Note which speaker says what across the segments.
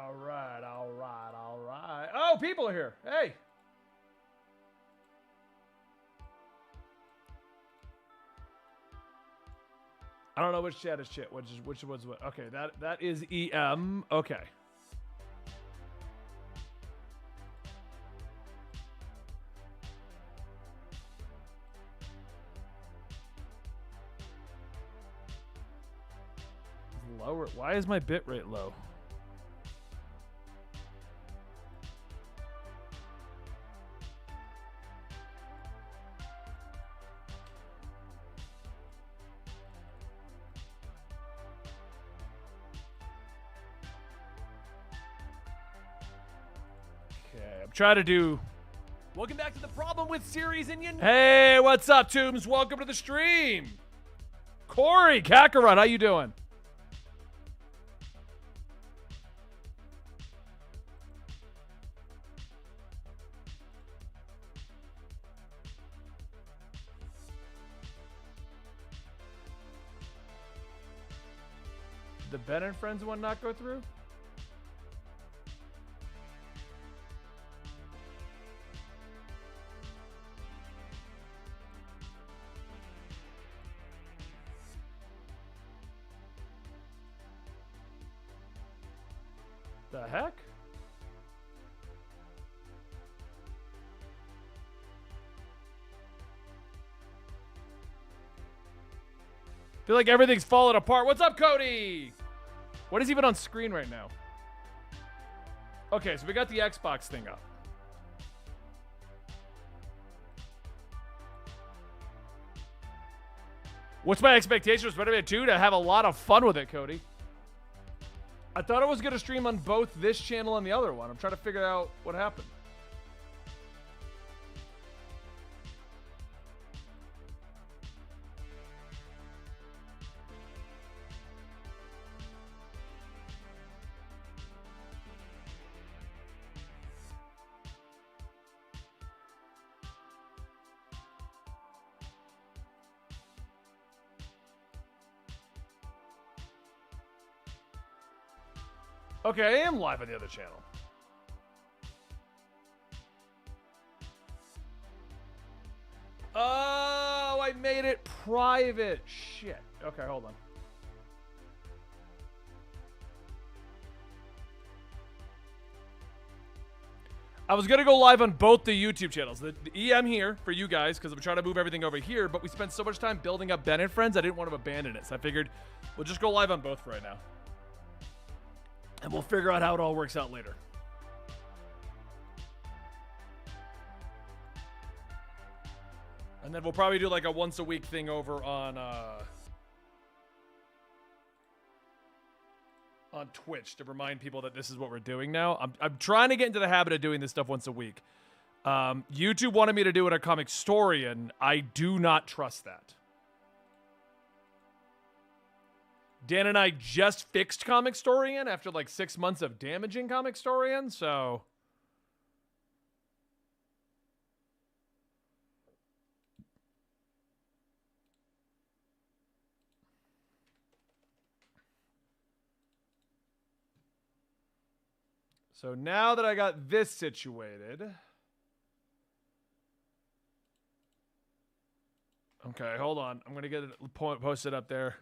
Speaker 1: All right, all right, all right. Oh, people are here. Hey. I don't know which chat is shit. Which was what? Okay, that is EM. Okay. Lower. Why is my bit rate low? Okay, I'm trying to do.
Speaker 2: Welcome back to the Problem with Series and
Speaker 1: Hey, what's up, Toombs? Welcome to the stream. Corey Kakarot, how you doing? Did the Ben and Friends one not go through? The heck? Feel like everything's falling apart. What's up, Cody? What is even on screen right now? Okay, so we got the Xbox thing up. What's my expectation for Spider-Man 2? To have a lot of fun with it, Cody. I thought I was going to stream on both this channel and the other one. I'm trying to figure out what happened. Okay, I am live on the other channel. Oh, I made it private. Shit. Okay, hold on. I was going to go live on both the YouTube channels. The EM here for you guys, because I'm trying to move everything over here, but we spent so much time building up Ben and Friends, I didn't want to abandon it. So I figured we'll just go live on both for right now. And we'll figure out how it all works out later. And then we'll probably do like a once a week thing over on Twitch to remind people that this is what we're doing now. I'm trying to get into the habit of doing this stuff once a week. YouTube wanted me to do it on Comic Storian. I do not trust that. Dan and I just fixed Comic Storian after like 6 months of damaging Comic Storian, so... So now that I got this situated... Okay, hold on. I'm going to get it posted up there.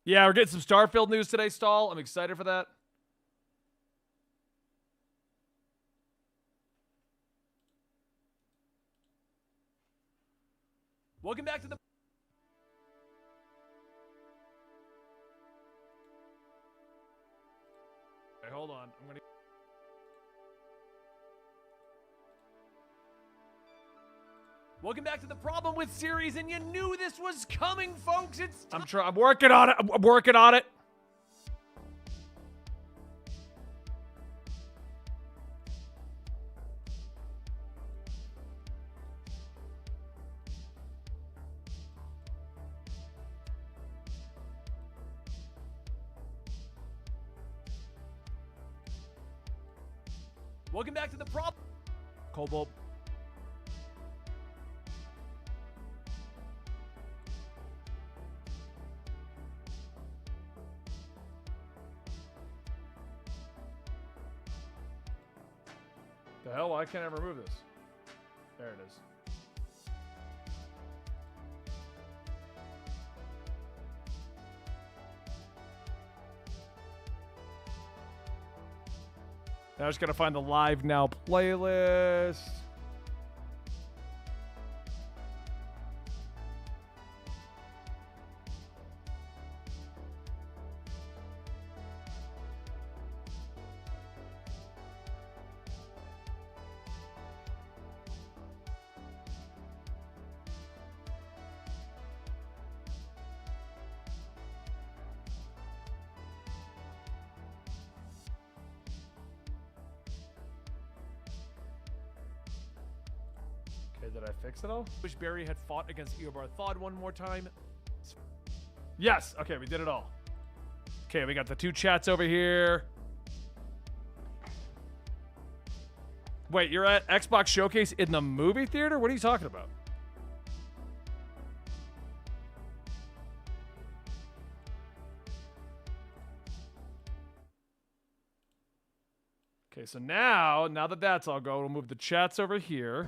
Speaker 1: Yeah, we're getting some Starfield news today, Stall. I'm excited for that.
Speaker 2: welcome back to the
Speaker 1: Okay, hold on. I'm going to...
Speaker 2: Welcome back to the Problem with Series, and you knew this was coming, folks. It's
Speaker 1: I'm working on it. I'm working on it.
Speaker 2: welcome back to the Problem.
Speaker 1: Cobalt. The hell? Why can't I remove this? There it is. Now I just gotta find the Live Now playlist. Did I fix it all? Wish Barry had fought against Eobard Thawd one more time. Yes! Okay, we did it all. Okay, we got the two chats over here. Wait, you're at Xbox Showcase in the movie theater? What are you talking about? Okay, so now that that's all going, we'll move the chats over here.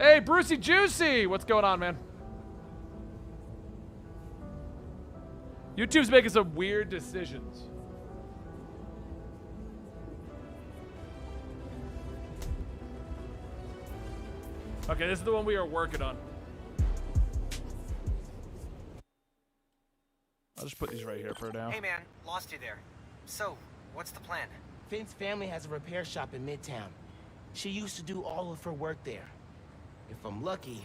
Speaker 1: Hey, Brucey Juicy! What's going on, man? YouTube's making some weird decisions. Okay, this is the one we are working on. I'll just put these right here for now.
Speaker 3: Hey man, lost you there. So, what's the plan?
Speaker 4: Finn's family has a repair shop in Midtown. She used to do all of her work there. If I'm lucky,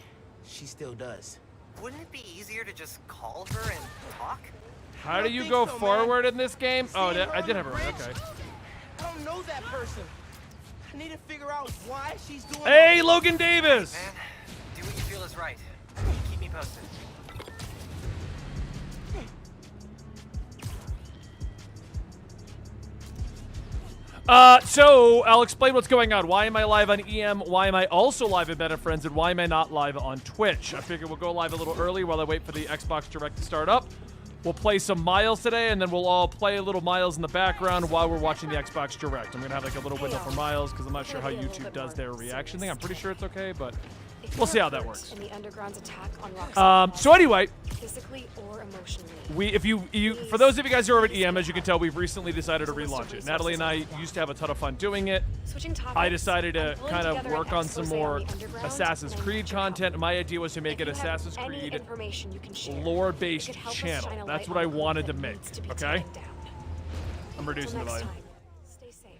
Speaker 4: she still does.
Speaker 3: Wouldn't it be easier to just call her and talk?
Speaker 1: How do you go forward in this game? Oh, I did have it right. Okay.
Speaker 4: I don't know that person. I need to figure out why she's doing.
Speaker 1: Hey, Logan Davis!
Speaker 3: Man, do what you feel is right. Keep me posted.
Speaker 1: So I'll explain what's going on. Why am I live on EM? Why am I also live at Better Friends? And why am I not live on Twitch? I figured we'll go live a little early while I wait for the Xbox Direct to start up. We'll play some Miles today, and then we'll all play a little Miles in the background while we're watching the Xbox Direct. I'm going to have like a little window for Miles because I'm not sure how YouTube does their reaction thing. I'm pretty sure it's okay, but we'll see how that works.
Speaker 5: In the Underground's attack on
Speaker 1: so anyway,
Speaker 5: physically or emotionally.
Speaker 1: For those of you guys who are at EM, as you can tell, we've recently decided to relaunch it. Natalie and I used to have a ton of fun doing it. I decided to kind of work on some more Assassin's Creed content. My idea was to make it Assassin's Creed lore-based channel. That's what I wanted to make, okay? I'm reducing the volume.
Speaker 5: Stay safe.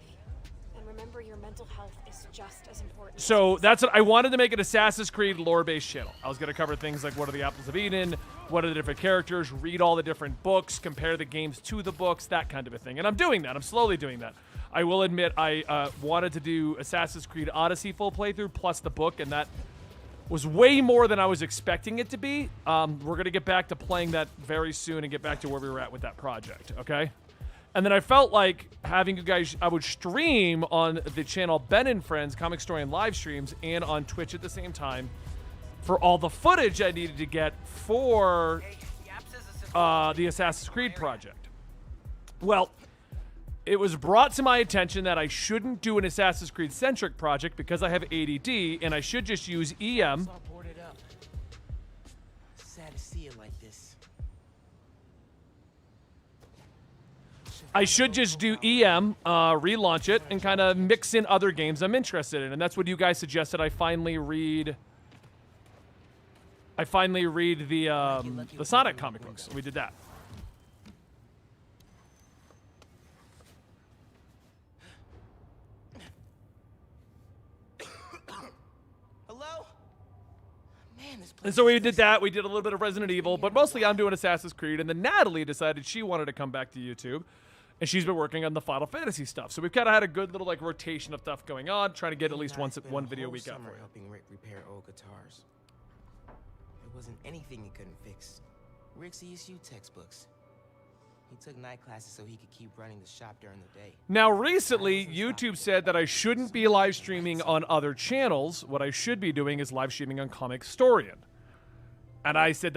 Speaker 5: And remember, your mental health is just as important.
Speaker 1: So that's what I wanted to make an Assassin's Creed lore-based channel. I was going to cover things like what are the Apples of Eden, what are the different characters, read all the different books, compare the games to the books, that kind of a thing. And I'm doing that. I'm slowly doing that. I will admit I wanted to do Assassin's Creed Odyssey full playthrough plus the book, and that was way more than I was expecting it to be. We're going to get back to playing that very soon and get back to where we were at with that project, okay? And then I felt like having you guys, I would stream on the channel Ben and Friends, Comic Story and live streams, and on Twitch at the same time for all the footage I needed to get for the Assassin's Creed project. Well, it was brought to my attention that I shouldn't do an Assassin's Creed-centric project because I have ADD, and I should just use EM.
Speaker 4: It's all boarded up. Sad to see it like this.
Speaker 1: I should just do EM, relaunch it, and kind of mix in other games I'm interested in. And that's what you guys suggested. I finally read the Sonic comic books. We did that.
Speaker 4: Hello? Man, this place
Speaker 1: And so we did that. We did a little bit of Resident Evil, but mostly I'm doing Assassin's Creed. And then Natalie decided she wanted to come back to YouTube. And she's been working on the Final Fantasy stuff. So we've kind of had a good little like rotation of stuff going on, trying to get at least one video a week out for you.
Speaker 4: Helping Rick repair old guitars. There wasn't anything he couldn't fix. Rick's ESU textbooks. He took night classes so he could keep running the shop during the day.
Speaker 1: Now, recently, YouTube said that I shouldn't be live streaming on other channels. What I should be doing is live streaming on Comic Storian. And I said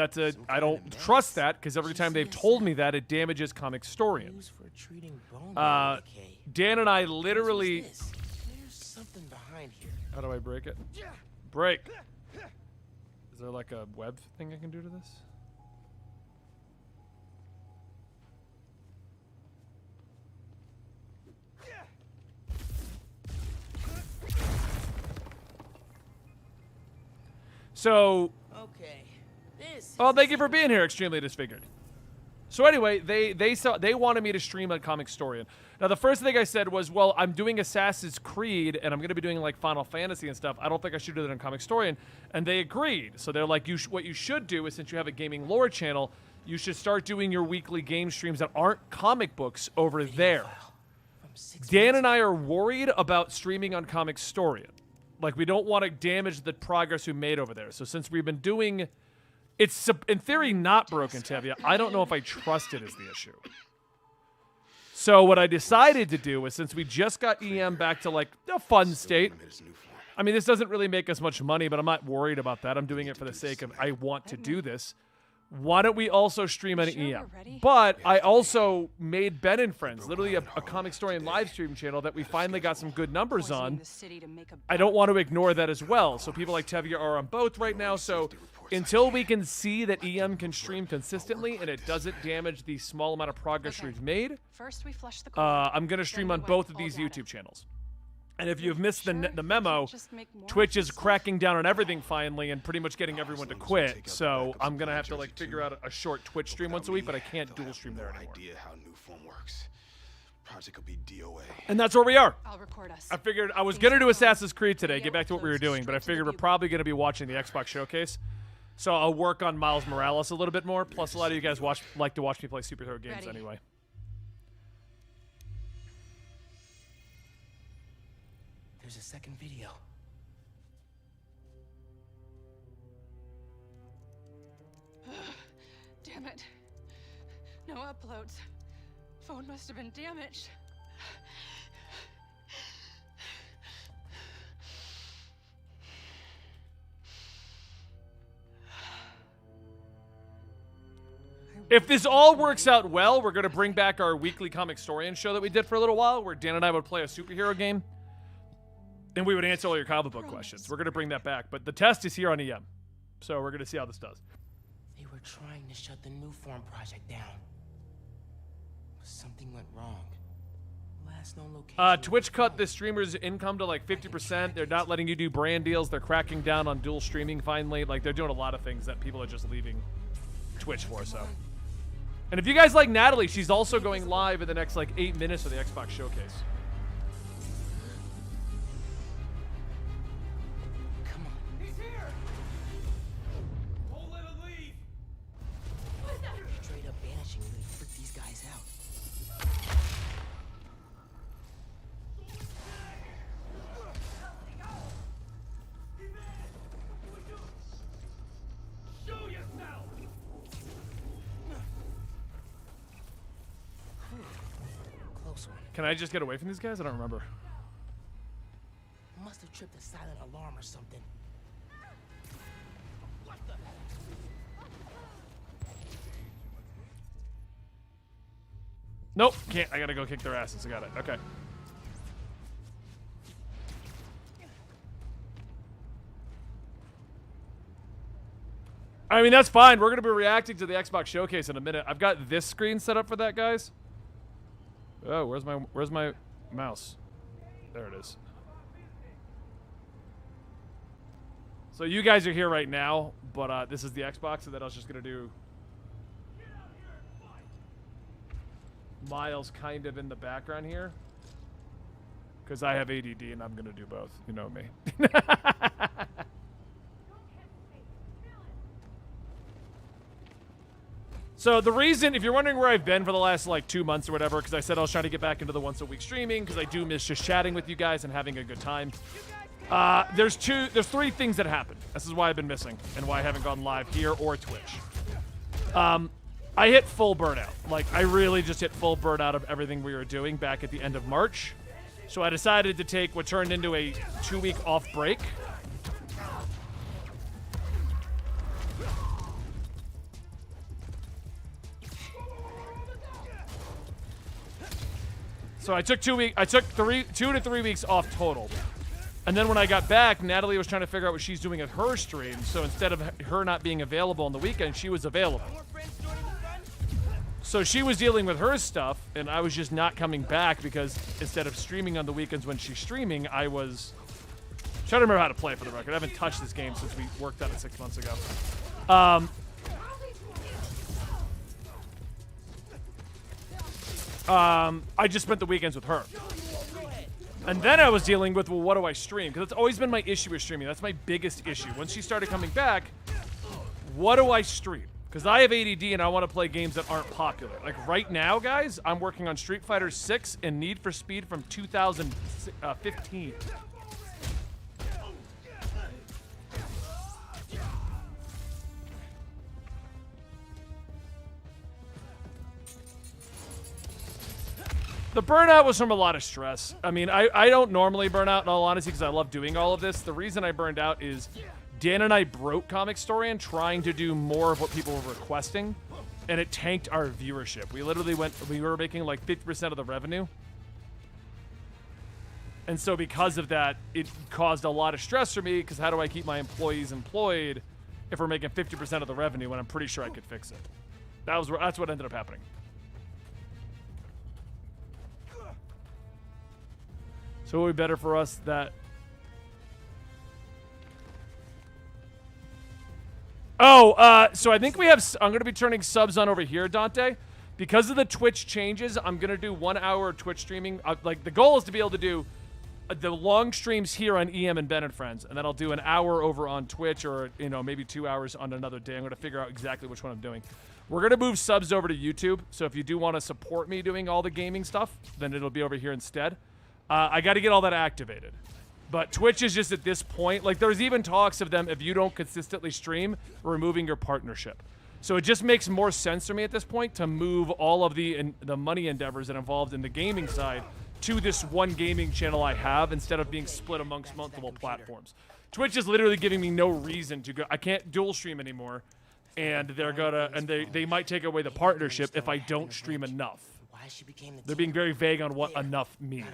Speaker 1: I don't trust that, because every time they've told me that, it damages Comic Storian.
Speaker 4: Used for treating bone marrow decay.
Speaker 1: Dan and I literally...
Speaker 4: What's this? There's something behind here.
Speaker 1: How do I break it? Break. Is there like a web thing I can do to this? So...
Speaker 4: Okay. This
Speaker 1: Oh,
Speaker 4: is
Speaker 1: thank you for being here, Extremely Disfigured. So anyway, they wanted me to stream on Comic Storian. Now, the first thing I said was, well, I'm doing Assassin's Creed, and I'm going to be doing, like, Final Fantasy and stuff. I don't think I should do that on Comic Storian. And they agreed. So they're like, what you should do is, since you have a gaming lore channel, you should start doing your weekly game streams that aren't comic books over there. Dan and I are worried about streaming on Comic Storian. Like, we don't want to damage the progress we made over there. So since we've been doing... It's, in theory, not broken, Tevya. I don't know if I trust it is the issue. So what I decided to do was, since we just got EM back to, like, a fun state... I mean, this doesn't really make us much money, but I'm not worried about that. I'm doing it for the sake of I want to do this. Why don't we also stream on EM? But I also made Ben and Friends, literally a Comic Storian live stream channel that we finally got some good numbers on. I don't want to ignore that as well. So people like Tevya are on both right now. So until we can see that EM can stream consistently and it doesn't damage the small amount of progress we've made,
Speaker 5: First we flush the
Speaker 1: I'm going to stream on both of these YouTube channels. And if you've missed the memo, Twitch is cracking down on everything finally and pretty much getting everyone to quit. So I'm going to have to like figure out a short Twitch stream once a week, but I can't dual stream there anymore. And that's where we are.
Speaker 5: I'll record us.
Speaker 1: I figured I was going to do Assassin's Creed today, get back to what we were doing, but I figured we're probably going to be watching the Xbox Showcase. So I'll work on Miles Morales a little bit more. Plus, a lot of you guys like to watch me play superhero games anyway.
Speaker 4: There's a second video.
Speaker 5: Damn it. No uploads. Phone must have been damaged.
Speaker 1: If this all works out well, we're going to bring back our weekly Comic Storian show that we did for a little while, where Dan and I would play a superhero game, and we would answer all your comic book questions. We're going to bring that back, but the test is here on EM, so we're going to see how this does.
Speaker 4: They were trying to shut the New Form project down. Something went wrong. Last known location.
Speaker 1: Twitch cut the streamer's income to like 50%. They're not letting you do brand deals. They're cracking down on dual streaming finally. Like, they're doing a lot of things that people are just leaving Twitch for, so... And if you guys like Natalie, she's also going live in the next, like, 8 minutes of the Xbox Showcase.
Speaker 4: Come on.
Speaker 2: He's here! Won't let him leave!
Speaker 4: Straight up vanishing and then freak these guys out.
Speaker 2: Show yourself!
Speaker 4: Close one.
Speaker 1: Can I just get away from these guys? I don't remember.
Speaker 4: Must have tripped a silent alarm or something.
Speaker 1: Nope, can't. I gotta go kick their asses. I got it. Okay. I mean, that's fine. We're gonna be reacting to the Xbox Showcase in a minute. I've got this screen set up for that, guys. Oh, where's my mouse? There it is. So you guys are here right now, but this is the Xbox, and then I was just gonna do Miles kind of in the background here, because I have ADD and I'm gonna do both. You know me. So the reason, if you're wondering where I've been for the last like 2 months or whatever, because I said I was trying to get back into the once a week streaming, because I do miss just chatting with you guys and having a good time. There's 3 things that happened. This is why I've been missing and why I haven't gone live here or Twitch. I hit full burnout. Like, I really just hit full burnout of everything we were doing back at the end of March. So I decided to take what turned into a 2-week off break. So I took 2 to 3 weeks off total. And then when I got back, Natalie was trying to figure out what she's doing at her stream. So instead of her not being available on the weekend, she was available. So she was dealing with her stuff, and I was just not coming back because instead of streaming on the weekends when she's streaming, I was trying to remember how to play for the record. I haven't touched this game since we worked on it 6 months ago. I just spent the weekends with her. And then I was dealing with, well, what do I stream? Because that's always been my issue with streaming. That's my biggest issue. Once she started coming back, what do I stream? Because I have ADD and I want to play games that aren't popular. Like right now, guys, I'm working on Street Fighter 6 and Need for Speed from 2015. The burnout was from a lot of stress. I mean, I don't normally burn out, in all honesty, because I love doing all of this. The reason I burned out is Dan and I broke Comic Historian trying to do more of what people were requesting, and it tanked our viewership. We literally we were making like 50% of the revenue. And so because of that, it caused a lot of stress for me, because how do I keep my employees employed if we're making 50% of the revenue when I'm pretty sure I could fix it? That's what ended up happening. So it would be better for us that... Oh, so I think we have... I'm going to be turning subs on over here, Dante. Because of the Twitch changes, I'm going to do 1 hour Twitch streaming. Like, the goal is to be able to do the long streams here on EM and Ben and Friends. And then I'll do an hour over on Twitch, or, you know, maybe 2 hours on another day. I'm going to figure out exactly which one I'm doing. We're going to move subs over to YouTube. So if you do want to support me doing all the gaming stuff, then it'll be over here instead. I got to get all that activated. But Twitch is just at this point, like there's even talks of them, if you don't consistently stream, removing your partnership. So it just makes more sense for me at this point to move all of the money endeavors that are involved in the gaming side to this one gaming channel I have, instead of being split amongst multiple platforms. Twitch is literally giving me no reason to go. I can't dual stream anymore, and they might take away the partnership if I don't stream enough. They're being very vague on what enough means.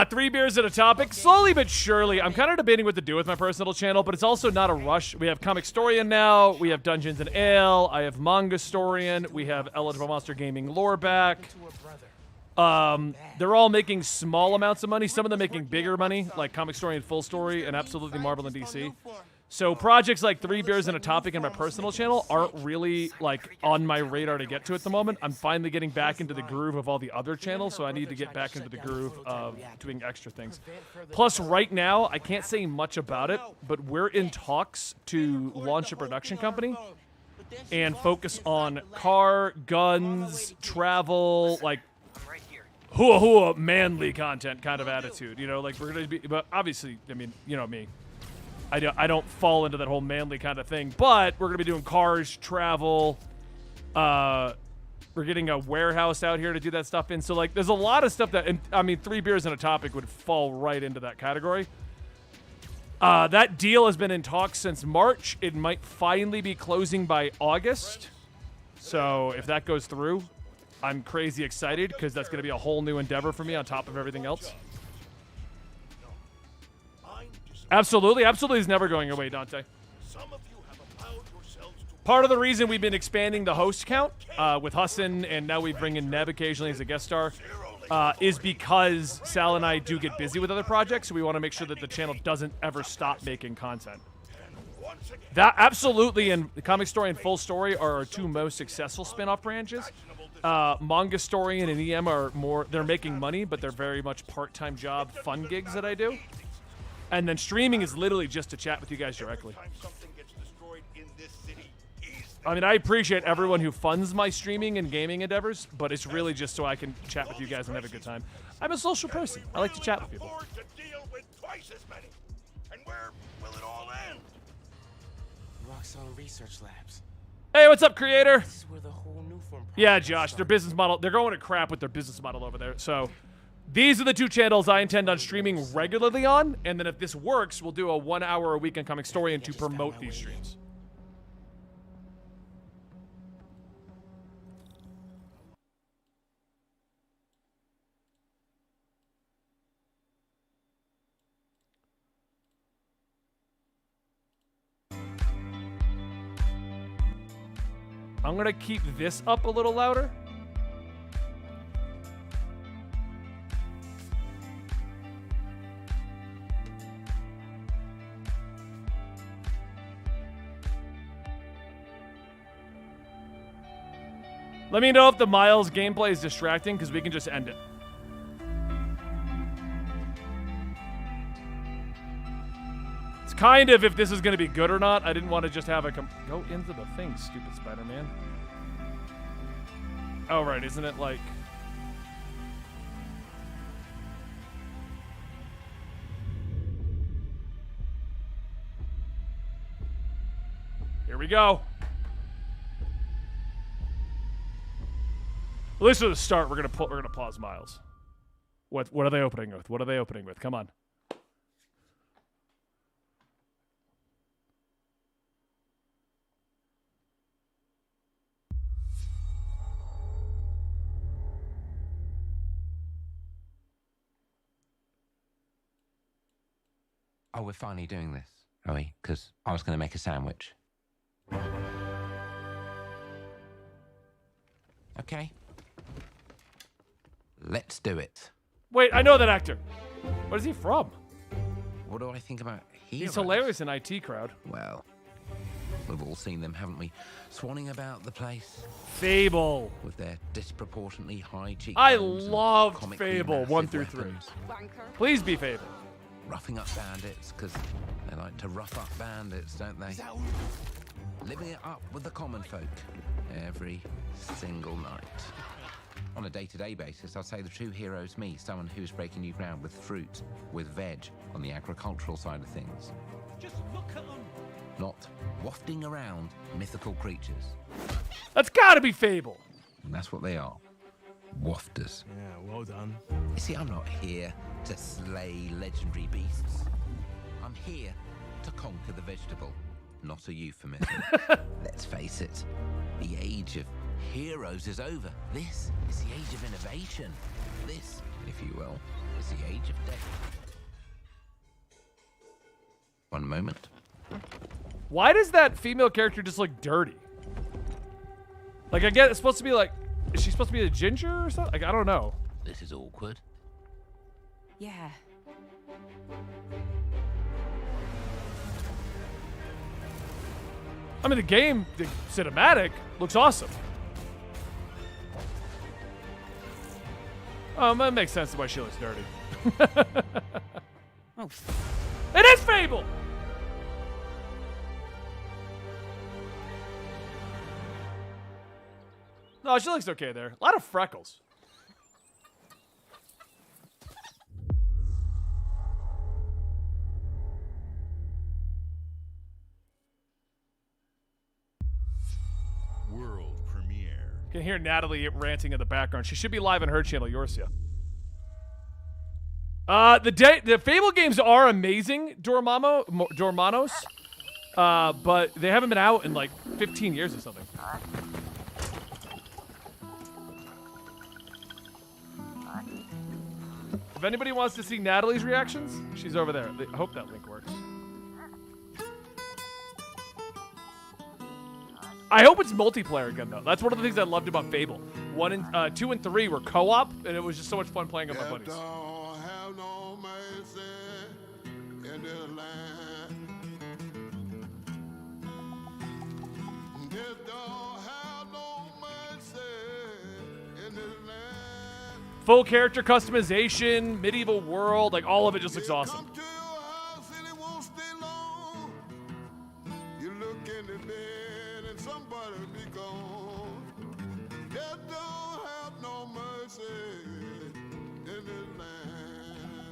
Speaker 1: 3 beers at a topic. Slowly but surely, I'm kind of debating what to do with my personal channel, but it's also not a rush. We have Comic Historian now. We have Dungeons and Ale. I have Manga Historian. We have Eligible Monster Gaming lore back. They're all making small amounts of money. Some of them making bigger money, like Comic Historian Full Story and Absolutely Marvel and DC. So projects like 3 beers and a topic in my personal channel aren't really like on my radar to get to at the moment. I'm finally getting back into the groove of all the other channels, so I need to get back into the groove of doing extra things. Plus, right now, I can't say much about it, but we're in talks to launch a production company and focus on car, guns, travel, like hua hua manly content kind of attitude. You know, like we're gonna be, but obviously, I mean, you know me. I don't fall into that whole manly kind of thing, but we're going to be doing cars, travel. We're getting a warehouse out here to do that stuff in. So, like, there's a lot of stuff that, and, I mean, 3 beers and a topic would fall right into that category. That deal has been in talks since March. It might finally be closing by August. So, if that goes through, I'm crazy excited because that's going to be a whole new endeavor for me on top of everything else. Absolutely. Absolutely is never going away, Dante. Part of the reason we've been expanding the host count with Hassan, and now we bring in Neb occasionally as a guest star, is because Sal and I do get busy with other projects, so we want to make sure that the channel doesn't ever stop making content. That absolutely, and the Comic Story and Full Story are our 2 most successful spin-off branches. Manga Historian and EM are more, they're making money, but they're very much part-time job fun gigs that I do. And then streaming is literally just to chat with you guys directly. I mean, I appreciate everyone who funds my streaming and gaming endeavors, but it's really just so I can chat with you guys and have a good time. I'm a social person. I like to chat with people.
Speaker 6: To deal with twice as many. And where will it all end?
Speaker 4: Roxxon Research Labs.
Speaker 1: Hey, what's up, creator?
Speaker 4: This is where the whole new form.
Speaker 1: Yeah, Josh, their business model, they're going to crap with their business model over there. So these are the 2 channels I intend on streaming regularly on, and then if this works, we'll do a 1 hour a week incoming story and to promote these streams. I'm gonna keep this up a little louder. Let me know if the Miles gameplay is distracting, because we can just end it. It's kind of if this is going to be good or not. I didn't want to just have a go into the thing, stupid Spider-Man. Oh, right, isn't it like... Here we go. At least at the start, we're gonna pause Miles. What are they opening with? What are they opening with? Come on.
Speaker 7: Oh, we're finally doing this, are we? Because I was going to make a sandwich. Okay. Let's do it.
Speaker 1: Wait, I know that actor. What is he from?
Speaker 7: What do I think about heroes?
Speaker 1: He's hilarious in IT Crowd.
Speaker 7: Well, we've all seen them, haven't we? Swanning about the place.
Speaker 1: Fable.
Speaker 7: With their disproportionately high cheekbones.
Speaker 1: I loved
Speaker 7: and
Speaker 1: Fable
Speaker 7: comically
Speaker 1: 1 through
Speaker 7: massive
Speaker 1: 3.
Speaker 7: weapons.
Speaker 1: Please be Fable.
Speaker 7: Roughing up bandits, because they like to rough up bandits, don't they? Living it up with the common folk every single night. On a day-to-day basis, I'd say the true hero's me, someone who's breaking new ground with fruit, with veg, on the agricultural side of things.
Speaker 2: Just look at them.
Speaker 7: Not wafting around mythical creatures.
Speaker 1: That's gotta be Fable.
Speaker 7: And that's what they are. Wafters.
Speaker 4: Yeah, well done.
Speaker 7: You see, I'm not here to slay legendary beasts. I'm here to conquer the vegetable, not a euphemism. Let's face it, the age of heroes is over. This is the age of innovation. This, if you will, is the age of death. One moment.
Speaker 1: Why does that female character just look dirty? Like, I get it's supposed to be like, is she supposed to be a ginger or something? Like, I don't know.
Speaker 7: This is awkward.
Speaker 8: Yeah.
Speaker 1: I mean, the game, the cinematic, looks awesome. That makes sense why she looks dirty.
Speaker 8: Oh.
Speaker 1: It is Fable! No, she looks okay there. A lot of freckles.
Speaker 6: World premiere.
Speaker 1: You can hear Natalie ranting in the background. She should be live on her channel, Yorcia. The Fable games are amazing, Dormanos, but they haven't been out in like 15 years or something. If anybody wants to see Natalie's reactions, she's over there. I hope that link works. I hope it's multiplayer again, though. That's one of the things I loved about Fable. 2 and 3 were co-op, and it was just so much fun playing with my buddies.
Speaker 6: Have no mercy in this land. Just don't have no mercy in this land.
Speaker 1: Full character customization, medieval world, like all of it just looks awesome.
Speaker 6: Come to your house and it won't stay long. You look in the bed and somebody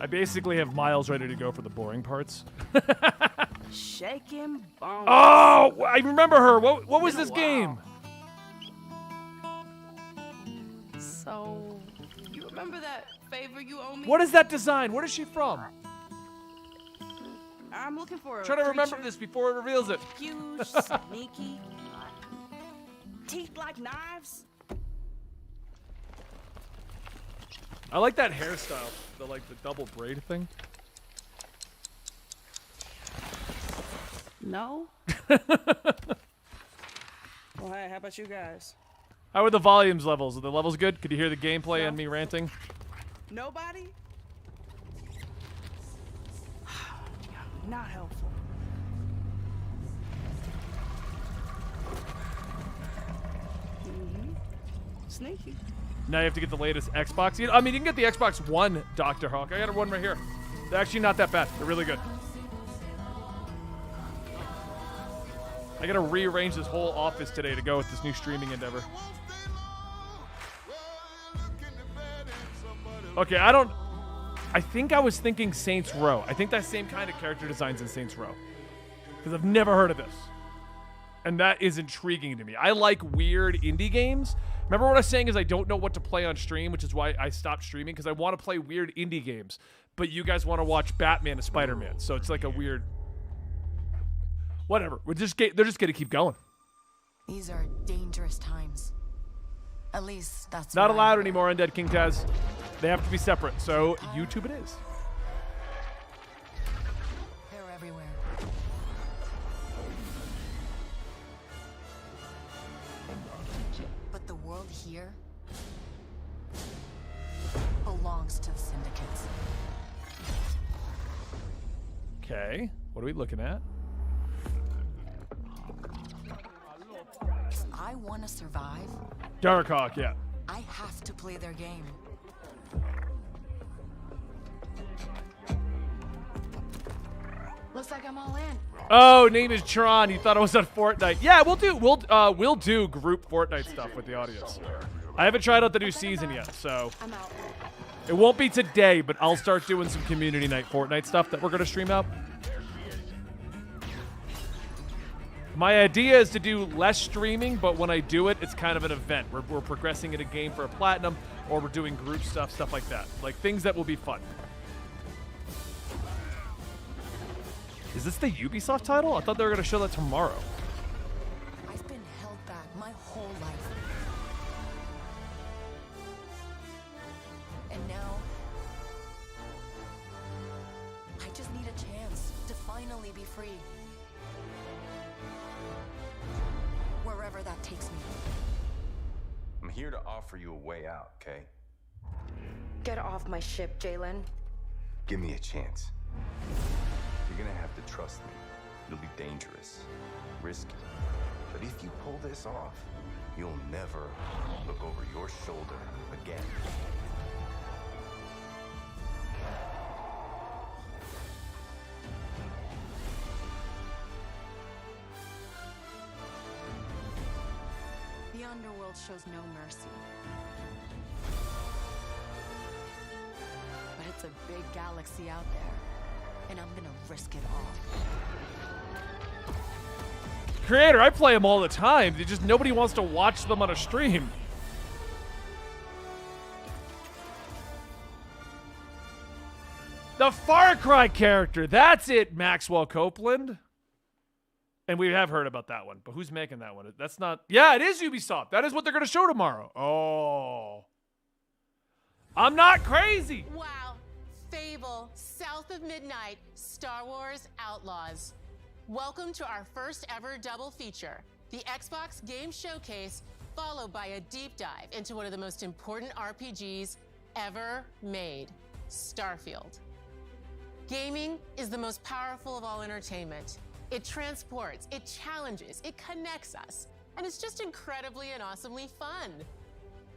Speaker 1: I basically have Miles ready to go for the boring parts.
Speaker 8: Shaking bones.
Speaker 1: Oh, I remember her. What was this game?
Speaker 8: So, you remember that favor you owe me?
Speaker 1: What is that design? What is she from?
Speaker 8: I'm looking for a
Speaker 1: Trying to remember
Speaker 8: creature.
Speaker 1: this before it reveals it.
Speaker 8: Huge, sneaky, teeth like knives.
Speaker 1: I like that hairstyle, the double braid thing.
Speaker 8: No. Well, hey, how about you guys?
Speaker 1: How are the volumes levels? Are the levels good? Could you hear the gameplay and me ranting?
Speaker 8: Nobody? Not helpful. Sneaky.
Speaker 1: Now you have to get the latest Xbox. I mean, you can get the Xbox One, Dr. Hawk. I got one right here. They're actually not that bad. They're really good. I gotta rearrange this whole office today to go with this new streaming endeavor. Okay, I think I was thinking Saints Row. I think that same kind of character design's in Saints Row. Because I've never heard of this. And that is intriguing to me. I like weird indie games. Remember what I was saying is I don't know what to play on stream, which is why I stopped streaming, because I want to play weird indie games. But you guys want to watch Batman and Spider-Man. So it's like a weird... Whatever. They're just going to keep going.
Speaker 9: These are dangerous times. At least that's
Speaker 1: Not
Speaker 9: what
Speaker 1: allowed anymore, Undead King Taz. They have to be separate. So YouTube it is.
Speaker 9: They're everywhere. But the world here belongs to the syndicates.
Speaker 1: Okay. What are we looking at?
Speaker 9: If I want to survive,
Speaker 1: Darkhawk, yeah.
Speaker 9: I have to play their game. Looks like I'm all in.
Speaker 1: Oh, name is Tron. You thought it was on Fortnite. Yeah, we'll do group Fortnite stuff with the audience. I haven't tried out the new season yet, so
Speaker 5: I'm out.
Speaker 1: it won't be today, but I'll start doing some community night Fortnite stuff that we're gonna stream out. My idea is to do less streaming, but when I do it, it's kind of an event. We're progressing in a game for a platinum, or we're doing group stuff like that. Like things that will be fun. Is this the Ubisoft title? I thought they were going to show that tomorrow.
Speaker 9: I've been held back my whole life. And now, I just need a chance to finally be free. Wherever that takes me.
Speaker 10: I'm here to offer you a way out, okay?
Speaker 5: Get off my ship, Jalen.
Speaker 10: Give me a chance. You're gonna have to trust me. It'll be dangerous, risky. But if you pull this off, you'll never look over your shoulder again.
Speaker 9: The underworld shows no mercy. But it's a big galaxy out there, and I'm gonna risk it all.
Speaker 1: Creator, I play them all the time. They just nobody wants to watch them on a stream. The Far Cry character. That's it, Maxwell Copeland. And we have heard about that one, but who's making that one? That's not... Yeah, it is Ubisoft. That is what they're going to show tomorrow. Oh. I'm not crazy.
Speaker 11: Wow. Fable, South of Midnight, Star Wars Outlaws. Welcome to our first ever double feature, the Xbox Game Showcase, followed by a deep dive into one of the most important RPGs ever made, Starfield. Gaming is the most powerful of all entertainment. It transports, it challenges, it connects us, and it's just incredibly and awesomely fun.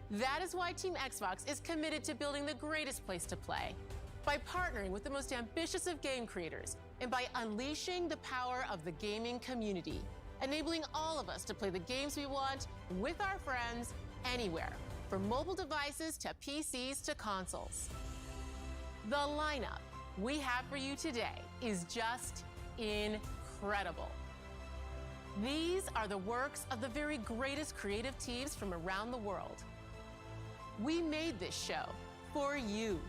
Speaker 11: That is why Team Xbox is committed to building the greatest place to play, by partnering with the most ambitious of game creators, and by unleashing the power of the gaming community, enabling all of us to play the games we want with our friends anywhere, from mobile devices to PCs to consoles. The lineup we have for you today is just incredible. These are the works of the very greatest creative teams from around the world. We made this show for you,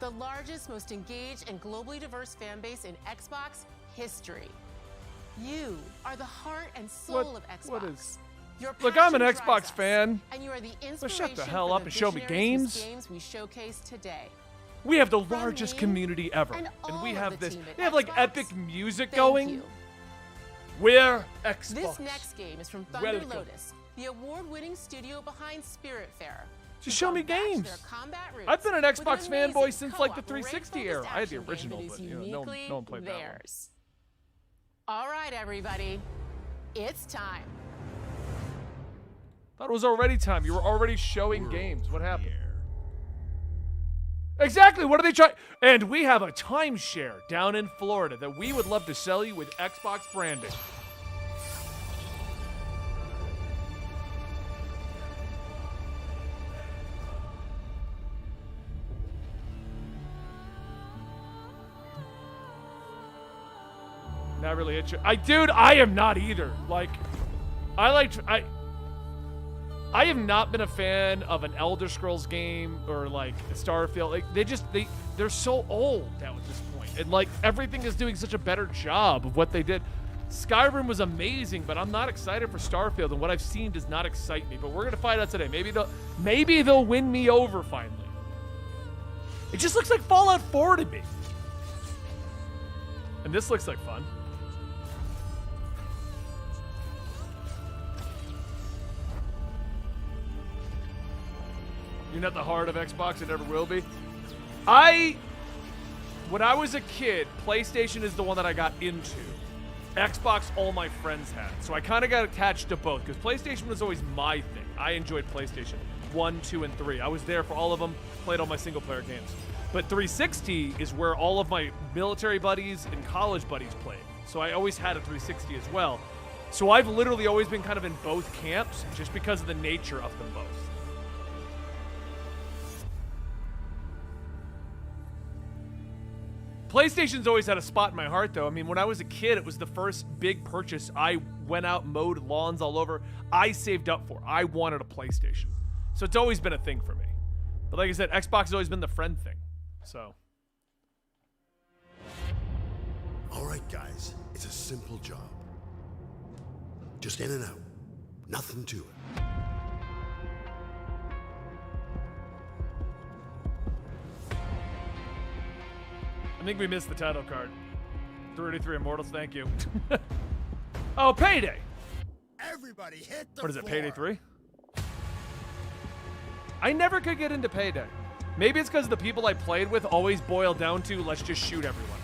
Speaker 11: the largest, most engaged, and globally diverse fan base in Xbox history. You are the heart and soul of Xbox.
Speaker 1: What is?
Speaker 11: Your
Speaker 1: Look, I'm an
Speaker 11: passion
Speaker 1: Xbox
Speaker 11: drives us,
Speaker 1: fan.
Speaker 11: and you are the
Speaker 1: But
Speaker 11: inspiration
Speaker 1: shut the hell
Speaker 11: for
Speaker 1: up and show me
Speaker 11: visionaries whose
Speaker 1: games.
Speaker 11: we showcase today.
Speaker 1: We have the
Speaker 11: From
Speaker 1: largest
Speaker 11: me
Speaker 1: community ever.
Speaker 11: and
Speaker 1: And we
Speaker 11: all
Speaker 1: have
Speaker 11: of the
Speaker 1: this.
Speaker 11: team at
Speaker 1: They have like
Speaker 11: Xbox,
Speaker 1: epic music
Speaker 11: thank
Speaker 1: going.
Speaker 11: you.
Speaker 1: We're Xbox.
Speaker 11: This next game is from Thunder
Speaker 1: Welcome.
Speaker 11: Lotus, the award-winning studio behind Spiritfarer.
Speaker 1: Just show me games. I've been an Xbox fanboy since like the 360 era. I had the original, but you know, no one played that one.
Speaker 11: All right, everybody, it's time.
Speaker 1: Thought it was already time. You were already showing games. What happened? Exactly. What are they trying? And we have a timeshare down in Florida that we would love to sell you with Xbox branding. Not really interested. Dude, I am not either. Like, I have not been a fan of an Elder Scrolls game or like Starfield. Like, they're so old now at this point. And like, everything is doing such a better job of what they did. Skyrim was amazing, but I'm not excited for Starfield, and what I've seen does not excite me. But we're gonna find out today. Maybe they'll win me over finally. It just looks like Fallout 4 to me. And this looks like fun. You're not the heart of Xbox, it never will be. When I was a kid, PlayStation is the one that I got into. Xbox, all my friends had. So I kind of got attached to both, because PlayStation was always my thing. I enjoyed PlayStation 1, 2, and 3. I was there for all of them, played all my single-player games. But 360 is where all of my military buddies and college buddies played. So I always had a 360 as well. So I've literally always been kind of in both camps, just because of the nature of them both. PlayStation's always had a spot in my heart, though. I mean, when I was a kid, it was the first big purchase. I went out, mowed lawns all over. I saved up for. I wanted a PlayStation. So it's always been a thing for me. But like I said, Xbox has always been the friend thing. So.
Speaker 12: All right, guys. It's a simple job. Just in and out. Nothing to it.
Speaker 1: I think we missed the title card. 33 Immortals, thank you. Oh, Payday!
Speaker 12: Everybody hit the
Speaker 1: What is it,
Speaker 12: floor.
Speaker 1: Payday 3? I never could get into Payday. Maybe it's because the people I played with always boiled down to, let's just shoot everyone.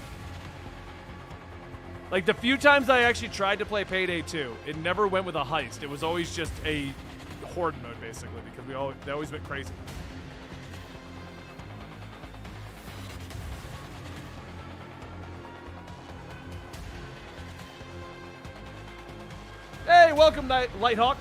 Speaker 1: Like, the few times I actually tried to play Payday 2, it never went with a heist. It was always just a horde mode, basically, because they always went crazy. Hey, welcome, Lighthawk.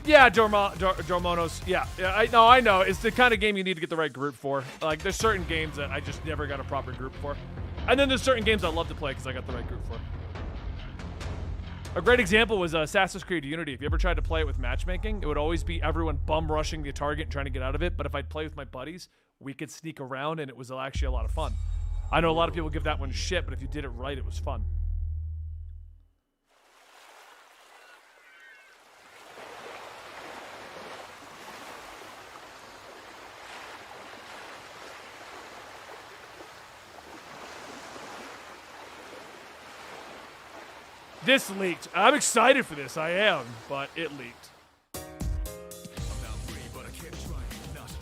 Speaker 1: Yeah, Dormonos. Yeah, I know. It's the kind of game you need to get the right group for. Like, there's certain games that I just never got a proper group for. And then there's certain games I love to play because I got the right group for. A great example was Assassin's Creed Unity. If you ever tried to play it with matchmaking, it would always be everyone bum rushing the target and trying to get out of it. But if I'd play with my buddies, we could sneak around, and it was actually a lot of fun. I know a lot of people give that one shit, but if you did it right, it was fun. This leaked. I'm excited for this. I am, but it leaked.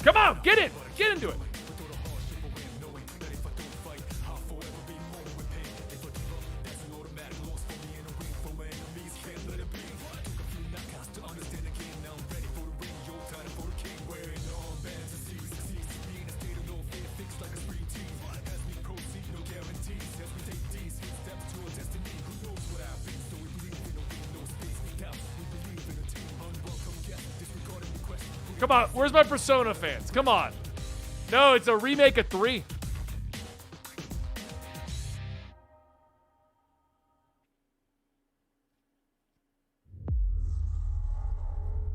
Speaker 1: Come on, get in. Get into it. Come on, where's my Persona fans? Come on. No, it's a remake of 3.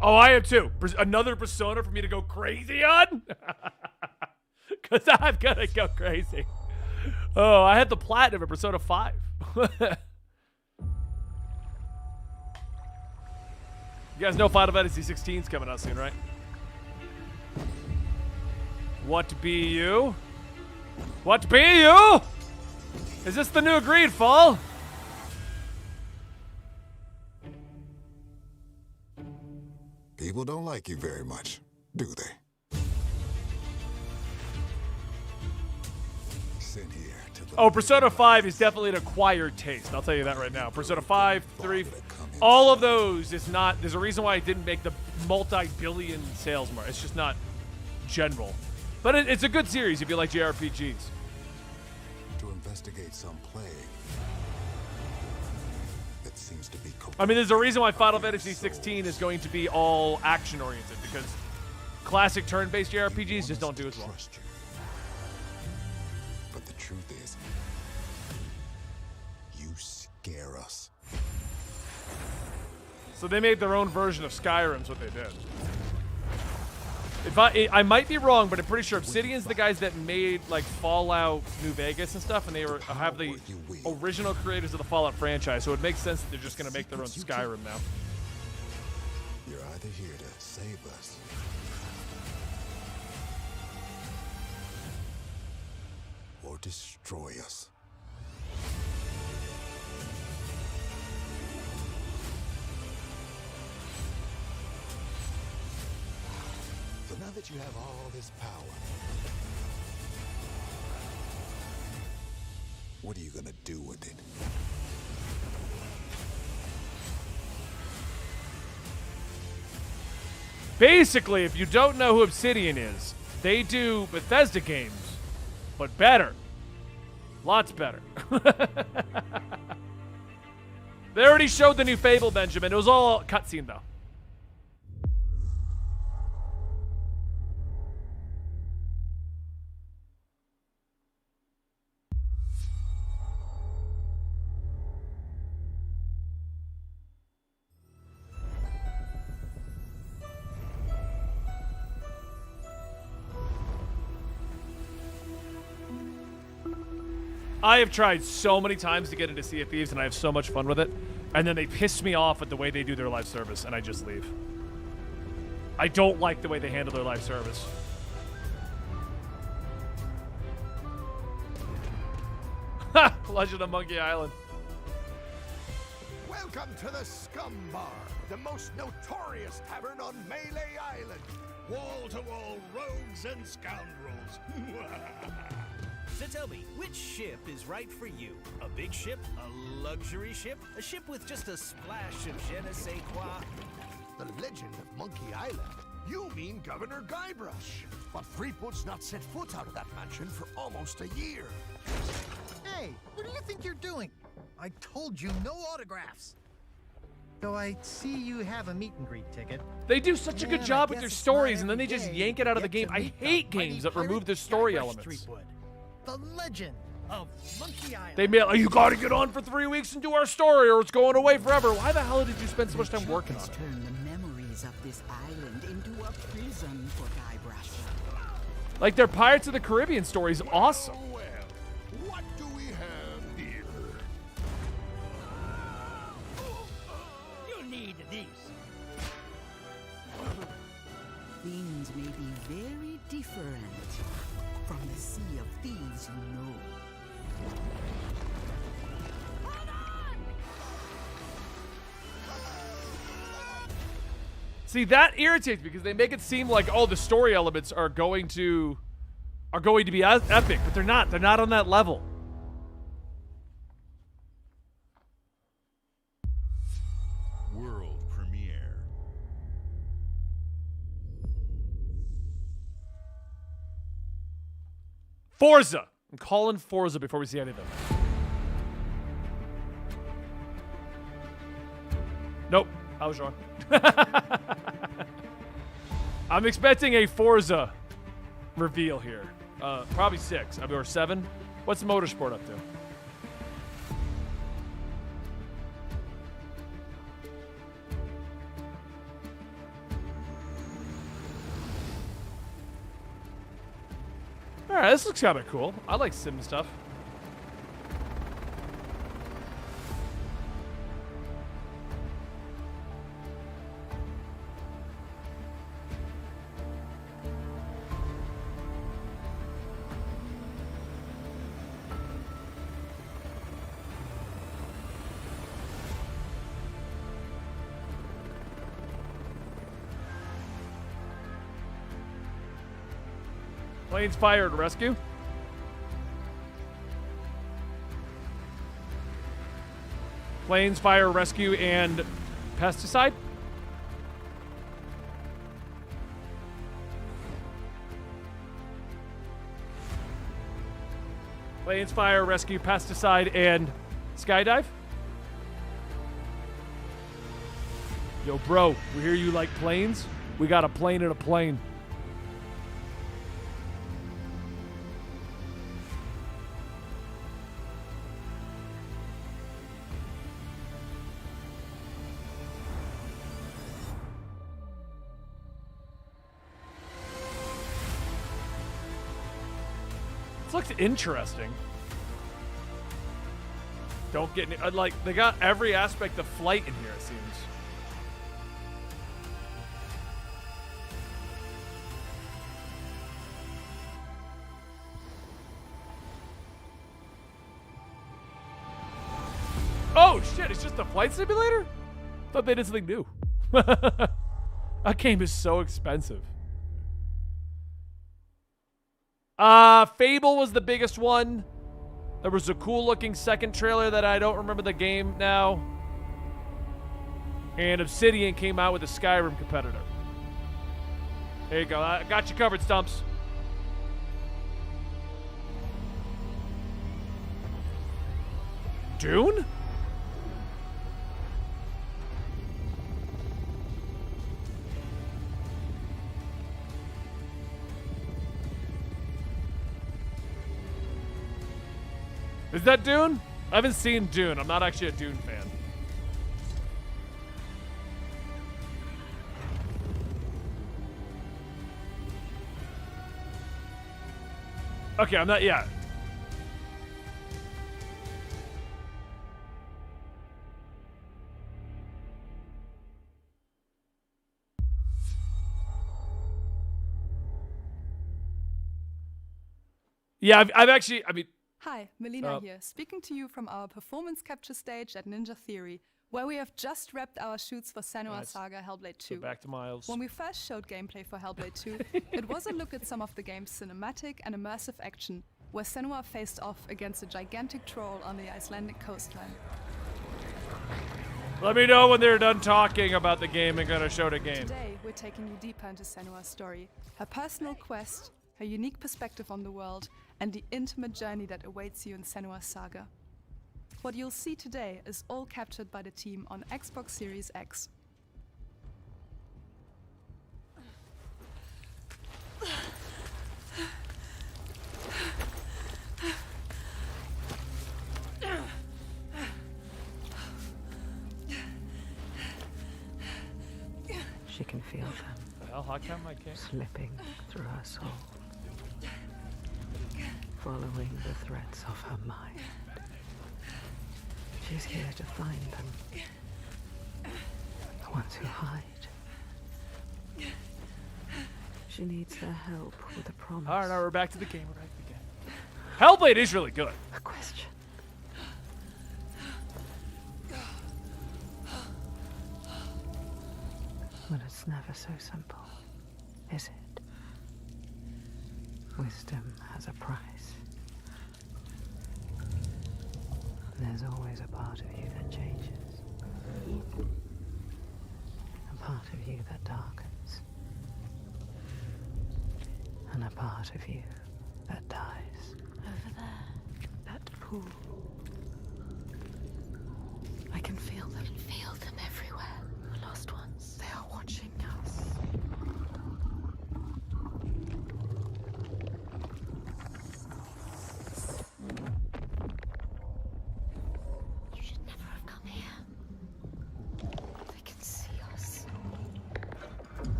Speaker 1: Oh, I am too. Another Persona for me to go crazy on? Because I'm going to go crazy. Oh, I had the platinum of Persona 5. You guys know Final Fantasy 16 is coming out soon, right? What be you? What be you? Is this the new agreed fall?
Speaker 13: People don't like you very much, do they? Sit here to the
Speaker 1: Persona 5 is definitely an acquired taste. I'll tell you that right now. Persona 5, 3, all of those is not... There's a reason why it didn't make the multi-billion sales mark. It's just not general. But it's a good series if you like JRPGs.
Speaker 13: to investigate some plague that seems to be.
Speaker 1: I mean, there's a reason why Final Fantasy 16 is going to be all action-oriented, because classic turn-based JRPGs just don't do as well.
Speaker 13: But the truth is, you scare us.
Speaker 1: So they made their own version of Skyrim's what they did. If I might be wrong, but I'm pretty sure Obsidian's the guys that made like Fallout New Vegas and stuff, and they have the original creators of the Fallout franchise, so it makes sense that they're just going to make their own Skyrim now.
Speaker 13: You're either here to save us or destroy us. So now that you have all this power, what are you gonna do with it?
Speaker 1: Basically, if you don't know who Obsidian is, they do Bethesda games, but better. Lots better. They already showed the new Fable, Benjamin. It was all cutscene, though. I have tried so many times to get into Sea of Thieves, and I have so much fun with it. And then they piss me off at the way they do their live service, and I just leave. I don't like the way they handle their live service. Ha! Legend of Monkey Island.
Speaker 6: Welcome to the Scum Bar, the most notorious tavern on Melee Island. Wall-to-wall rogues and scoundrels.
Speaker 2: So tell me, which ship is right for you? A big ship? A luxury ship? A ship with just a splash of je ne sais quoi?
Speaker 6: The legend of Monkey Island? You mean Governor Guybrush. But Threepwood's not set foot out of that mansion for almost a year.
Speaker 14: Hey, what do you think you're doing? I told you no autographs. Though I see you have a meet and greet ticket.
Speaker 1: They do such a good job with their stories, and then they just yank it out of the game. I hate games that remove the story elements.
Speaker 14: The legend of Monkey Island.
Speaker 1: They made, you gotta get on for 3 weeks and do our story, or it's going away forever. Why the hell did you spend so much time working on it?
Speaker 15: Turn the memories of this island into a prison for Guybrush.
Speaker 1: Like, their Pirates of the Caribbean story is awesome.
Speaker 6: Well, what do we have here?
Speaker 14: You need these.
Speaker 15: Things may be very different from the Sea of Thieves you know.
Speaker 1: See, that irritates me because they make it seem like, oh, the story elements are going to be as epic, but they're not. They're not on that level.
Speaker 16: World premiere.
Speaker 1: Forza. I'm calling Forza before we see anything. Nope, I was wrong. I'm expecting a Forza reveal here. Probably 6. I mean, or 7. What's Motorsport up to? Alright, this looks kind of cool. I like sim stuff. Planes, fire, and rescue. Planes, fire, rescue, and pesticide. Planes, fire, rescue, pesticide, and skydive. Yo, bro, we hear you like planes. We got a plane and a plane. This looks interesting. Don't get any, like, they got every aspect of flight in here, it seems. Oh shit, it's just a flight simulator? Thought they did something new. That game is so expensive. Fable was the biggest one. There was a cool looking second trailer that I don't remember the game now. And Obsidian came out with a Skyrim competitor. There you go. I got you covered, Stumps. Dune? Is that Dune? I haven't seen Dune. I'm not actually a Dune fan. Okay, I'm not yet. Yeah, I've actually, I mean...
Speaker 17: Hi, Melina here, speaking to you from our performance capture stage at Ninja Theory, where we have just wrapped our shoots for Senua's Saga Hellblade 2.
Speaker 1: So back to Miles.
Speaker 17: When we first showed gameplay for Hellblade 2, it was a look at some of the game's cinematic and immersive action, where Senua faced off against a gigantic troll on the Icelandic coastline.
Speaker 1: Let me know when they're done talking about the game and gonna show the game.
Speaker 17: Today, we're taking you deeper into Senua's story, her personal quest, her unique perspective on the world, and the intimate journey that awaits you in Senua's Saga. What you'll see today is all captured by the team on Xbox Series X.
Speaker 15: She can feel them.
Speaker 1: Well, how come I can't?
Speaker 15: Slipping through her soul. Following the threads of her mind. She's here to find them. The ones who hide. She needs their help with a promise.
Speaker 1: Alright, now we're back to the game. We're back to the game. Hellblade is really good.
Speaker 15: A question. But it's never so simple, is it? Wisdom has a price. There's always a part of you that changes. A part of you that darkens. And a part of you that dies.
Speaker 9: Over there.
Speaker 15: That pool.
Speaker 9: I can feel them. Feel them everywhere. The lost ones. They are watching us.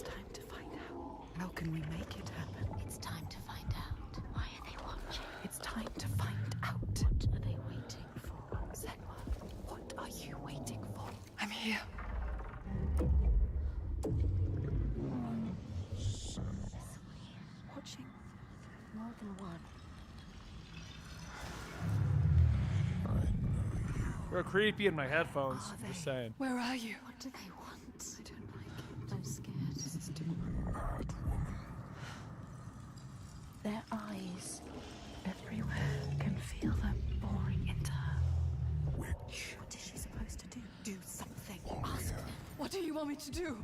Speaker 15: It's time to find out. How can we make it happen?
Speaker 9: It's time to find out. Why are they watching?
Speaker 15: It's time to find out.
Speaker 9: What are they waiting for?
Speaker 15: Senwa, what are you waiting for?
Speaker 17: I'm here.
Speaker 9: Watching more than one.
Speaker 1: Real creepy in my headphones. I'm just saying.
Speaker 17: Where are you?
Speaker 9: What do they want? I don't like it. I'm scared.
Speaker 15: This is too
Speaker 9: Their eyes everywhere. Can feel them boring into her.
Speaker 15: What is she supposed to do? Do something. Ask them.
Speaker 17: What do you want me to do?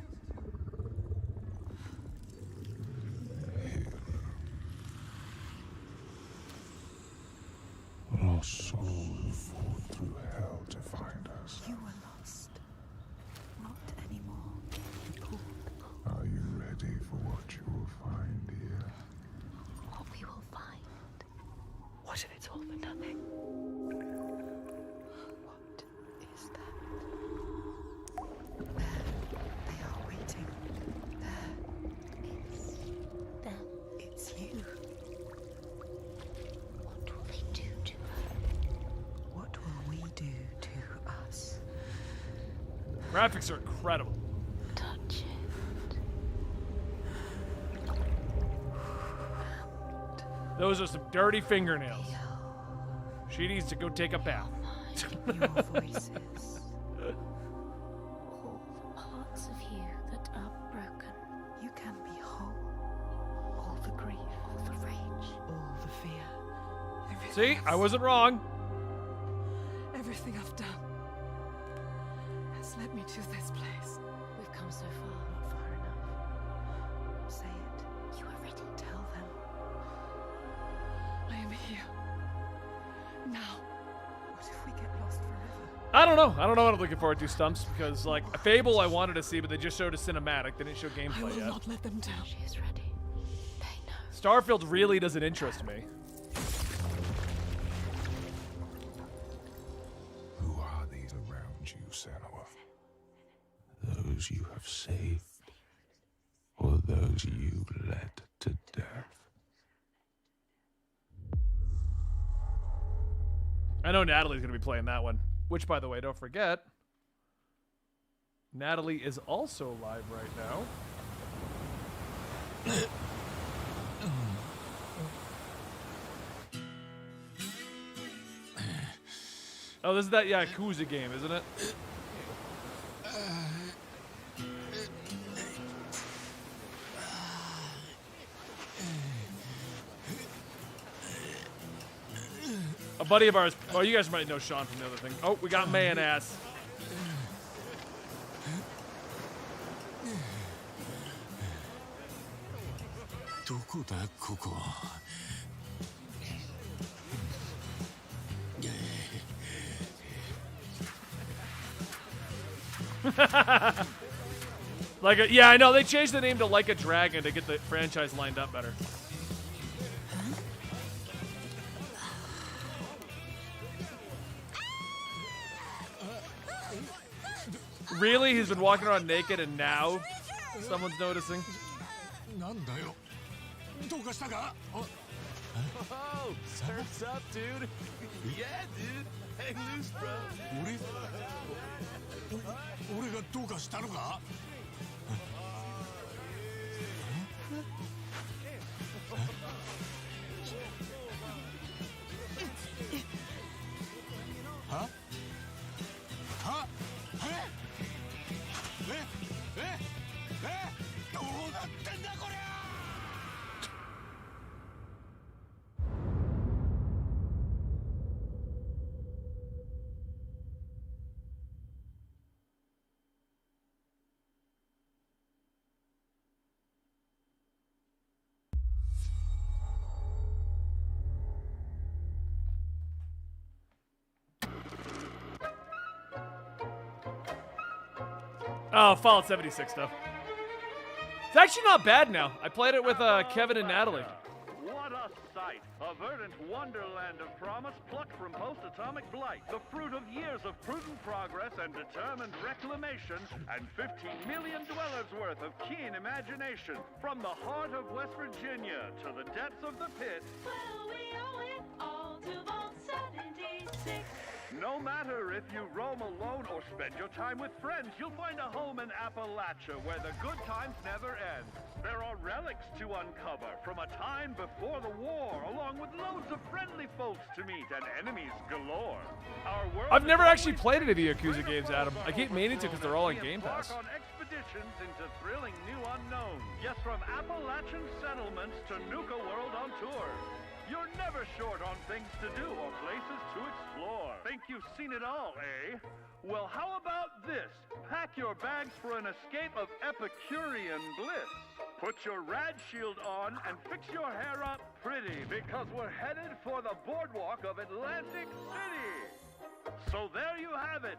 Speaker 13: Lost souls fought through hell to find us.
Speaker 15: You were lost. Not anymore. Cool.
Speaker 13: Are you ready for what you will find here?
Speaker 9: What we will find.
Speaker 15: What if it's all for nothing? What is that? There. They are waiting. There.
Speaker 9: It's them.
Speaker 15: It's you.
Speaker 9: What will they do to her?
Speaker 15: What will we do to us?
Speaker 1: Graphics are incredible.
Speaker 9: Touch it.
Speaker 1: Those are some dirty fingernails. She needs to go take a bath.
Speaker 15: Your voices.
Speaker 9: All the parts of you that are broken.
Speaker 15: You can be whole. All the grief,
Speaker 9: All the rage.
Speaker 15: all the fear.
Speaker 1: See, I wasn't wrong.
Speaker 17: Everything I've done has led me to this place.
Speaker 9: We've come so far.
Speaker 15: Not far enough. Say it.
Speaker 9: You are ready.
Speaker 15: Tell them.
Speaker 17: I am here. Now.
Speaker 15: What if we get lost forever?
Speaker 1: I don't know. I don't know what I'm looking forward to, Stumps, because like Fable I wanted to see, but they just showed a cinematic. They didn't show
Speaker 17: I
Speaker 1: gameplay
Speaker 17: will
Speaker 1: yet.
Speaker 17: not let them down.
Speaker 9: She is ready. They know.
Speaker 1: Starfield really doesn't interest me.
Speaker 13: Who are these around you, Senua? Those you have saved, or those you led to death?
Speaker 1: I know Natalie's going to be playing that one. Which, by the way, don't forget, Natalie is also live right now. Oh, this is that Yakuza game, isn't it? A buddy of ours. Oh, you guys might know Sean from the other thing. Oh, we got man ass. Yeah, I know. They changed the name to Like a Dragon to get the franchise lined up better. Really? He's been walking around naked and now someone's noticing?
Speaker 2: Oh, surf's up, dude. Yeah, dude. Hang loose, bro.
Speaker 12: 俺がどうかしたのか? Huh? Huh? Eh? どうなってんだこりゃ!
Speaker 1: Oh, Fallout 76 stuff. It's actually not bad now. I played it with Kevin and Natalie.
Speaker 2: What a sight.
Speaker 18: sight, a verdant wonderland of promise plucked from post-atomic blight, the fruit of years of prudent progress and determined reclamation, and 15 million dwellers worth of keen imagination. From the heart of West Virginia to the depths of the pit.
Speaker 19: Well, we owe it all to Vault 76.
Speaker 18: No matter if you roam alone or spend your time with friends, you'll find a home in Appalachia where the good times never end. There are relics to uncover from a time before the war, along with loads of friendly folks to meet and enemies galore. Our world
Speaker 1: I've never actually played any of the Yakuza games, Adam. I keep meaning to because they're all on Game Pass.
Speaker 18: On expeditions into thrilling new unknowns. Yes, from Appalachian settlements to Nuka World on tour. You're never short on things to do or places to explore. Think you've seen it all, eh? Well, how about this? Pack your bags for an escape of Epicurean bliss. Put your rad shield on and fix your hair up pretty, because we're headed for the boardwalk of Atlantic City. So there you have it.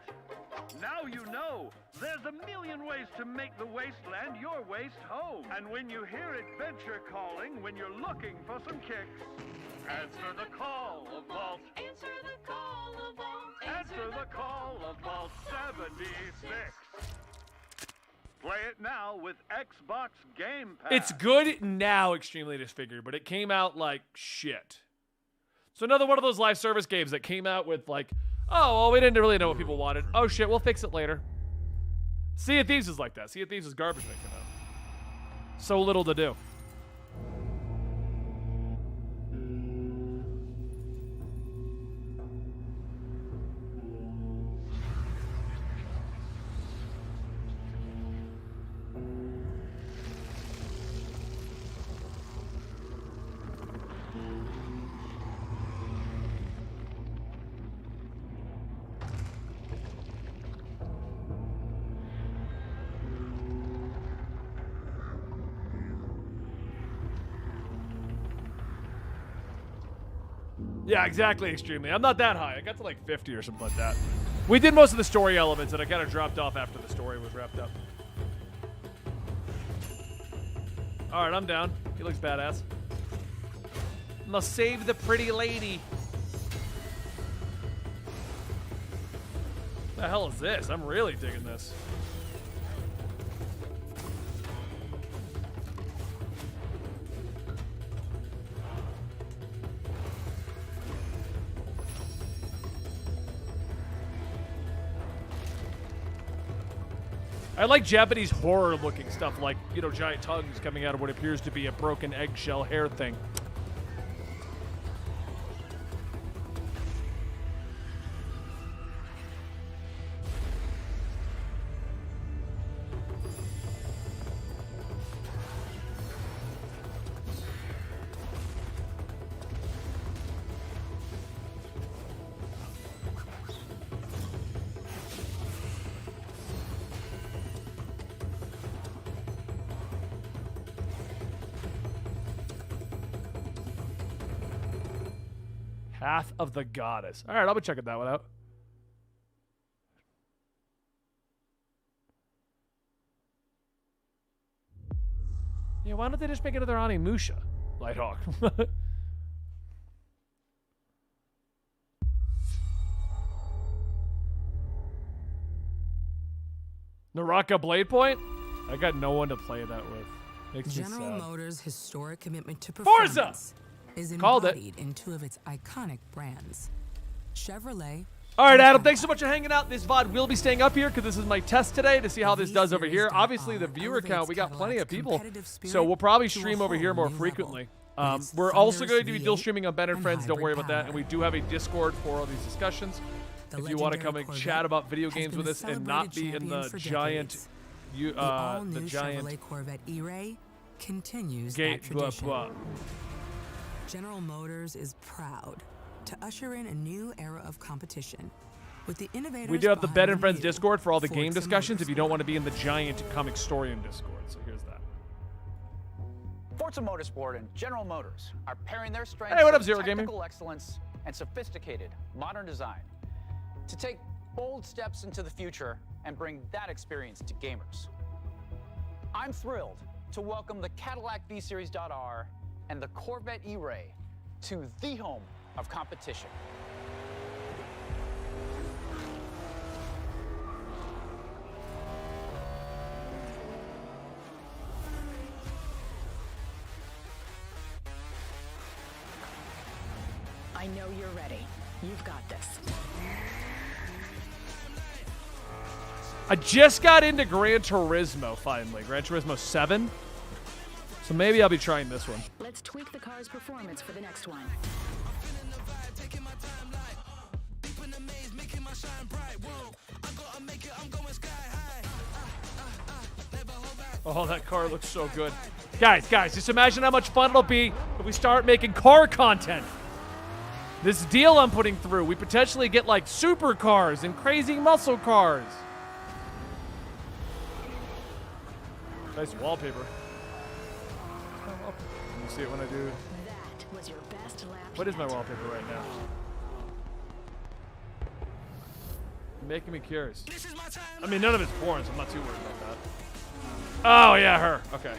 Speaker 18: Now you know. There's a million ways to make the wasteland your waste home. And when you hear adventure calling, when you're looking for some kicks, answer the call of Vault.
Speaker 19: Answer the call of Vault.
Speaker 18: Answer the call of Vault 76. Play it now with Xbox Game Pass.
Speaker 1: It's good now, extremely disfigured, but it came out like shit. So another one of those live service games that came out with like, oh, well, we didn't really know what people wanted. Oh, shit, we'll fix it later. Sea of Thieves is like that. Sea of Thieves is garbage when it came out. So little to do. Yeah, exactly, extremely. I'm not that high. I got to like 50 or something like that. We did most of the story elements, and I kind of dropped off after the story was wrapped up. All right, I'm down. He looks badass. Must save the pretty lady. What the hell is this? I'm really digging this. I like Japanese horror-looking stuff, like, you know, giant tongues coming out of what appears to be a broken eggshell hair thing. Path of the Goddess. All right, I'll be checking that one out. Yeah, why don't they just make another Onimusha? Lighthawk. Naraka Blade Point? I got no one to play that with. Makes me
Speaker 20: General
Speaker 1: sad.
Speaker 20: Motors' historic commitment to
Speaker 1: Forza!
Speaker 20: performance is
Speaker 1: Called it.
Speaker 20: embodied in two of its iconic brands, Chevrolet.
Speaker 1: All right, Adam, thanks so much for hanging out. This VOD will be staying up here because this is my test today to see how this does over here. Obviously, the viewer count, we got plenty of people, so we'll probably stream over here more frequently. We're also going to be dual streaming on Ben and Friends. Don't worry about that. And we do have a Discord for all these discussions. If you want to come and chat about video games with us and not be in the giant, the giant
Speaker 20: Chevrolet Corvette E-Ray continues
Speaker 1: gate.
Speaker 20: that
Speaker 1: Blah,
Speaker 20: tradition.
Speaker 1: blah.
Speaker 20: General Motors is proud to usher in a new era of competition with the innovators.
Speaker 1: We do have the
Speaker 20: behind
Speaker 1: Ben and Friends
Speaker 20: new
Speaker 1: Discord for all the game
Speaker 20: Forza
Speaker 1: discussions if you don't want to be in the giant comic storian Discord. So here's that.
Speaker 21: Forza Motorsport and General Motors are pairing their strengths
Speaker 1: Hey, what up,
Speaker 21: of
Speaker 1: Zero Gaming?
Speaker 21: technical excellence and sophisticated modern design to take bold steps into the future and bring that experience to gamers. I'm thrilled to welcome the Cadillac V-Series.R and the Corvette E-Ray to the home of competition.
Speaker 3: I know you're ready. You've got this.
Speaker 1: I just got into Gran Turismo finally. Gran Turismo 7. So maybe I'll be trying this one.
Speaker 3: Let's tweak the car's performance for the next one.
Speaker 1: Oh, that car looks so good. Guys, just imagine how much fun it'll be if we start making car content. This deal I'm putting through, we potentially get like supercars and crazy muscle cars. Nice wallpaper. Let me see it when I do.
Speaker 3: That was your best lap.
Speaker 1: What is my wallpaper right now? You're making me curious. I mean, none of it's porn, so I'm not too worried about that. Oh, yeah, her. Okay.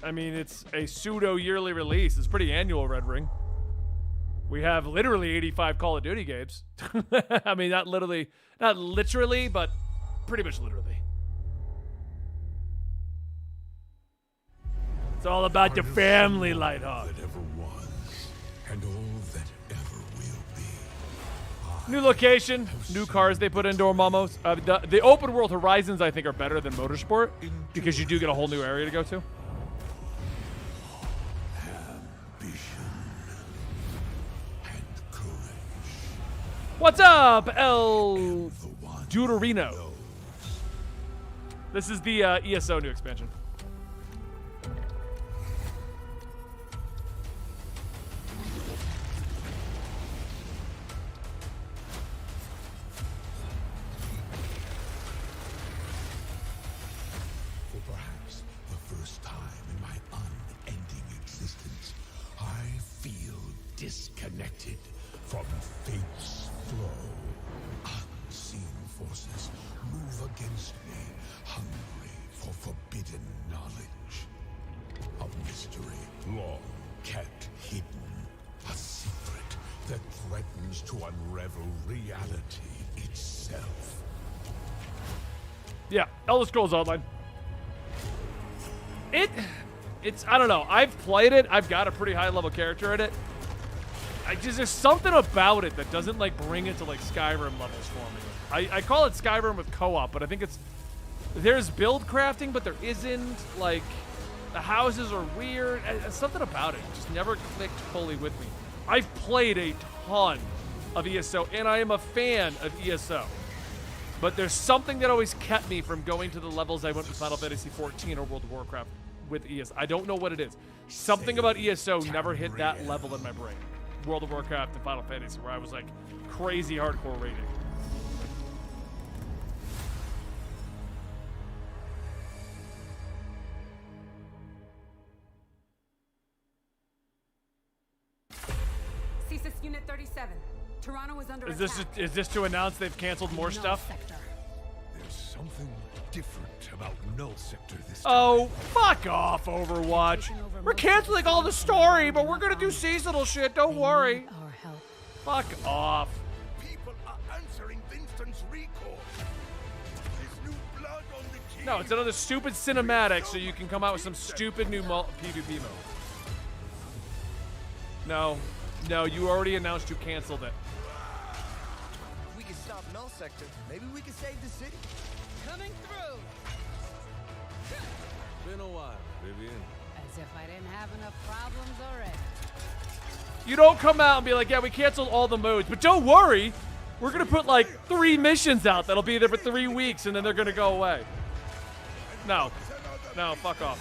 Speaker 1: I mean, it's a pseudo-yearly release. It's pretty annual, Red Ring. We have literally 85 Call of Duty games. I mean, not literally, but pretty much literally. It's all about the family, Lighthawk.
Speaker 13: That ever was, and all that ever will be.
Speaker 1: New location, new cars they put in Dormamos. The open world Horizons, I think, are better than Motorsport because you do get a whole new area to go to. What's up, El Deuterino? This is the ESO new expansion.
Speaker 13: For perhaps the first time in my unending existence, I feel disconnected from fate's flow. Unseen forces move against me, hungry for forbidden knowledge. A mystery long kept hidden. A secret that threatens to unravel reality itself.
Speaker 1: Yeah, Elder Scrolls Online. It's I don't know. I've played it. I've got a pretty high level character in it. There's something about it that doesn't like bring it to like Skyrim levels for me. I call it Skyrim with co-op, but I think there's build crafting, but there isn't. Like the houses are weird. Something about it just never clicked fully with me. I've played a ton of ESO, and I am a fan of ESO. But there's something that always kept me from going to the levels I went with Final Fantasy XIV or World of Warcraft with ESO. I don't know what it is. Something about ESO never hit that level in my brain. World of Warcraft and Final Fantasy, where I was like crazy hardcore rating.
Speaker 22: CSIS Unit 37. Toronto is under attack.
Speaker 1: Is this to announce they've canceled more stuff?
Speaker 13: There's something different about Null Sector this time.
Speaker 1: Oh, fuck off, Overwatch. We're canceling all the story, but we're gonna do seasonal shit. Don't worry. Fuck off.
Speaker 6: People are answering Winston's recall. There's new blood on the team.
Speaker 1: No, it's another stupid cinematic so you can come out with some stupid new PvP mode. No, you already announced you canceled it.
Speaker 23: If we can stop Null Sector, maybe we can save the city.
Speaker 22: Coming through.
Speaker 23: Been a while, Vivian.
Speaker 22: As if I didn't have enough problems already.
Speaker 1: You don't come out and be like, yeah, we canceled all the modes, but don't worry. We're going to put like 3 missions out that'll be there for 3 weeks, and then they're going to go away. No, fuck off.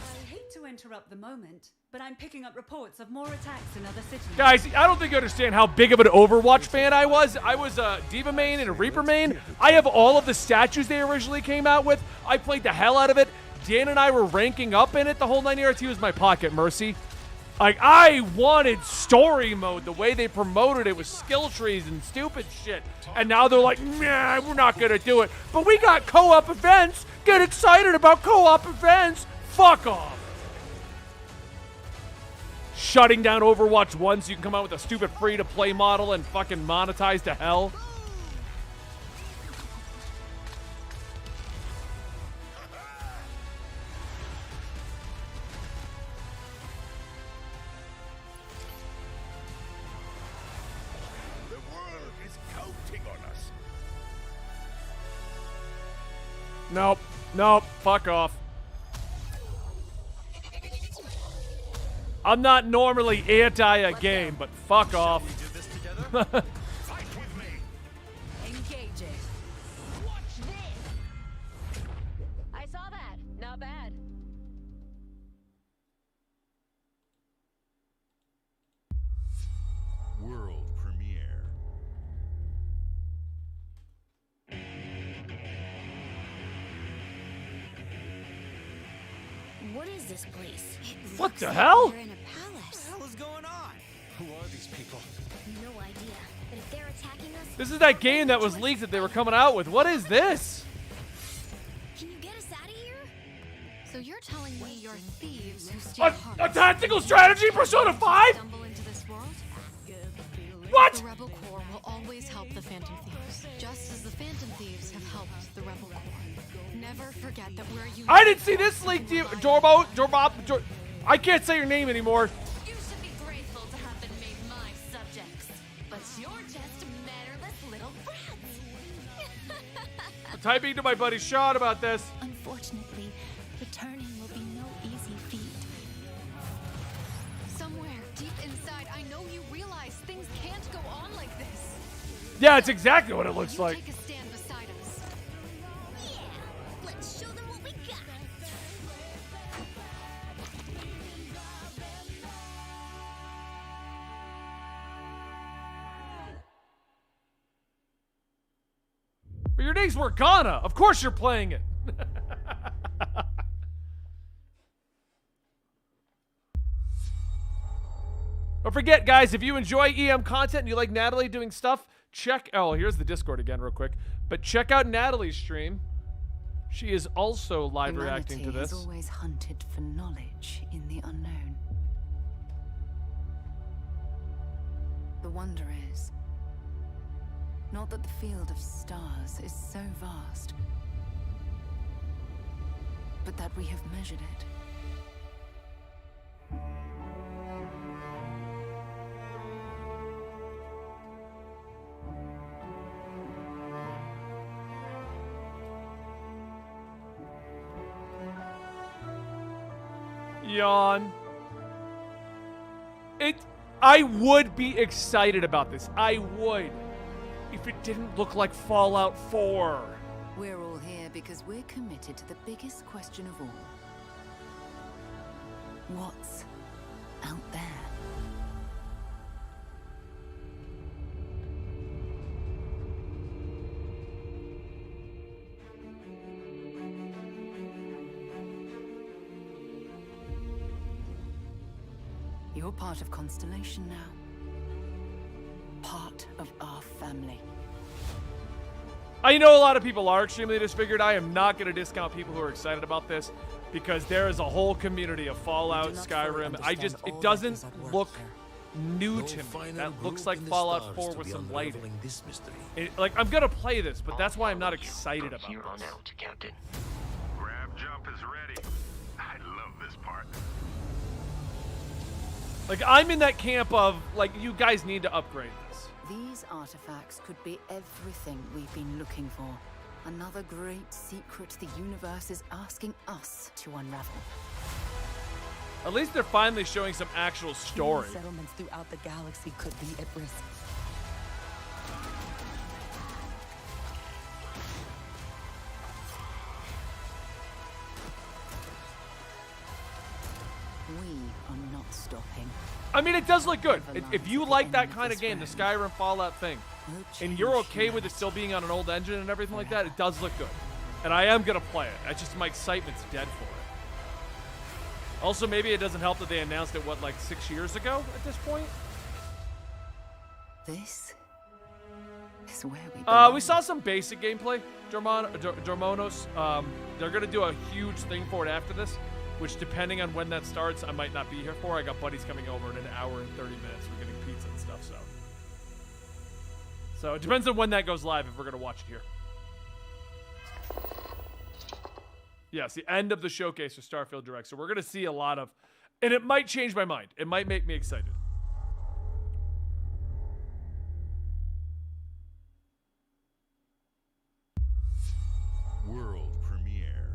Speaker 22: I hate to interrupt the moment, but I'm picking up reports of more attacks in other cities.
Speaker 1: Guys, I don't think you understand how big of an Overwatch fan I was. I was a Diva main and a Reaper main. I have all of the statues they originally came out with. I played the hell out of it. Dan and I were ranking up in it the whole 9 yards. He was my pocket mercy. Like, I wanted story mode. The way they promoted it was skill trees and stupid shit. And now they're like, nah, we're not going to do it. But we got co-op events. Get excited about co-op events. Fuck off. Shutting down Overwatch 1 so you can come out with a stupid free-to-play model and fucking monetize to hell. Nope. Nope. Fuck off. I'm not normally anti a game, but fuck off.
Speaker 3: Engaging. Watch this. I saw that. Not bad.
Speaker 16: World premiere.
Speaker 4: What is this place?
Speaker 1: What the hell?
Speaker 4: We're in a palace.
Speaker 23: What the hell is going on? Who are these people?
Speaker 4: No idea. But if they're attacking us,
Speaker 1: This is that game that was leaked that they were coming out with. What is this?
Speaker 4: can you get us out of here? So you're telling me you're thieves who
Speaker 1: A,
Speaker 4: steal
Speaker 1: a
Speaker 4: hearts?
Speaker 1: tactical strategy Persona 5?
Speaker 4: Stumble into this world?
Speaker 1: What?
Speaker 4: The Rebel Corps will always help the Phantom Thieves, just as the Phantom Thieves have helped the Rebel Corps. Never forget that we're united.
Speaker 1: I didn't see this leak, Dorbo. I can't say your name anymore.
Speaker 4: You should be grateful to have been made my subjects, but you're just mannerless little brats.
Speaker 1: I'm typing to my buddy Sean about this.
Speaker 9: Unfortunately, returning will be no easy feat.
Speaker 4: Somewhere deep inside, I know you realize things can't go on like this.
Speaker 1: Yeah, it's exactly what it looks like.
Speaker 4: Take a stand beside us. Yeah, let's show them what we got.
Speaker 1: But your name's Morgana. Of course you're playing it. Don't forget, guys, if you enjoy EM content and you like Natalie doing stuff, here's the Discord again real quick. But check out Natalie's stream. She is also live reacting to
Speaker 7: Humanity
Speaker 1: this.
Speaker 7: has always hunted for knowledge in the unknown. The wonder is, not that the field of stars is so vast, but that we have measured it.
Speaker 1: Yawn. I would be excited about this. I would. If it didn't look like Fallout 4.
Speaker 7: We're all here because we're committed to the biggest question of all. What's out there? You're part of Constellation now. Part of our family.
Speaker 1: I know a lot of people are extremely disfigured. I am not going to discount people who are excited about this because there is a whole community of Fallout, Skyrim. It doesn't look new to me. That looks like Fallout 4 with some lighting. Like, I'm going to play this, but that's why I'm not excited about this.
Speaker 18: Captain. Grab jump is ready. I love this part.
Speaker 1: Like, I'm in that camp of, like, you guys need to upgrade this.
Speaker 7: These artifacts could be everything we've been looking for. Another great secret the universe is asking us to unravel.
Speaker 1: At least they're finally showing some actual story.
Speaker 15: Human settlements throughout the galaxy could be at risk.
Speaker 7: We are not stopping.
Speaker 1: I mean, it does look good. If you like that kind of game, the Skyrim Fallout thing, and you're okay with it still being on an old engine and everything like that, it does look good. And I am going to play it. It's just my excitement's dead for it. Also, maybe it doesn't help that they announced it, what, like 6 years ago at this point?
Speaker 7: This is where we
Speaker 1: We
Speaker 7: belong.
Speaker 1: saw some basic gameplay, Dormonos. They're going to do a huge thing for it after this, which depending on when that starts, I might not be here for. I got buddies coming over in an hour and 30 minutes. We're getting pizza and stuff, so it depends on when that goes live if we're going to watch it here. Yes, the end of the showcase for Starfield Direct. So we're going to see a lot of... And it might change my mind. It might make me excited.
Speaker 16: World premiere.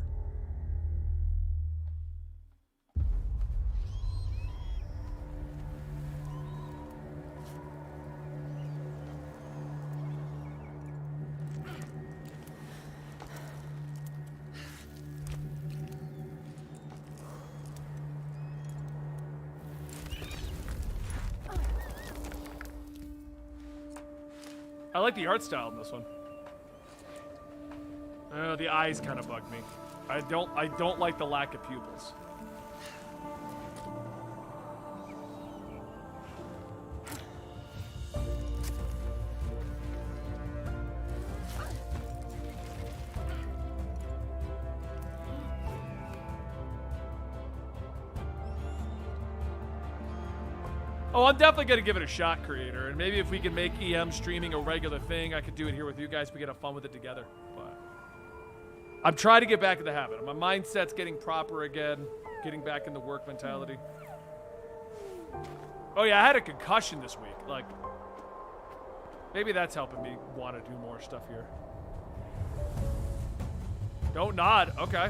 Speaker 1: I like the art style in this one. The eyes kind of bug me. I don't like the lack of pupils. Oh, I'm definitely going to give it a shot, creator. And maybe if we can make EM streaming a regular thing, I could do it here with you guys. We can have fun with it together. But I'm trying to get back in the habit. My mindset's getting proper again. Getting back in the work mentality. Oh, yeah, I had a concussion this week. Like, maybe that's helping me want to do more stuff here. Don't nod. Okay.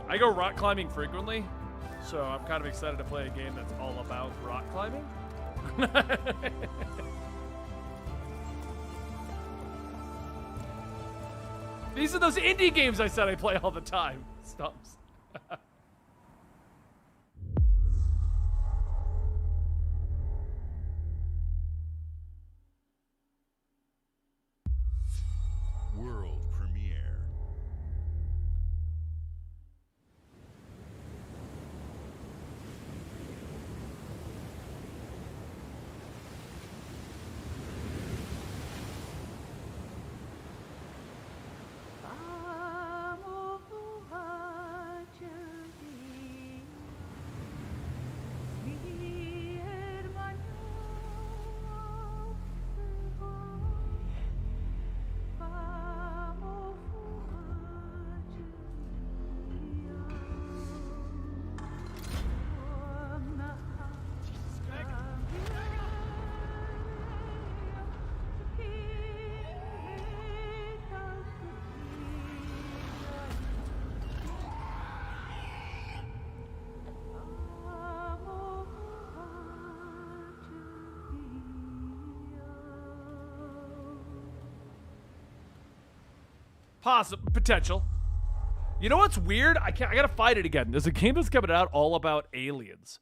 Speaker 1: I go rock climbing frequently, so I'm kind of excited to play a game that's all about rock climbing. These are those indie games I said I play all the time. Stumps.
Speaker 16: World premiere.
Speaker 1: Potential. You know what's weird? I gotta fight it again. There's a game that's coming out all about aliens.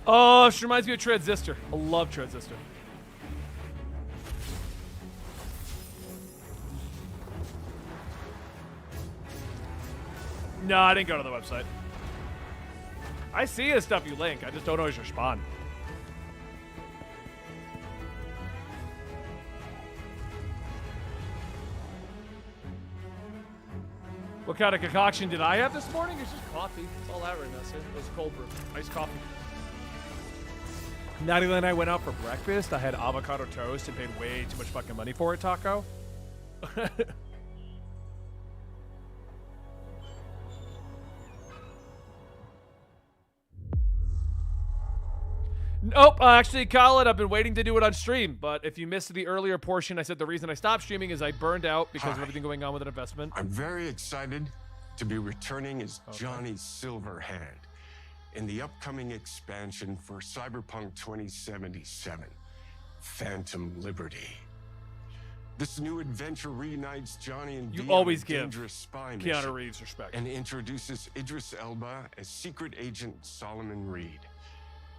Speaker 1: Oh, she reminds me of Transistor. I love Transistor. No, I didn't go to the website. I see the stuff you link. I just don't always respond. What kind of concoction did I have this morning? It's just coffee. It's all that right now, sir. It was cold brew. Iced coffee. Natalie and I went out for breakfast. I had avocado toast and paid way too much fucking money for it, taco. Nope. Actually, Colin, I've been waiting to do it on stream. But if you missed the earlier portion, I said the reason I stopped streaming is I burned out because of everything going on with an investment.
Speaker 5: I'm very excited to be returning as Johnny Silverhand in the upcoming expansion for Cyberpunk 2077, Phantom Liberty. This new adventure reunites Johnny and
Speaker 1: You
Speaker 5: V
Speaker 1: always
Speaker 5: on a
Speaker 1: give
Speaker 5: dangerous spy
Speaker 1: Keanu
Speaker 5: mission
Speaker 1: Reeves respect.
Speaker 5: and introduces Idris Elba as Secret Agent Solomon Reed.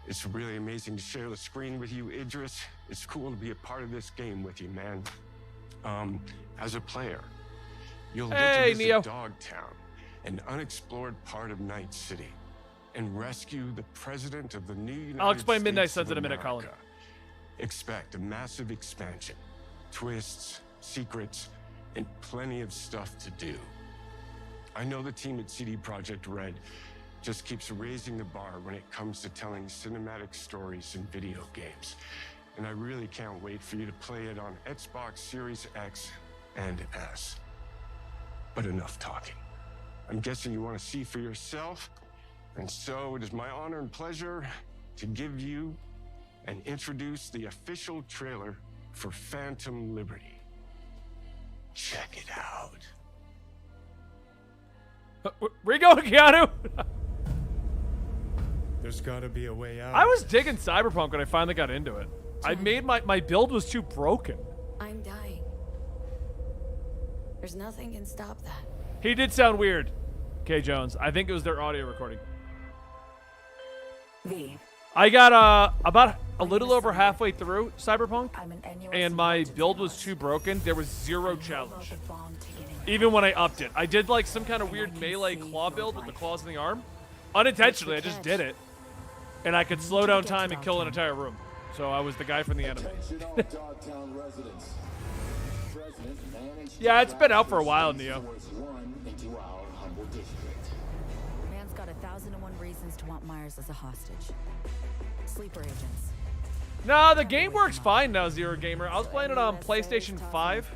Speaker 5: It's really amazing to share the screen with you, Idris. It's cool to be a part of this game with you, man. As a player, you'll get to visit
Speaker 1: Neo.
Speaker 5: Dogtown, an unexplored part of Night City, and rescue the president of the new United
Speaker 1: I'll explain
Speaker 5: States
Speaker 1: Midnight
Speaker 5: of
Speaker 1: Suns in a minute, Colin.
Speaker 5: America. Expect a massive expansion, twists, secrets, and plenty of stuff to do. I know the team at CD Projekt Red just keeps raising the bar when it comes to telling cinematic stories in video games. And I really can't wait for you to play it on Xbox Series X and S. But enough talking. I'm guessing you want to see for yourself, and so it is my honor and pleasure to give you and introduce the official trailer for Phantom Liberty. Check it out.
Speaker 1: Where you going, Keanu?
Speaker 8: There's gotta be a way out.
Speaker 1: I was digging Cyberpunk when I finally got into it. I made my build was too broken.
Speaker 10: I'm dying. There's nothing can stop that.
Speaker 1: He did sound weird, K. Jones. I think it was their audio recording.
Speaker 10: V.
Speaker 1: I got about a little over halfway through Cyberpunk, and my build was too broken. There was zero challenge. Even when I upped it. I did like some kind of weird melee claw build with the claws in the arm. Unintentionally, I just did it. And I could slow down time and kill an entire room. So I was the guy from the anime. Yeah, it's been out for a while, Neo.
Speaker 10: Man's got 1,001 reasons to want Myers as a hostage. Sleeper agents.
Speaker 1: Nah, the game works fine now, Zero Gamer. I was playing it on PlayStation 5.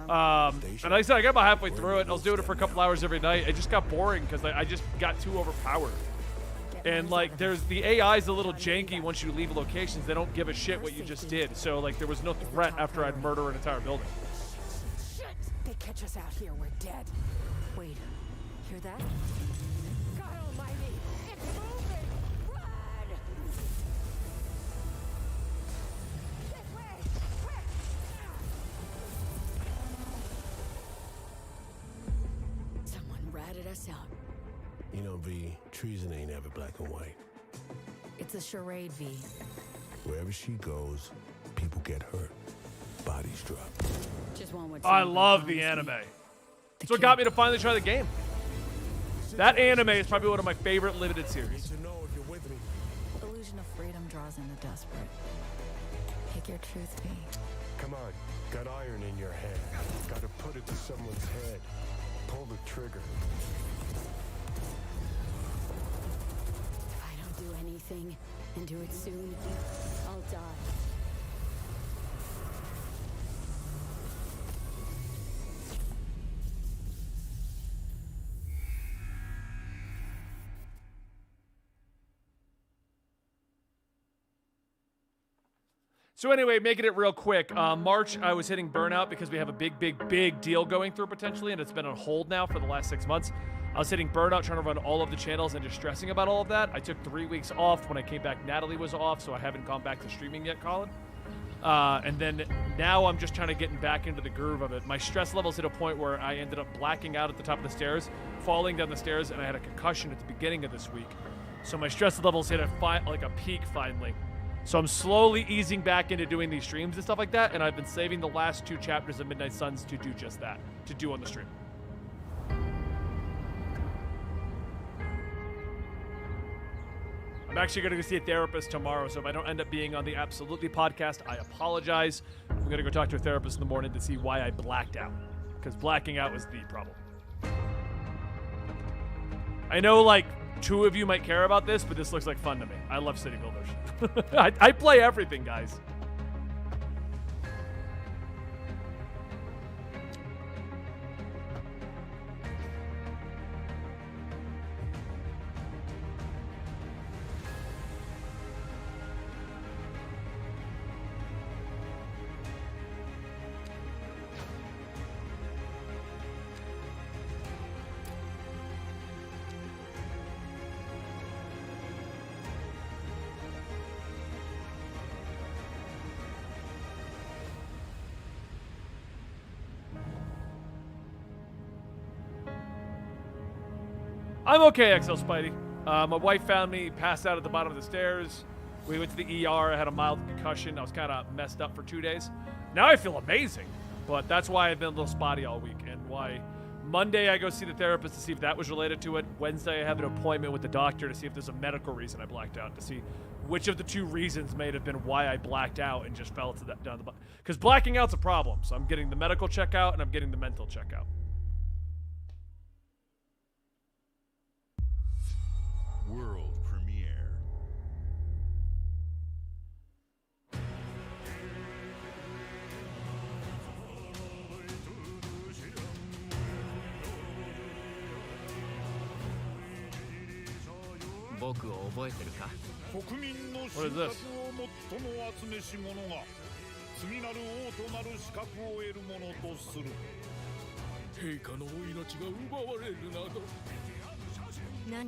Speaker 1: And like I said, I got about halfway through it, and I was doing it for a couple hours every night. It just got boring because I just got too overpowered. And like, the AI's a little janky once you leave locations. They don't give a shit what you just did. So like, there was no threat after I'd murder an entire building.
Speaker 10: Shit! They catch us out here, we're dead. Wait, hear that? God almighty! It's moving! Run! This way! Quick! Someone ratted us out.
Speaker 12: You know, V, treason ain't ever black and white.
Speaker 10: It's a charade, V.
Speaker 12: Wherever she goes, people get hurt. Bodies drop.
Speaker 10: Just one would
Speaker 1: I love the anime. That's what got me to finally try the game. That anime is probably one of my favorite limited series.
Speaker 10: Illusion of freedom draws in the desperate. Pick your truth, V.
Speaker 12: Come on, got iron in your hand. Gotta put it to someone's head. Pull the trigger.
Speaker 10: If I don't do anything and do it soon, I'll die.
Speaker 1: So anyway, making it real quick, March I was hitting burnout because we have a big deal going through potentially, and it's been on hold now for the last 6 months. I was hitting burnout, trying to run all of the channels and just stressing about all of that. I took 3 weeks off. When I came back, Natalie was off, so I haven't gone back to streaming yet, Colin. And then now I'm just trying to get back into the groove of it. My stress levels hit a point where I ended up blacking out at the top of the stairs, falling down the stairs, and I had a concussion at the beginning of this week. So my stress levels hit a peak finally. So I'm slowly easing back into doing these streams and stuff like that, and I've been saving the last 2 chapters of Midnight Suns to do just that, to do on the stream. I'm actually going to go see a therapist tomorrow, so if I don't end up being on the Absolutely podcast, I apologize. I'm going to go talk to a therapist in the morning to see why I blacked out, because blacking out was the problem. I know, like, 2 of you might care about this, but this looks like fun to me. I love city builders. I play everything, guys. I'm okay, XL Spidey. My wife found me passed out at the bottom of the stairs. We went to the ER. I had a mild concussion. I was kind of messed up for 2 days. Now I feel amazing, but that's why I've been a little spotty all week, and why Monday I go see the therapist to see if that was related to it. Wednesday I have an appointment with the doctor to see if there's a medical reason I blacked out, to see which of the 2 reasons may have been why I blacked out and just fell to that down the bottom. Because blacking out's a problem, so I'm getting the medical checkout and I'm getting the mental checkout.
Speaker 16: World premiere.
Speaker 1: What is this?
Speaker 11: 集めし者が罪なる王となる資格を得るものとする。陛下のお命が奪われるなど。
Speaker 14: 汝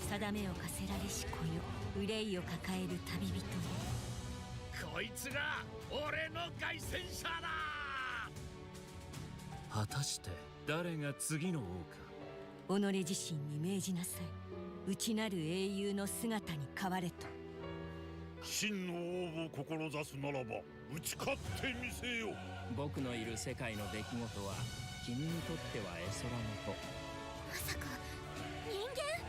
Speaker 14: 定めを課せられし子よ、憂いを抱える旅人よ。
Speaker 11: こいつが俺の凱旋者だ。
Speaker 17: 果たして誰が次の王か。
Speaker 14: 己自身に命じなさい。内なる英雄の姿に変われと。
Speaker 11: 真の王を志すならば打ち勝ってみせよ。
Speaker 17: 僕のいる世界の出来事は君にとっては絵空事。
Speaker 14: まさか人間？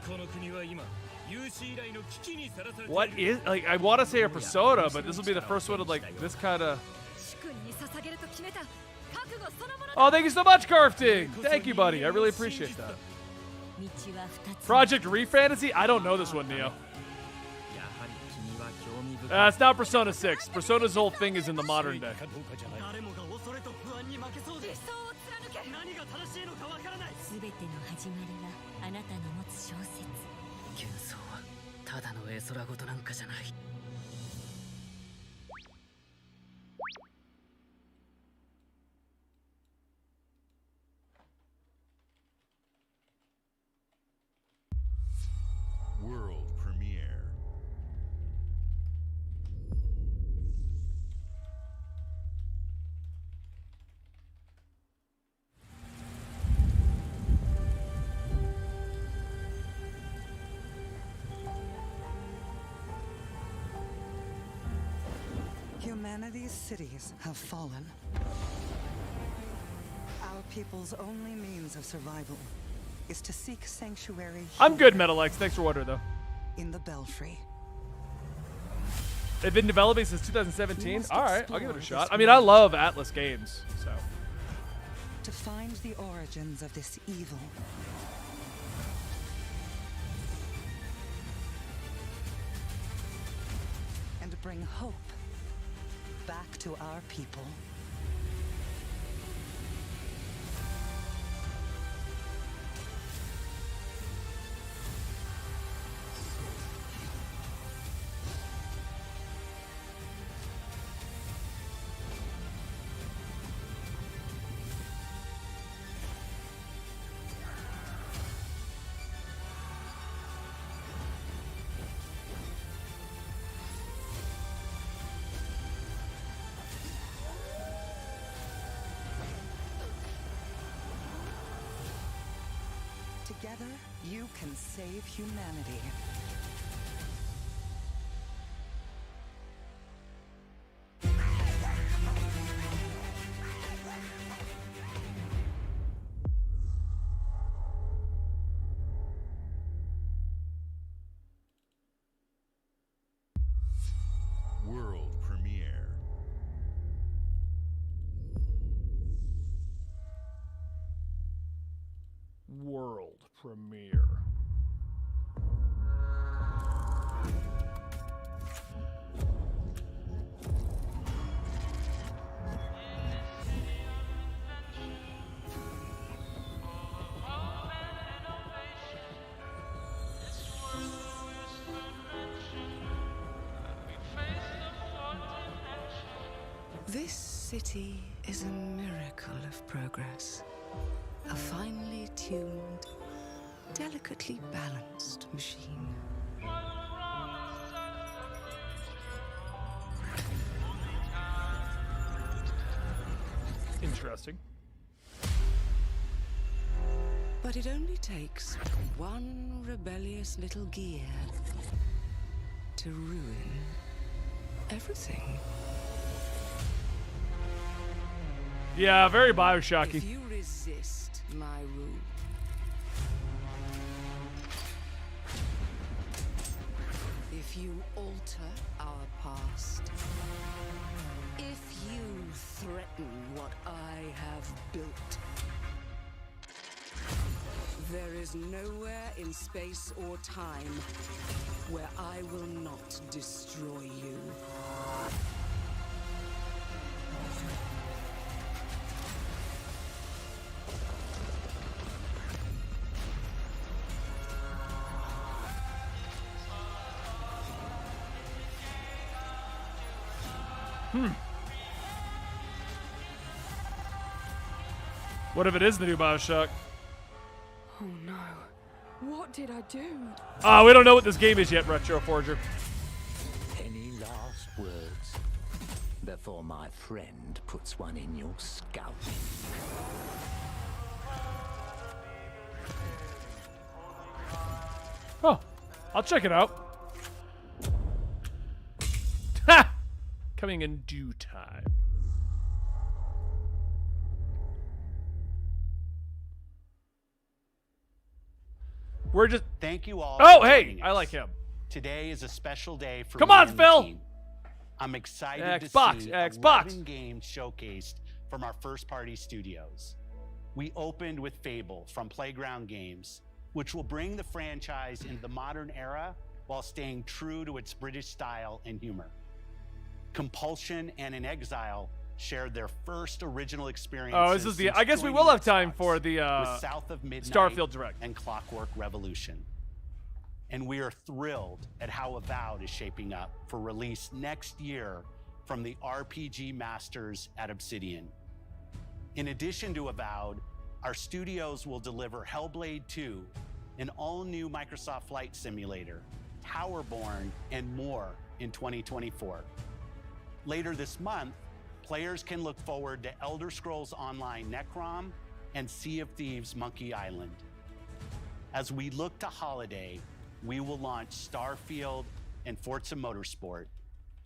Speaker 17: この国は今有史以来の危機にさらされている。
Speaker 1: What is, like, I want to say a Persona, but this will be the first one of like this kind of. Oh, thank you so much, Garfting. Thank you, buddy. I really appreciate that. Project Refantasy? I don't know this one, Neo. It's not Persona 6. Persona's whole thing is in the modern day.
Speaker 14: 全ての始まりはあなたの持つ小説。
Speaker 17: 幻想はただの絵空事なんかじゃない。
Speaker 16: World premiere.
Speaker 24: Humanity's cities have fallen. Our people's only means of survival is to seek sanctuary.
Speaker 1: I'm good, Metalex. Thanks for wondering, though.
Speaker 24: In the Belfry.
Speaker 1: They've been developing since 2017. All right, I'll give it a shot. I mean, I love Atlas games, so.
Speaker 24: To find the origins of this evil. And bring hope back to our people. Together, you can save humanity.
Speaker 16: World premiere.
Speaker 1: World premiere.
Speaker 24: This city is a miracle of progress. A finely tuned, delicately balanced machine.
Speaker 1: Interesting.
Speaker 24: But it only takes one rebellious little gear to ruin everything.
Speaker 1: Yeah, very Bioshocky.
Speaker 24: If you resist my rule, if you alter our past, if you threaten what I have built, there is nowhere in space or time where I will not destroy you.
Speaker 1: What if it is the new Bioshock?
Speaker 10: Oh no. What did I do?
Speaker 1: We don't know what this game is yet, Retro Forger.
Speaker 2: Any last words before my friend puts one in your scalp?
Speaker 1: Oh, I'll check it out. Ha! Coming in due time. We're just.
Speaker 19: Thank you all.
Speaker 1: Oh,
Speaker 19: for
Speaker 1: hey,
Speaker 19: joining
Speaker 1: I
Speaker 19: us.
Speaker 1: like him.
Speaker 19: Today is a special day for
Speaker 1: Come
Speaker 19: me
Speaker 1: on,
Speaker 19: and the
Speaker 1: Phil.
Speaker 19: team. I'm excited
Speaker 1: Xbox,
Speaker 19: to see
Speaker 1: Xbox.
Speaker 19: 11 games showcased from our first-party studios. We opened with Fable from Playground Games, which will bring the franchise into the modern era while staying true to its British style and humor. Compulsion and In Exile shared their first original experience.
Speaker 1: Oh, this is the. I guess we will have time for the
Speaker 19: with South of Midnight
Speaker 1: Starfield Direct
Speaker 19: and Clockwork Revolution. And we are thrilled at how Avowed is shaping up for release next year from the RPG masters at Obsidian. In addition to Avowed, our studios will deliver Hellblade 2, an all-new Microsoft Flight Simulator, Towerborn, and more in 2024. Later this month, players can look forward to Elder Scrolls Online Necrom and Sea of Thieves Monkey Island. As we look to holiday, we will launch Starfield and Forza Motorsport,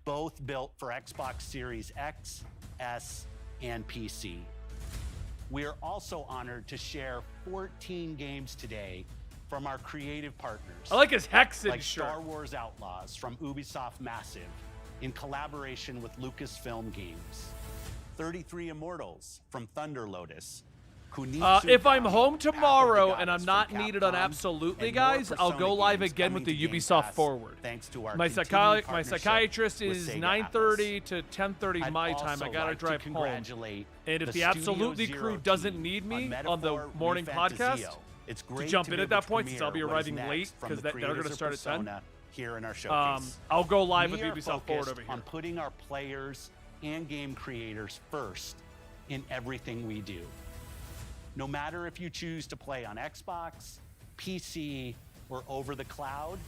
Speaker 19: both built for Xbox Series X, S, and PC. We are also honored to share 14 games today from our creative partners.
Speaker 1: I like his Hexen
Speaker 19: like
Speaker 1: shirt.
Speaker 19: Star Wars Outlaws from Ubisoft Massive in collaboration with Lucasfilm Games. 33 Immortals from Thunder Lotus.
Speaker 1: If I'm home tomorrow and I'm not needed on Absolutely, guys, I'll go live again with the Ubisoft Forward.
Speaker 19: Thanks to our
Speaker 1: My
Speaker 19: continued
Speaker 1: psychiatrist
Speaker 19: partnership
Speaker 1: is
Speaker 19: with Sega
Speaker 1: 9:30 to 10:30
Speaker 19: I'd
Speaker 1: my time. I
Speaker 19: also
Speaker 1: gotta
Speaker 19: like to
Speaker 1: drive home.
Speaker 19: congratulate
Speaker 1: And if
Speaker 19: the
Speaker 1: the
Speaker 19: Studio
Speaker 1: Absolutely
Speaker 19: Zero
Speaker 1: crew doesn't
Speaker 19: team
Speaker 1: need me
Speaker 19: on
Speaker 1: on the
Speaker 19: Metaphor
Speaker 1: morning podcast
Speaker 19: Refantazio. It's
Speaker 1: to
Speaker 19: great
Speaker 1: jump
Speaker 19: to
Speaker 1: in
Speaker 19: be
Speaker 1: at
Speaker 19: able
Speaker 1: that
Speaker 19: to
Speaker 1: point, since I'll be
Speaker 19: premiere what is
Speaker 1: arriving
Speaker 19: next
Speaker 1: late
Speaker 19: from
Speaker 1: because
Speaker 19: the
Speaker 1: they're going to
Speaker 19: creators of
Speaker 1: start at 10.
Speaker 19: Persona here in our showcase.
Speaker 1: I'll go live with
Speaker 19: We are
Speaker 1: Ubisoft Forward
Speaker 19: focused
Speaker 1: over here.
Speaker 19: on putting our players and game creators first in everything we do. No matter if you choose to play on Xbox, PC, or over the cloud,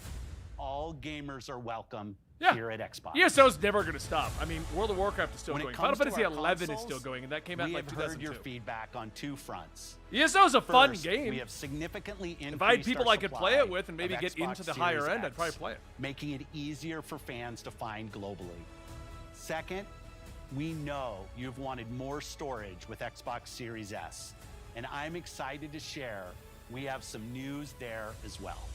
Speaker 19: all gamers are welcome here at Xbox.
Speaker 1: ESO's never going to stop. I mean, World of Warcraft is still
Speaker 19: When it
Speaker 1: going.
Speaker 19: comes
Speaker 1: Final
Speaker 19: to
Speaker 1: Fantasy
Speaker 19: our
Speaker 1: 11 is
Speaker 19: consoles,
Speaker 1: still going, and that came out in
Speaker 19: we
Speaker 1: like
Speaker 19: have heard
Speaker 1: 2002.
Speaker 19: your feedback on two fronts.
Speaker 1: ESO's a fun
Speaker 19: First,
Speaker 1: game.
Speaker 19: We have significantly increased
Speaker 1: If I had people
Speaker 19: our
Speaker 1: I could play
Speaker 19: supply
Speaker 1: it with and maybe
Speaker 19: of
Speaker 1: get
Speaker 19: Xbox
Speaker 1: into the
Speaker 19: Series
Speaker 1: higher end, I'd
Speaker 19: X,
Speaker 1: probably play it.
Speaker 19: making it easier for fans to find globally. Second, we know you've wanted more storage with Xbox Series S, and I'm excited to share we have some news there as well.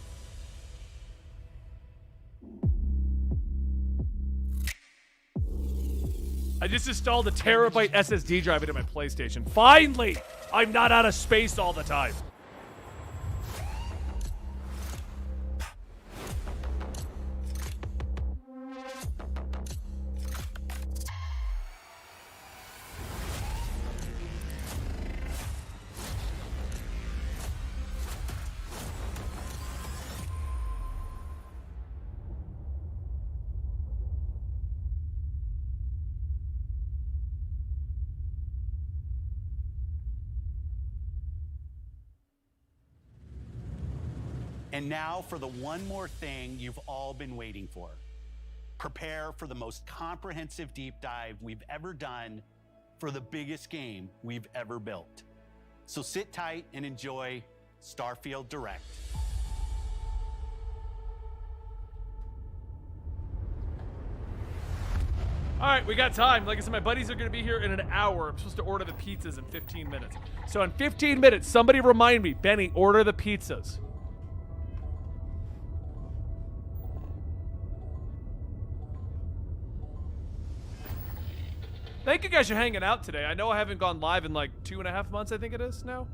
Speaker 1: I just installed a terabyte SSD drive into my PlayStation. Finally! I'm not out of space all the time.
Speaker 19: And now for the one more thing you've all been waiting for. Prepare for the most comprehensive deep dive we've ever done for the biggest game we've ever built. So sit tight and enjoy Starfield Direct.
Speaker 1: All right, we got time. Like I said, my buddies are going to be here in an hour. I'm supposed to order the pizzas in 15 minutes. So in 15 minutes, somebody remind me, Benny, order the pizzas. Thank you guys for hanging out today. I know I haven't gone live in like 2.5 months, I think it is now.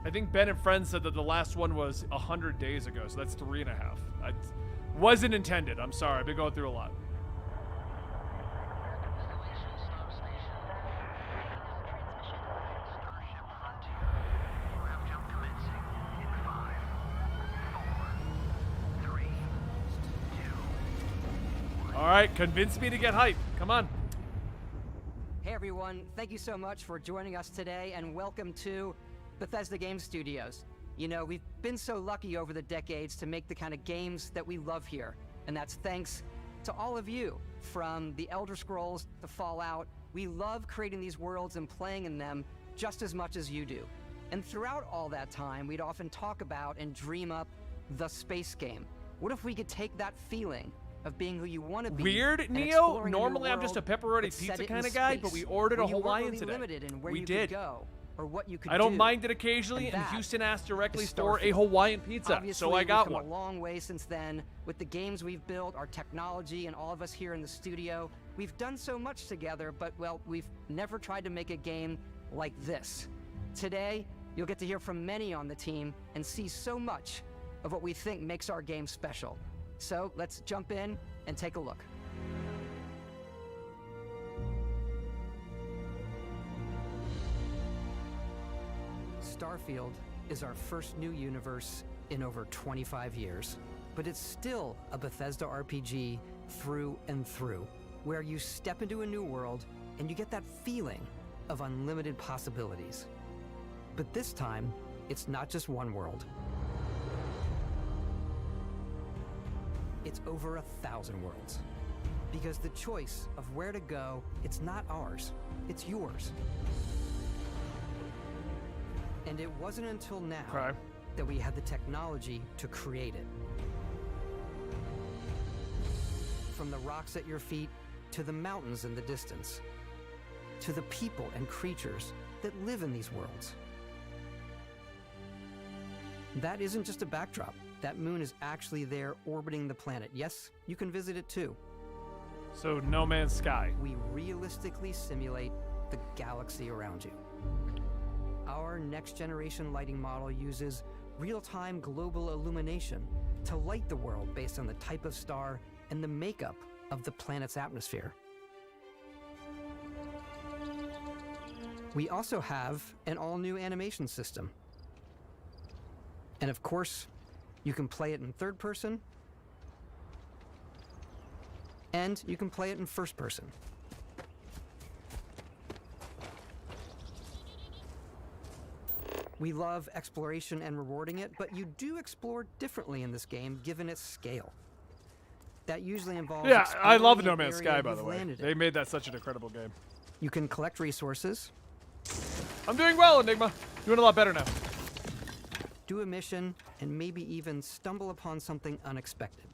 Speaker 1: I think Ben and Friends said that the last one was 100 days ago, so that's 3.5. I wasn't intended. I'm sorry. I've been going through a lot. All right, convince me to get hype. Come on.
Speaker 6: Hey everyone, thank you so much for joining us today and welcome to Bethesda Game Studios. You know, we've been so lucky over the decades to make the kind of games that we love here. And that's thanks to all of you. From the Elder Scrolls to Fallout, we love creating these worlds and playing in them just as much as you do. And throughout all that time, we'd often talk about and dream up the space game. What if we could take that feeling of being who you want to be?
Speaker 1: Weird, Neo. Normally I'm just a pepperoni pizza kind of guy, but we ordered a Hawaiian today. We did.
Speaker 6: Or what you could
Speaker 1: I don't mind it occasionally, and Houston asked directly for a Hawaiian pizza,
Speaker 6: Obviously,
Speaker 1: so I got
Speaker 6: we've
Speaker 1: one.
Speaker 6: come a long way since then with the games we've built, our technology, and all of us here in the studio. We've done so much together, but, well, we've never tried to make a game like this. Today, you'll get to hear from many on the team and see so much of what we think makes our game special. So let's jump in and take a look. Starfield is our first new universe in over 25 years, but it's still a Bethesda RPG through and through, where you step into a new world and you get that feeling of unlimited possibilities. But this time, it's not just one world. It's over 1,000 worlds. Because the choice of where to go, it's not ours, it's yours. And it wasn't until now that we had the technology to create it. From the rocks at your feet, to the mountains in the distance, to the people and creatures that live in these worlds. That isn't just a backdrop. That moon is actually there orbiting the planet. Yes, you can visit it too.
Speaker 1: So No Man's Sky.
Speaker 6: We realistically simulate the galaxy around you. Our next generation lighting model uses real-time global illumination to light the world based on the type of star and the makeup of the planet's atmosphere. We also have an all-new animation system. And of course, you can play it in third person, and you can play it in first person. We love exploration and rewarding it, but you do explore differently in this game given its scale. That usually involves
Speaker 1: I love No Man's Sky, by the way. They made that such an incredible game.
Speaker 6: You can collect resources.
Speaker 1: I'm doing well, Enigma. Doing a lot better now.
Speaker 6: Do a mission, and maybe even stumble upon something unexpected.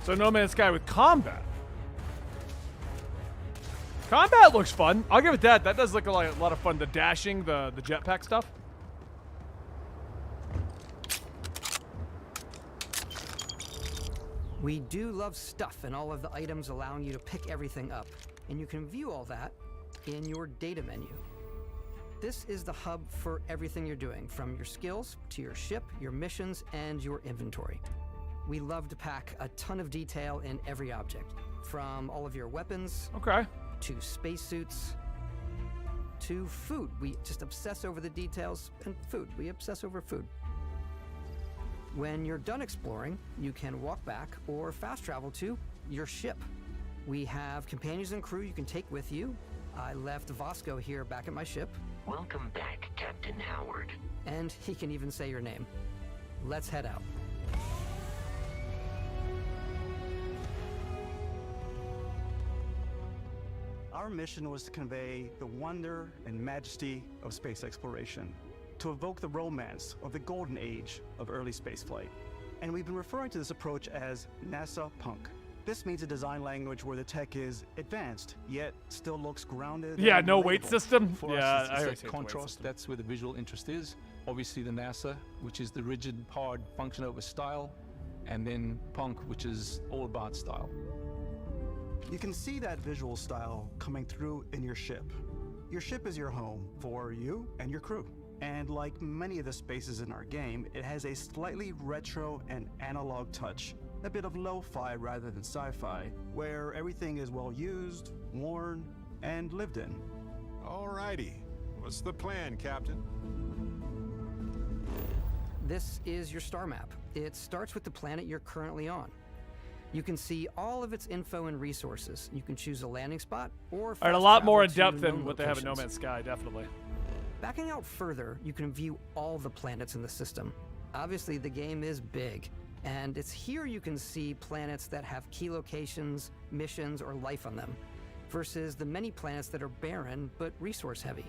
Speaker 1: So No Man's Sky with combat. Combat looks fun. I'll give it that. That does look like a lot of fun. The dashing, the jetpack stuff.
Speaker 6: We do love stuff and all of the items allowing you to pick everything up. And you can view all that in your data menu. This is the hub for everything you're doing, from your skills to your ship, your missions, and your inventory. We love to pack a ton of detail in every object, from all of your weapons to spacesuits to food. We just obsess over the details, and food. We obsess over food. When you're done exploring, you can walk back or fast travel to your ship. We have companions and crew you can take with you. I left Vasco here back at my ship.
Speaker 2: Welcome back, Captain Howard.
Speaker 6: And he can even say your name. Let's head out.
Speaker 13: Our mission was to convey the wonder and majesty of space exploration, to evoke the romance of the golden age of early spaceflight. And we've been referring to this approach as NASA Punk. This means a design language where the tech is advanced, yet still looks grounded.
Speaker 1: Yeah,
Speaker 13: and
Speaker 1: no
Speaker 13: relatable.
Speaker 1: weight system.
Speaker 20: For
Speaker 1: Yeah,
Speaker 20: us,
Speaker 1: I
Speaker 20: it's
Speaker 1: always
Speaker 20: that
Speaker 1: hate the weight
Speaker 20: contrast.
Speaker 1: system.
Speaker 20: That's where the visual interest is. Obviously, the NASA, which is the rigid, hard function over style, and then Punk, which is all about style.
Speaker 13: You can see that visual style coming through in your ship. Your ship is your home for you and your crew. And like many of the spaces in our game, it has a slightly retro and analog touch, a bit of lo-fi rather than sci-fi, where everything is well used, worn, and lived in.
Speaker 21: Alrighty. What's the plan, Captain?
Speaker 6: This is your star map. It starts with the planet you're currently on. You can see all of its info and resources. You can choose a landing spot or
Speaker 1: All right, a
Speaker 6: fast
Speaker 1: lot more in
Speaker 6: travel
Speaker 1: depth
Speaker 6: to
Speaker 1: than
Speaker 6: known
Speaker 1: what they have in No
Speaker 6: locations.
Speaker 1: Man's Sky, definitely.
Speaker 6: Backing out further, you can view all the planets in the system. Obviously, the game is big, and it's here you can see planets that have key locations, missions, or life on them, versus the many planets that are barren but resource-heavy.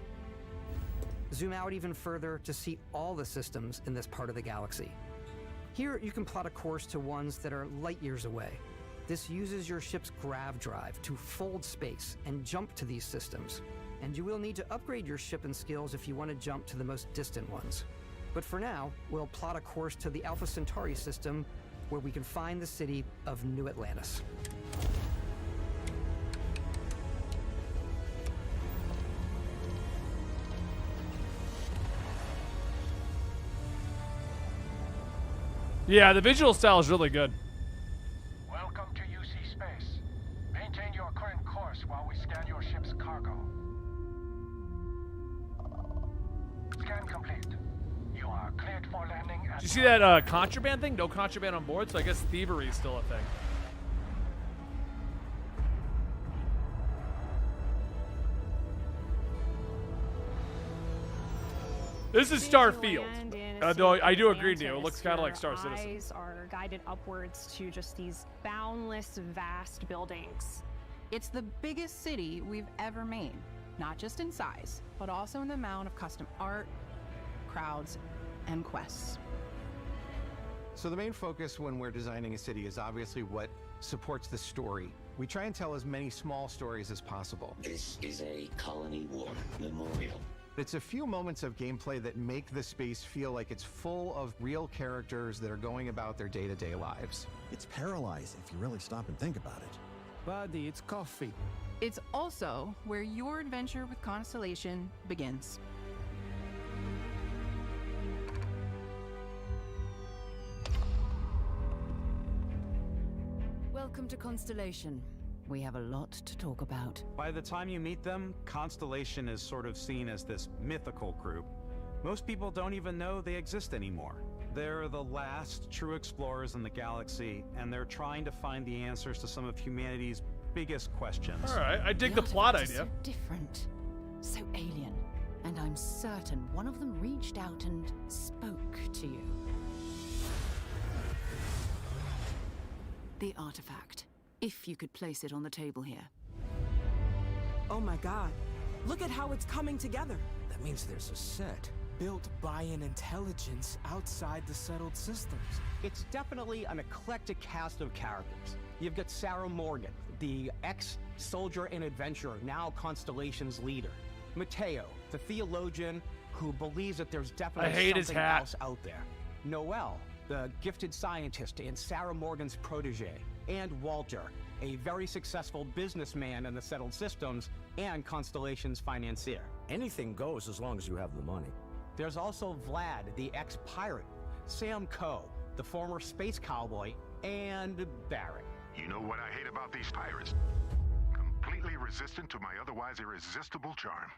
Speaker 6: Zoom out even further to see all the systems in this part of the galaxy. Here, you can plot a course to ones that are light years away. This uses your ship's grav drive to fold space and jump to these systems. And you will need to upgrade your ship and skills if you want to jump to the most distant ones. But for now, we'll plot a course to the Alpha Centauri system, where we can find the city of New Atlantis.
Speaker 1: Yeah, the visual style is really good.
Speaker 22: Welcome to UC Space. Maintain your current course while we scan your ship's cargo. Scan complete. You are cleared for landing at...
Speaker 1: Did you see that contraband thing? No contraband on board, so I guess thievery is still a thing. This is Starfield. Though I do agree, Neo. It looks kind of like Star Citizen.
Speaker 25: Eyes are guided upwards to just these boundless, vast buildings.
Speaker 26: It's the biggest city we've ever made, not just in size, but also in the amount of custom art, crowds, and quests.
Speaker 27: So the main focus when we're designing a city is obviously what supports the story. We try and tell as many small stories as possible.
Speaker 2: This is a colony war memorial.
Speaker 27: It's a few moments of gameplay that make the space feel like it's full of real characters that are going about their day-to-day lives.
Speaker 28: It's paralyzing if you really stop and think about it.
Speaker 26: Buddy, it's coffee. It's also where your adventure with Constellation begins.
Speaker 7: Welcome to Constellation. We have a lot to talk about.
Speaker 13: By the time you meet them, Constellation is sort of seen as this mythical group. Most people don't even know they exist anymore. They're the last true explorers in the galaxy, and they're trying to find the answers to some of humanity's biggest questions.
Speaker 1: All right, I dig the plot
Speaker 7: artifacts are
Speaker 1: idea.
Speaker 7: So different, so alien, and I'm certain one of them reached out and spoke to you. The artifact. If you could place it on the table here.
Speaker 29: Oh my god. Look at how it's coming together.
Speaker 23: That means there's a set built by an intelligence outside the settled systems.
Speaker 30: It's definitely an eclectic cast of characters. You've got Sarah Morgan, the ex-soldier and adventurer, now Constellation's leader. Mateo, the theologian who believes that there's definitely
Speaker 1: I hate his
Speaker 30: something
Speaker 1: hat.
Speaker 30: else out there. Noel, the gifted scientist and Sarah Morgan's protege. And Walter, a very successful businessman in the settled systems and Constellation's financier.
Speaker 23: Anything goes as long as you have the money.
Speaker 30: There's also Vlad, the ex-pirate, Sam Coe, the former space cowboy, and Barrett.
Speaker 11: You know what I hate about these pirates? Completely resistant to my otherwise irresistible charm.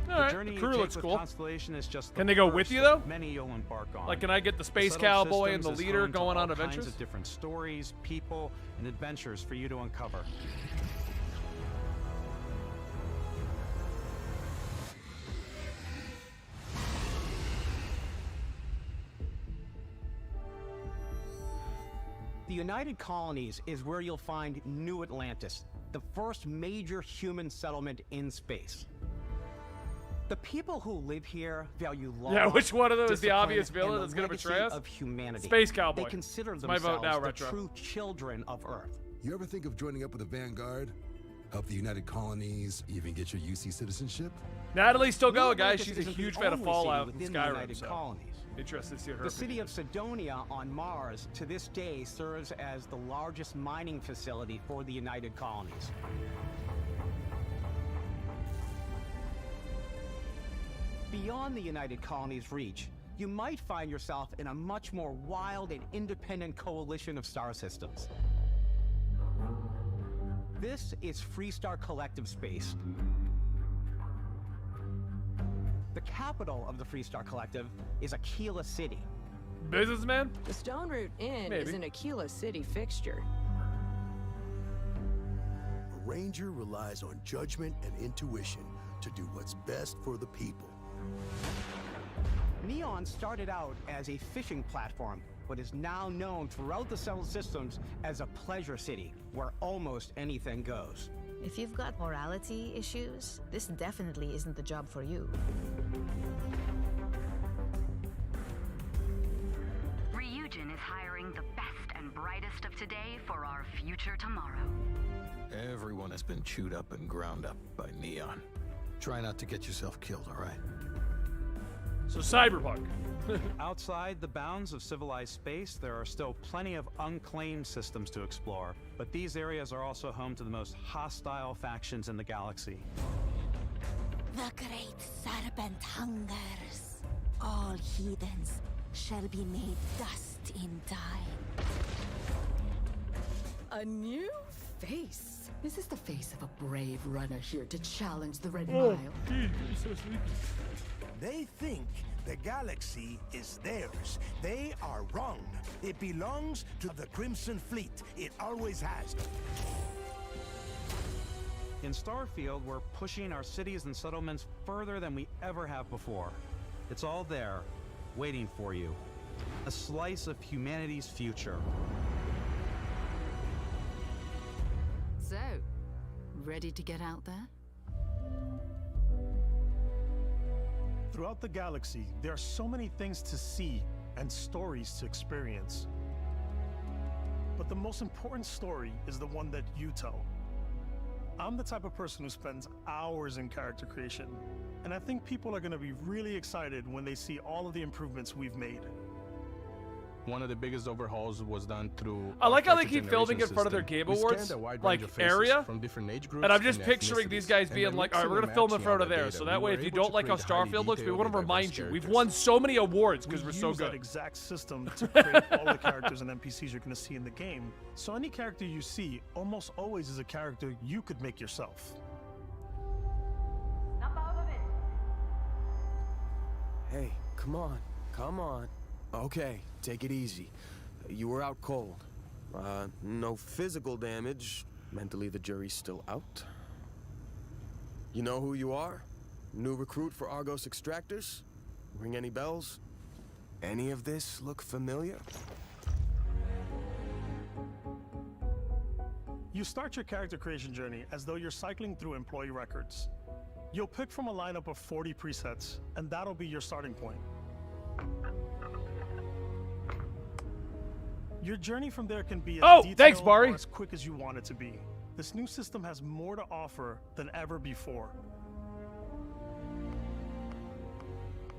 Speaker 1: Alright,
Speaker 13: journey
Speaker 1: the crew
Speaker 13: you take
Speaker 1: looks
Speaker 13: with
Speaker 1: cool.
Speaker 13: Constellation is just
Speaker 1: Can
Speaker 13: the
Speaker 1: they go
Speaker 13: first
Speaker 1: with you,
Speaker 13: of
Speaker 1: though?
Speaker 13: Many you'll embark on.
Speaker 1: Like, can I get the space
Speaker 13: Settled
Speaker 1: cowboy and the
Speaker 13: Systems is
Speaker 1: leader
Speaker 13: home to
Speaker 1: going
Speaker 13: all
Speaker 1: on
Speaker 13: kinds
Speaker 1: adventures?
Speaker 13: of different stories, people, and adventures for you to uncover. The United Colonies is where you'll find New Atlantis, the first major human settlement in space. The people who live here value law.
Speaker 1: Yeah, which one of them is the
Speaker 13: discipline,
Speaker 1: obvious villain
Speaker 13: and
Speaker 1: that's
Speaker 13: the
Speaker 1: gonna betray
Speaker 13: legacy
Speaker 1: us?
Speaker 13: Of humanity.
Speaker 1: Space Cowboy.
Speaker 13: They consider
Speaker 1: It's my vote
Speaker 13: themselves
Speaker 1: now,
Speaker 13: the
Speaker 1: Retro.
Speaker 13: true children of Earth.
Speaker 3: You ever think of joining up with the Vanguard? Help the United Colonies, even get your UC citizenship?
Speaker 1: Natalie's still
Speaker 13: New
Speaker 1: going, guys.
Speaker 13: Atlantis
Speaker 1: She's a
Speaker 13: isn't the
Speaker 1: huge fan of
Speaker 13: only
Speaker 1: Fallout
Speaker 13: city
Speaker 1: and
Speaker 13: within the
Speaker 1: Skyrim.
Speaker 13: United
Speaker 1: So.
Speaker 13: Colonies.
Speaker 1: Interested to see her.
Speaker 13: The city of Sidonia on Mars to this day serves as the largest mining facility for the United Colonies. Beyond the United Colonies' reach, you might find yourself in a much more wild and independent coalition of star systems. This is Freestar Collective Space. The capital of the Freestar Collective is Aquila City.
Speaker 1: Businessman?
Speaker 10: The Stone Root Inn
Speaker 1: Maybe.
Speaker 10: is an Aquila City fixture.
Speaker 4: A ranger relies on judgment and intuition to do what's best for the people.
Speaker 13: Neon started out as a fishing platform, but is now known throughout the settled systems as a pleasure city, where almost anything goes.
Speaker 5: If you've got morality issues, this definitely isn't the job for you.
Speaker 8: Ryujin is hiring the best and brightest of today for our future tomorrow.
Speaker 9: Everyone has been chewed up and ground up by Neon. Try not to get yourself killed, all right?
Speaker 1: So Cyberpunk.
Speaker 13: Outside the bounds of civilized space, there are still plenty of unclaimed systems to explore, but these areas are also home to the most hostile factions in the galaxy.
Speaker 12: The great serpent hungers. All heathens shall be made dust in time.
Speaker 14: A new face. Is this the face of a brave runner here to challenge the Red
Speaker 1: Oh,
Speaker 14: Mile?
Speaker 1: geez, you're so sleepy.
Speaker 4: They think the galaxy is theirs. They are wrong. It belongs to the Crimson Fleet. It always has.
Speaker 13: In Starfield, we're pushing our cities and settlements further than we ever have before. It's all there, waiting for you. A slice of humanity's future.
Speaker 7: So, ready to get out there?
Speaker 15: Throughout the galaxy, there are so many things to see and stories to experience. But the most important story is the one that you tell. I'm the type of person who spends hours in character creation, and I think people are going to be really excited when they see all of the improvements we've made.
Speaker 20: One of the biggest overhauls was done through.
Speaker 1: I like how they
Speaker 20: character
Speaker 1: keep filming in
Speaker 20: generation
Speaker 1: front of their
Speaker 20: system.
Speaker 1: Game
Speaker 20: We scanned
Speaker 1: Awards
Speaker 20: a wide
Speaker 1: like
Speaker 20: range of faces
Speaker 1: area,
Speaker 20: from different age groups
Speaker 1: and I'm just
Speaker 20: and
Speaker 1: picturing these
Speaker 20: ethnicities.
Speaker 1: guys
Speaker 20: And
Speaker 1: being
Speaker 20: by
Speaker 1: like, all right, we're
Speaker 20: mixing
Speaker 1: gonna film in
Speaker 20: and
Speaker 1: front of
Speaker 20: matching
Speaker 1: there,
Speaker 20: all
Speaker 1: so
Speaker 20: the
Speaker 1: that
Speaker 20: data,
Speaker 1: way
Speaker 20: we
Speaker 1: if
Speaker 20: were
Speaker 1: you
Speaker 20: able
Speaker 1: don't
Speaker 20: to
Speaker 1: like how
Speaker 20: create highly
Speaker 1: Starfield looks, we
Speaker 20: detailed
Speaker 1: want to
Speaker 20: and
Speaker 1: remind
Speaker 20: diverse
Speaker 1: you. We've
Speaker 20: characters.
Speaker 1: won so many awards because we're
Speaker 15: We
Speaker 1: so
Speaker 15: use that
Speaker 1: good.
Speaker 15: exact system to create all the characters and NPCs you're going to see in the game. So any character you see almost always is a character you could make yourself.
Speaker 23: Hey, come on, come on. Okay, take it easy. You were out cold. No physical damage. Mentally, the jury's still out. You know who you are? New recruit for Argos Extractors? Ring any bells? Any of this look familiar?
Speaker 15: You start your character creation journey as though you're cycling through employee records. You'll pick from a lineup of 40 presets, and that'll be your starting point. Your journey from there can be as
Speaker 1: thanks,
Speaker 15: detailed
Speaker 1: Bari.
Speaker 15: or as quick as you want it to be. This new system has more to offer than ever before.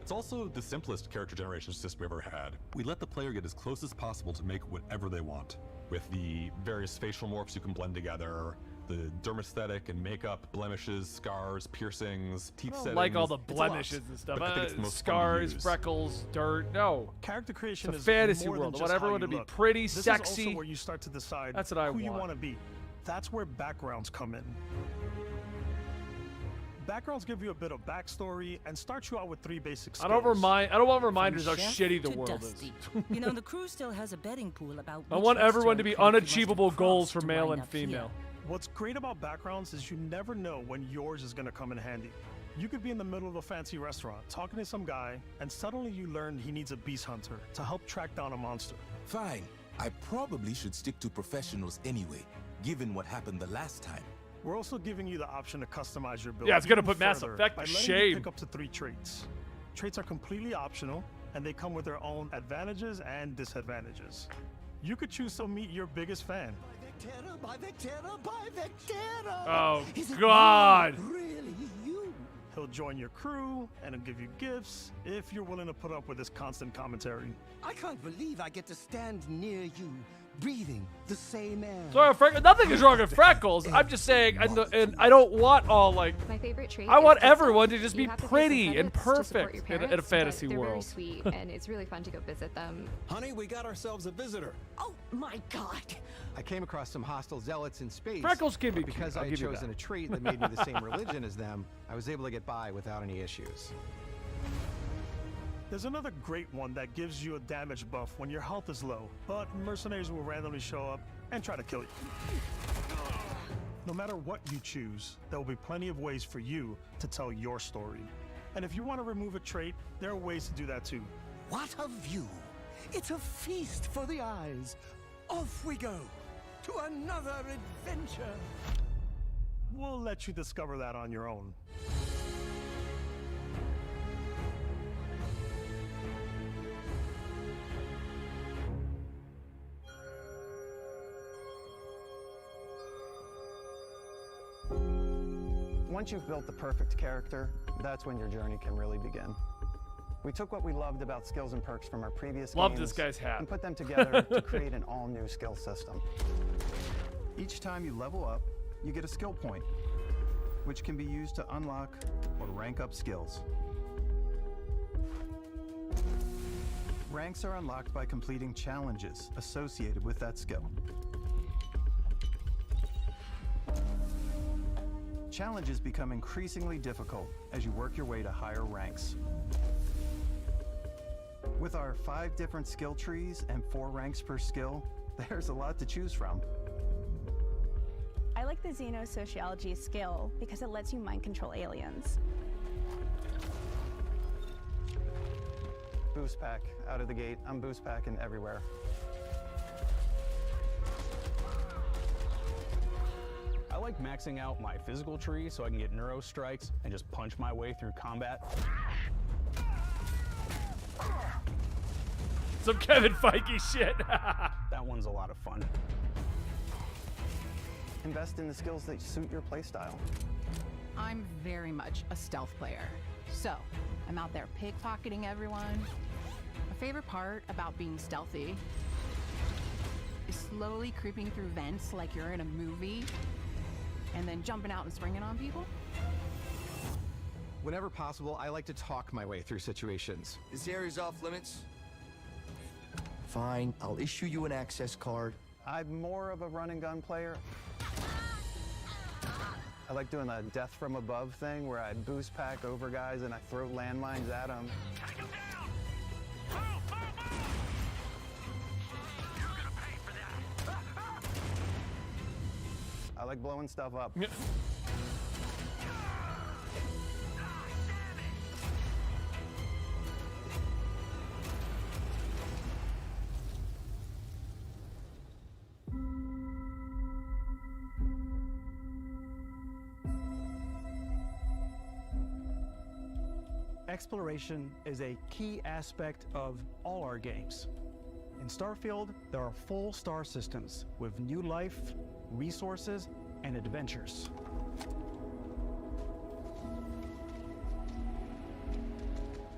Speaker 17: It's also the simplest character generation system we've ever had. We let the player get as close as possible to make whatever they want. With the various facial morphs you can blend together, the dermesthetic and makeup, blemishes, scars, piercings, teeth settings.
Speaker 1: Like all the
Speaker 17: It's a lot,
Speaker 1: blemishes and stuff.
Speaker 17: but I think it's the most fun to
Speaker 1: Scars,
Speaker 17: use.
Speaker 1: freckles, dirt. No.
Speaker 15: Character creation
Speaker 1: It's a
Speaker 15: is
Speaker 1: fantasy
Speaker 15: more than
Speaker 1: world. I
Speaker 15: just
Speaker 1: want
Speaker 15: how
Speaker 1: everyone
Speaker 15: you
Speaker 1: to be
Speaker 15: look.
Speaker 1: pretty,
Speaker 15: This
Speaker 1: sexy.
Speaker 15: is also where you start to decide
Speaker 1: That's what I
Speaker 15: who you
Speaker 1: want.
Speaker 15: want to be. That's where backgrounds come in. Backgrounds give you a bit of backstory and start you out with 3 basic skills.
Speaker 1: I don't want reminders how
Speaker 12: Chef
Speaker 1: shitty the
Speaker 12: to
Speaker 1: world
Speaker 12: Dusty.
Speaker 1: is.
Speaker 12: You know, the crew still has a betting pool about
Speaker 1: I
Speaker 12: which
Speaker 1: want everyone to
Speaker 12: restaurant
Speaker 1: be
Speaker 12: critic you must have
Speaker 1: unachievable goals
Speaker 12: crossed
Speaker 1: for
Speaker 12: to
Speaker 1: male
Speaker 12: wind
Speaker 1: and
Speaker 12: up here.
Speaker 1: female.
Speaker 15: What's great about backgrounds is you never know when yours is gonna come in handy. You could be in the middle of a fancy restaurant talking to some guy, and suddenly you learn he needs a beast hunter to help track down a monster.
Speaker 2: Fine. I probably should stick to professionals anyway, given what happened the last time.
Speaker 15: We're also giving you the option to customize your build.
Speaker 1: Yeah, it's gonna
Speaker 15: even
Speaker 1: put Mass
Speaker 15: further
Speaker 1: Effect
Speaker 15: by
Speaker 1: to
Speaker 15: letting you
Speaker 1: shame.
Speaker 15: pick up to 3 traits. Traits are completely optional, and they come with their own advantages and disadvantages. You could choose to meet your biggest fan.
Speaker 1: Oh, God.
Speaker 15: Really you? He'll join your crew, and he'll give you gifts if you're willing to put up with his constant commentary.
Speaker 4: I can't believe I get to stand near you, breathing the same air.
Speaker 1: Sorry, nothing is wrong with freckles. I'm just saying, and I don't want all like.
Speaker 6: My favorite trait.
Speaker 1: I
Speaker 6: is
Speaker 1: want
Speaker 6: pizza.
Speaker 1: everyone to just
Speaker 6: You
Speaker 1: be
Speaker 6: have to pay some
Speaker 1: pretty and
Speaker 6: credits to support
Speaker 1: perfect
Speaker 6: your
Speaker 1: in a
Speaker 6: parents,
Speaker 1: fantasy
Speaker 6: but they're
Speaker 1: world.
Speaker 6: very sweet, and it's really fun to go visit them.
Speaker 28: Honey, we got ourselves a visitor.
Speaker 12: Oh my God!
Speaker 16: I came across some hostile zealots in space.
Speaker 1: Freckles can be
Speaker 16: but
Speaker 1: cute,
Speaker 16: because
Speaker 1: I'll
Speaker 16: I had
Speaker 1: give you
Speaker 16: chosen
Speaker 1: that.
Speaker 16: a trait that made me the same religion as them, I was able to get by without any issues.
Speaker 15: There's another great one that gives you a damage buff when your health is low, but mercenaries will randomly show up and try to kill you. No matter what you choose, there will be plenty of ways for you to tell your story. And if you want to remove a trait, there are ways to do that too.
Speaker 4: What a view! It's a feast for the eyes. Off we go to another adventure.
Speaker 15: We'll let you discover that on your own.
Speaker 13: Once you've built the perfect character, that's when your journey can really begin. We took what we loved about skills and perks from our previous
Speaker 1: Love
Speaker 13: games
Speaker 1: this guy's hat.
Speaker 13: and put them together to create an all-new skill system. Each time you level up, you get a skill point, which can be used to unlock or rank up skills. Ranks are unlocked by completing challenges associated with that skill. Challenges become increasingly difficult as you work your way to higher ranks. With our 5 different skill trees and 4 ranks per skill, there's a lot to choose from.
Speaker 18: I like the Xenosociology skill because it lets you mind control aliens.
Speaker 13: Boost pack out of the gate. I'm boost packing everywhere.
Speaker 20: I like maxing out my physical tree so I can get neuro strikes and just punch my way through combat.
Speaker 1: Some Kevin Feige shit.
Speaker 20: That one's a lot of fun.
Speaker 13: Invest in the skills that suit your playstyle.
Speaker 26: I'm very much a stealth player. So, I'm out there pickpocketing everyone. My favorite part about being stealthy is slowly creeping through vents like you're in a movie and then jumping out and springing on people.
Speaker 16: Whenever possible, I like to talk my way through situations.
Speaker 19: This area's off limits. Fine, I'll issue you an access card.
Speaker 13: I'm more of a run and gun player. I like doing the death from above thing where I boost pack over guys and I throw landmines at them. I like blowing stuff up. Exploration is a key aspect of all our games. In Starfield, there are full star systems with new life, resources, and adventures.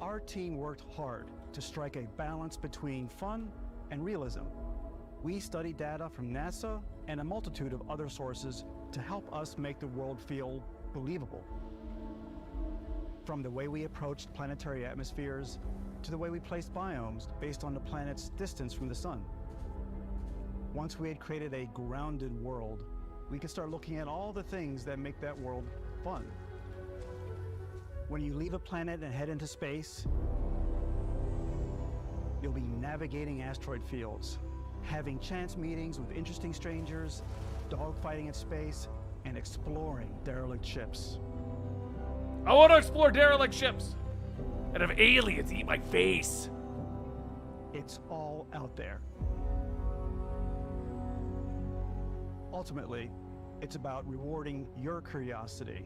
Speaker 13: Our team worked hard to strike a balance between fun and realism. We studied data from NASA and a multitude of other sources to help us make the world feel believable. From the way we approached planetary atmospheres to the way we placed biomes based on the planet's distance from the sun. Once we had created a grounded world, we could start looking at all the things that make that world fun. When you leave a planet and head into space, you'll be navigating asteroid fields, having chance meetings with interesting strangers, dogfighting in space, and exploring derelict ships.
Speaker 1: I want to explore derelict ships and have aliens eat my face.
Speaker 13: It's all out there. Ultimately, it's about rewarding your curiosity,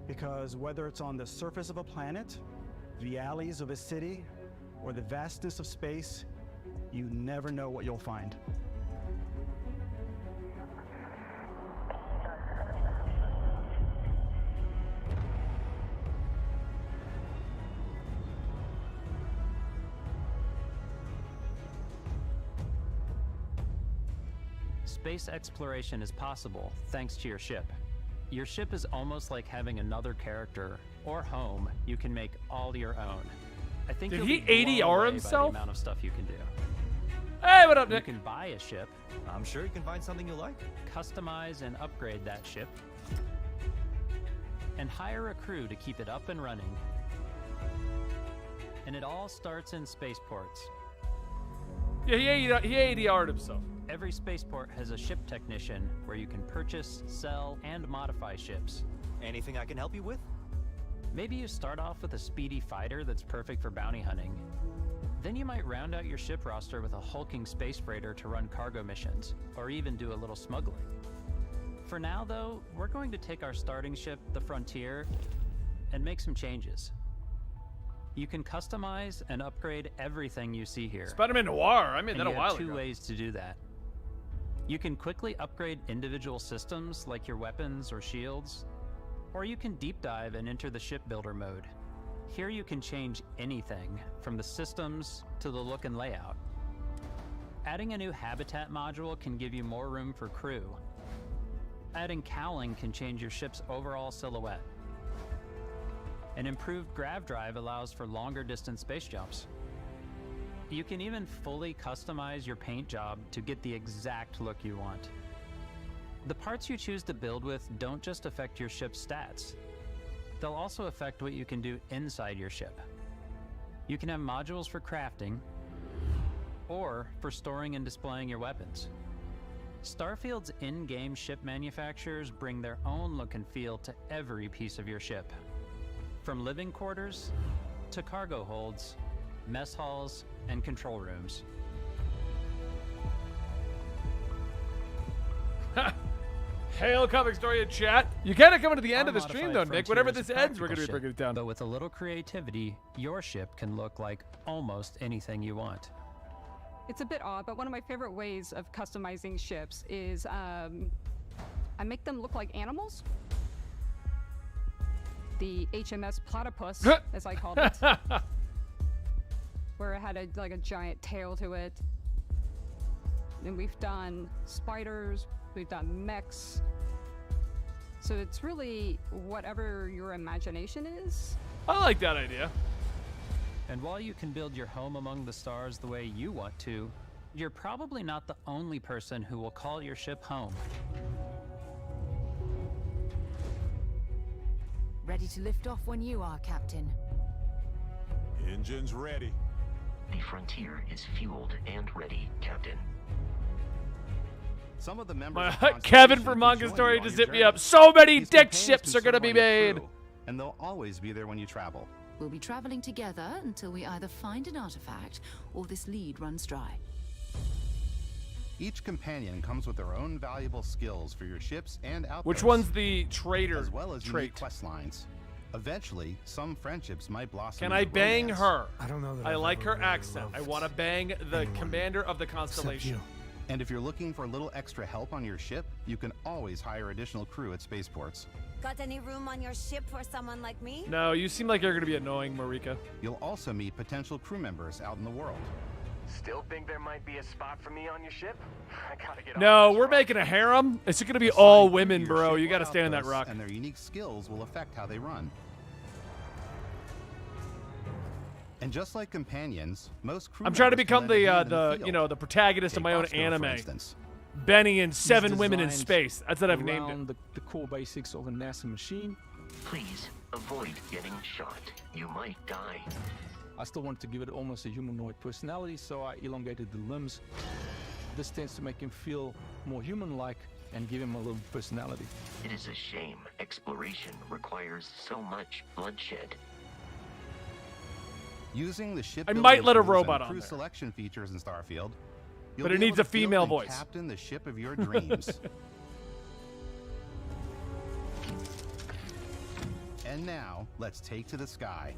Speaker 13: because whether it's on the surface of a planet, the alleys of a city, or the vastness of space, you never know what you'll find.
Speaker 3: Space exploration is possible thanks to your ship. Your ship is almost like having another character or home you can make all your own. I think
Speaker 1: Did
Speaker 3: you'll
Speaker 1: he
Speaker 3: be blown away by
Speaker 1: himself?
Speaker 3: the amount of stuff you can do.
Speaker 1: Hey, what up, Nick?
Speaker 3: You can buy a ship.
Speaker 19: I'm sure you can find something you like.
Speaker 3: Customize and upgrade that ship. And hire a crew to keep it up and running. And it all starts in spaceports.
Speaker 1: Yeah, he ADR'd himself.
Speaker 3: Every spaceport has a ship technician where you can purchase, sell, and modify ships.
Speaker 19: Anything I can help you with?
Speaker 3: Maybe you start off with a speedy fighter that's perfect for bounty hunting. Then you might round out your ship roster with a hulking space freighter to run cargo missions, or even do a little smuggling. For now, though, we're going to take our starting ship, the Frontier, and make some changes. You can customize and upgrade everything you see here.
Speaker 1: Spider-Man Noir, I made that a while
Speaker 3: ago. You have two ways to do that. You can quickly upgrade individual systems like your weapons or shields, or you can deep dive and enter the shipbuilder mode. Here you can change anything, from the systems to the look and layout. Adding a new habitat module can give you more room for crew. Adding cowling can change your ship's overall silhouette. An improved grav drive allows for longer distance space jumps. You can even fully customize your paint job to get the exact look you want. The parts you choose to build with don't just affect your ship's stats. They'll also affect what you can do inside your ship. You can have modules for crafting, or for storing and displaying your weapons. Starfield's in-game ship manufacturers bring their own look and feel to every piece of your ship. From living quarters to cargo holds, mess halls, and control rooms.
Speaker 1: Hail comic story in chat. You kind of coming to the end of the stream though, Nick. Whenever this ends, we're going to be breaking it down.
Speaker 3: But with a little creativity, your ship can look like almost anything you want.
Speaker 6: It's a bit odd, but one of my favorite ways of customizing ships is I make them look like animals. The HMS Platypus, as I called it, where it had like a giant tail to it. And we've done spiders, we've done mechs. So it's really whatever your imagination is.
Speaker 1: I like that idea.
Speaker 3: And while you can build your home among the stars the way you want to, you're probably not the only person who will call your ship home.
Speaker 7: Ready to lift off when you are, Captain.
Speaker 10: Engines ready.
Speaker 11: The Frontier is fueled and ready, Captain.
Speaker 16: Some of the members
Speaker 1: Kevin from Manga Story just hit me up. So many dick ships are going to be made.
Speaker 16: And they'll always be there when you travel.
Speaker 7: We'll be traveling together until we either find an artifact or this lead runs dry.
Speaker 16: Each companion comes with their own valuable skills for your ships and outposts.
Speaker 1: Which one's the trader
Speaker 16: as well as
Speaker 1: trait?
Speaker 16: unique quest lines. Eventually, some friendships might blossom.
Speaker 1: Can I bang
Speaker 16: romance.
Speaker 1: her?
Speaker 19: I don't know that
Speaker 1: I
Speaker 19: I've
Speaker 1: like
Speaker 19: ever
Speaker 1: her
Speaker 19: really
Speaker 1: accent. I want to bang the commander of the constellation.
Speaker 16: And if you're looking for a little extra help on your ship, you can always hire additional crew at spaceports.
Speaker 21: Got any room on your ship for someone like me?
Speaker 1: No, you seem like you're going to be annoying, Marika.
Speaker 16: You'll also meet potential crew members out in the world.
Speaker 11: Still think there might be a spot for me on your ship? I gotta get
Speaker 1: No, we're making a harem. It's going to be all women, bro. You got to stay on that rock.
Speaker 16: And their unique skills will affect how they run. And just like companions, most crew
Speaker 1: I'm trying to
Speaker 16: members
Speaker 1: become
Speaker 16: can lend a hand in
Speaker 1: the
Speaker 16: field.
Speaker 1: you know, the protagonist of
Speaker 16: Take
Speaker 1: my own
Speaker 16: Bosco, for
Speaker 1: anime.
Speaker 16: instance.
Speaker 1: Benny and 7 women in
Speaker 20: designed
Speaker 1: space. That's what I've named it.
Speaker 20: around the core basics of a NASA machine.
Speaker 5: Please avoid getting shot. You might die.
Speaker 20: I still wanted to give it almost a humanoid personality, so I elongated the limbs. This tends to make him feel more human-like and give him a little personality.
Speaker 5: It is a shame exploration requires so much bloodshed.
Speaker 16: Using the ship
Speaker 1: I might let a
Speaker 16: building tools
Speaker 1: robot
Speaker 16: and
Speaker 1: on
Speaker 16: crew
Speaker 1: there.
Speaker 16: selection features in Starfield, you'll
Speaker 1: But
Speaker 16: be
Speaker 1: it needs
Speaker 16: able
Speaker 1: a
Speaker 16: to build
Speaker 1: female
Speaker 16: and
Speaker 1: voice.
Speaker 16: captain the ship of your dreams. And now, let's take to the sky.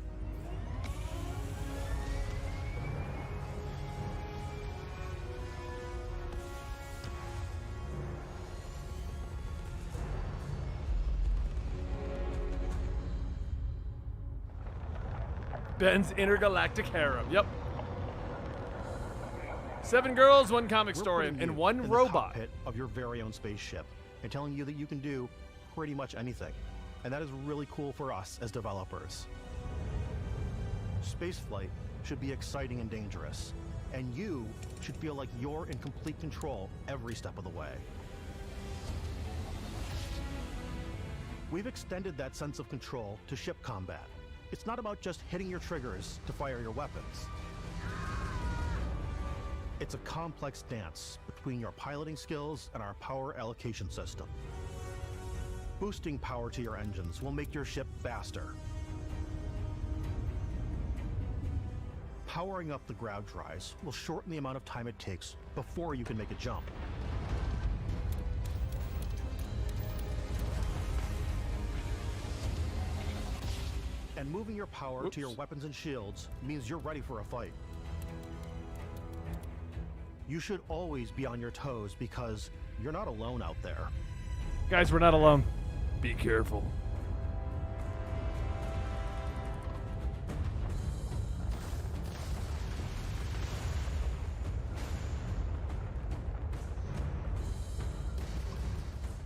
Speaker 1: Ben's intergalactic harem. Yep. 7 girls, 1 comic story,
Speaker 15: putting
Speaker 1: and
Speaker 15: you
Speaker 1: 1
Speaker 15: in
Speaker 1: robot.
Speaker 15: the cockpit of your very own spaceship and telling you that you can do pretty much anything. And that is really cool for us as developers. Spaceflight should be exciting and dangerous, and you should feel like you're in complete control every step of the way. We've extended that sense of control to ship combat. It's not about just hitting your triggers to fire your weapons. It's a complex dance between your piloting skills and our power allocation system. Boosting power to your engines will make your ship faster. Powering up the grav drives will shorten the amount of time it takes before you can make a jump. And moving your power to your weapons and shields means you're ready for a fight. You should always be on your toes because you're not alone out there.
Speaker 1: Guys, we're not alone. Be careful.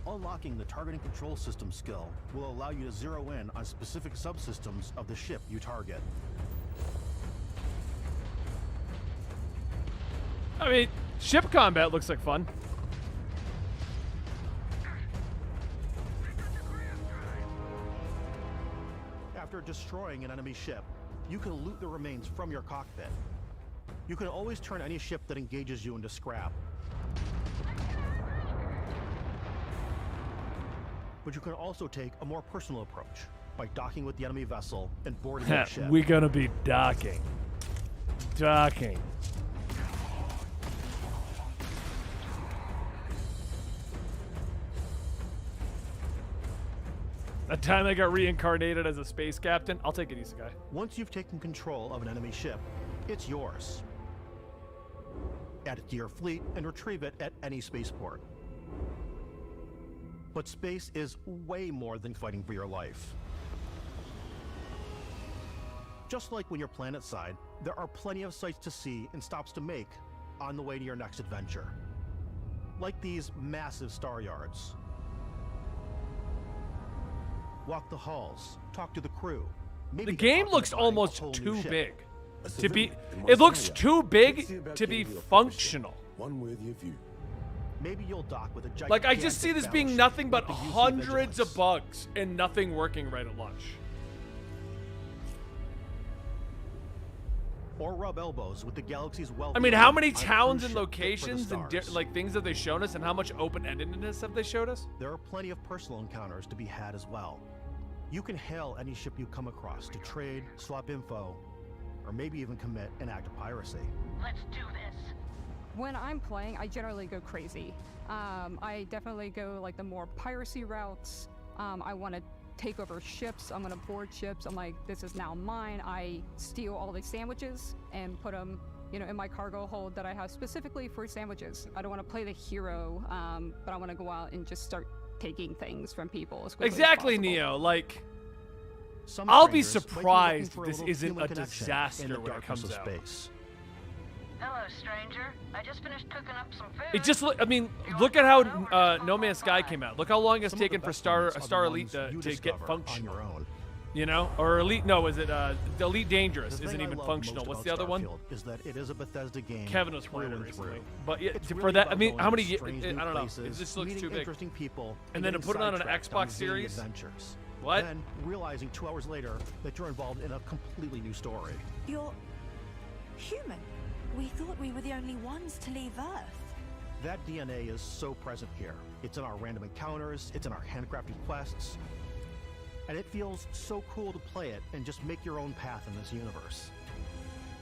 Speaker 15: Unlocking the targeting control system skill will allow you to zero in on specific subsystems of the ship you target.
Speaker 1: I mean, ship combat looks like fun.
Speaker 15: After destroying an enemy ship, you can loot the remains from your cockpit. You can always turn any ship that engages you into scrap. But you can also take a more personal approach by docking with the enemy vessel and boarding the ship.
Speaker 1: We're gonna be docking. Docking. That time I got reincarnated as a space captain, I'll take it easy, guy.
Speaker 15: Once you've taken control of an enemy ship, it's yours. Add it to your fleet and retrieve it at any spaceport. But space is way more than fighting for your life. Just like when you're planetside, there are plenty of sights to see and stops to make on the way to your next adventure. Like these massive star yards. Walk the halls, talk to the crew. Maybe
Speaker 1: The game
Speaker 15: get
Speaker 1: looks
Speaker 15: occupied
Speaker 1: almost
Speaker 15: a whole new
Speaker 1: too
Speaker 15: ship.
Speaker 1: big to be. It looks too big to be functional.
Speaker 4: One worthy of you.
Speaker 15: Maybe you'll dock with a
Speaker 1: Like, I just see this being
Speaker 15: battleship
Speaker 1: nothing but
Speaker 15: with the UC
Speaker 1: hundreds
Speaker 15: Vigilance.
Speaker 1: of bugs and nothing working right at launch.
Speaker 15: Or rub elbows with the galaxy's wealth.
Speaker 1: I mean, how many towns and locations and like things have they shown us, and how much open-endedness have they showed us?
Speaker 15: There are plenty of personal encounters to be had as well. You can hail any ship you come across to trade, swap info, or maybe even commit an act of piracy.
Speaker 7: Let's do this.
Speaker 6: When I'm playing, I generally go crazy. I definitely go like the more piracy routes. I want to take over ships. I'm gonna board ships. I'm like, this is now mine. I steal all these sandwiches and put them, in my cargo hold that I have specifically for sandwiches. I don't want to play the hero, but I want to go out and just start taking things from people as quickly as
Speaker 1: Exactly,
Speaker 6: possible.
Speaker 1: Neo. Like,
Speaker 15: Some
Speaker 1: I'll be
Speaker 15: strangers might looking
Speaker 1: surprised
Speaker 15: for a
Speaker 1: this
Speaker 15: little
Speaker 1: isn't
Speaker 15: human
Speaker 1: a
Speaker 15: connection
Speaker 1: disaster
Speaker 15: in the
Speaker 1: when it
Speaker 15: darkness
Speaker 1: comes
Speaker 15: of
Speaker 1: out.
Speaker 15: Space.
Speaker 7: Hello, stranger. I just finished cooking up some food.
Speaker 1: It just I mean, look at how No Man's Sky came out. Look how long it's
Speaker 15: Some of the
Speaker 1: taken for
Speaker 15: best
Speaker 1: Star
Speaker 15: ones are the
Speaker 1: Elite
Speaker 15: ones you
Speaker 1: to
Speaker 15: discover
Speaker 1: get
Speaker 15: on
Speaker 1: functional.
Speaker 15: your own.
Speaker 1: Or Elite? No, is it the Elite Dangerous?
Speaker 15: The
Speaker 1: Isn't
Speaker 15: thing I
Speaker 1: even
Speaker 15: love
Speaker 1: functional.
Speaker 15: most
Speaker 1: What's the
Speaker 15: about
Speaker 1: other one?
Speaker 15: Starfield is that it is a Bethesda game.
Speaker 1: Kevin was playing it
Speaker 15: through and
Speaker 1: recently.
Speaker 15: through.
Speaker 1: But yeah,
Speaker 15: It's
Speaker 1: for
Speaker 15: really
Speaker 1: that, I
Speaker 15: about
Speaker 1: mean,
Speaker 15: going
Speaker 1: how
Speaker 15: to
Speaker 1: many?
Speaker 15: strange
Speaker 1: I
Speaker 15: new
Speaker 1: don't know.
Speaker 15: places,
Speaker 1: It just looks
Speaker 15: meeting
Speaker 1: too big.
Speaker 15: interesting people,
Speaker 1: And then to
Speaker 15: getting
Speaker 1: put it on an
Speaker 15: sidetracked
Speaker 1: Xbox
Speaker 15: zany
Speaker 1: Series.
Speaker 15: adventures.
Speaker 1: What?
Speaker 15: Then realizing 2 hours later that you're involved in a completely new story.
Speaker 12: You're human. We thought we were the only ones to leave Earth.
Speaker 15: That DNA is so present here. It's in our random encounters, it's in our handcrafted quests, and it feels so cool to play it and just make your own path in this universe.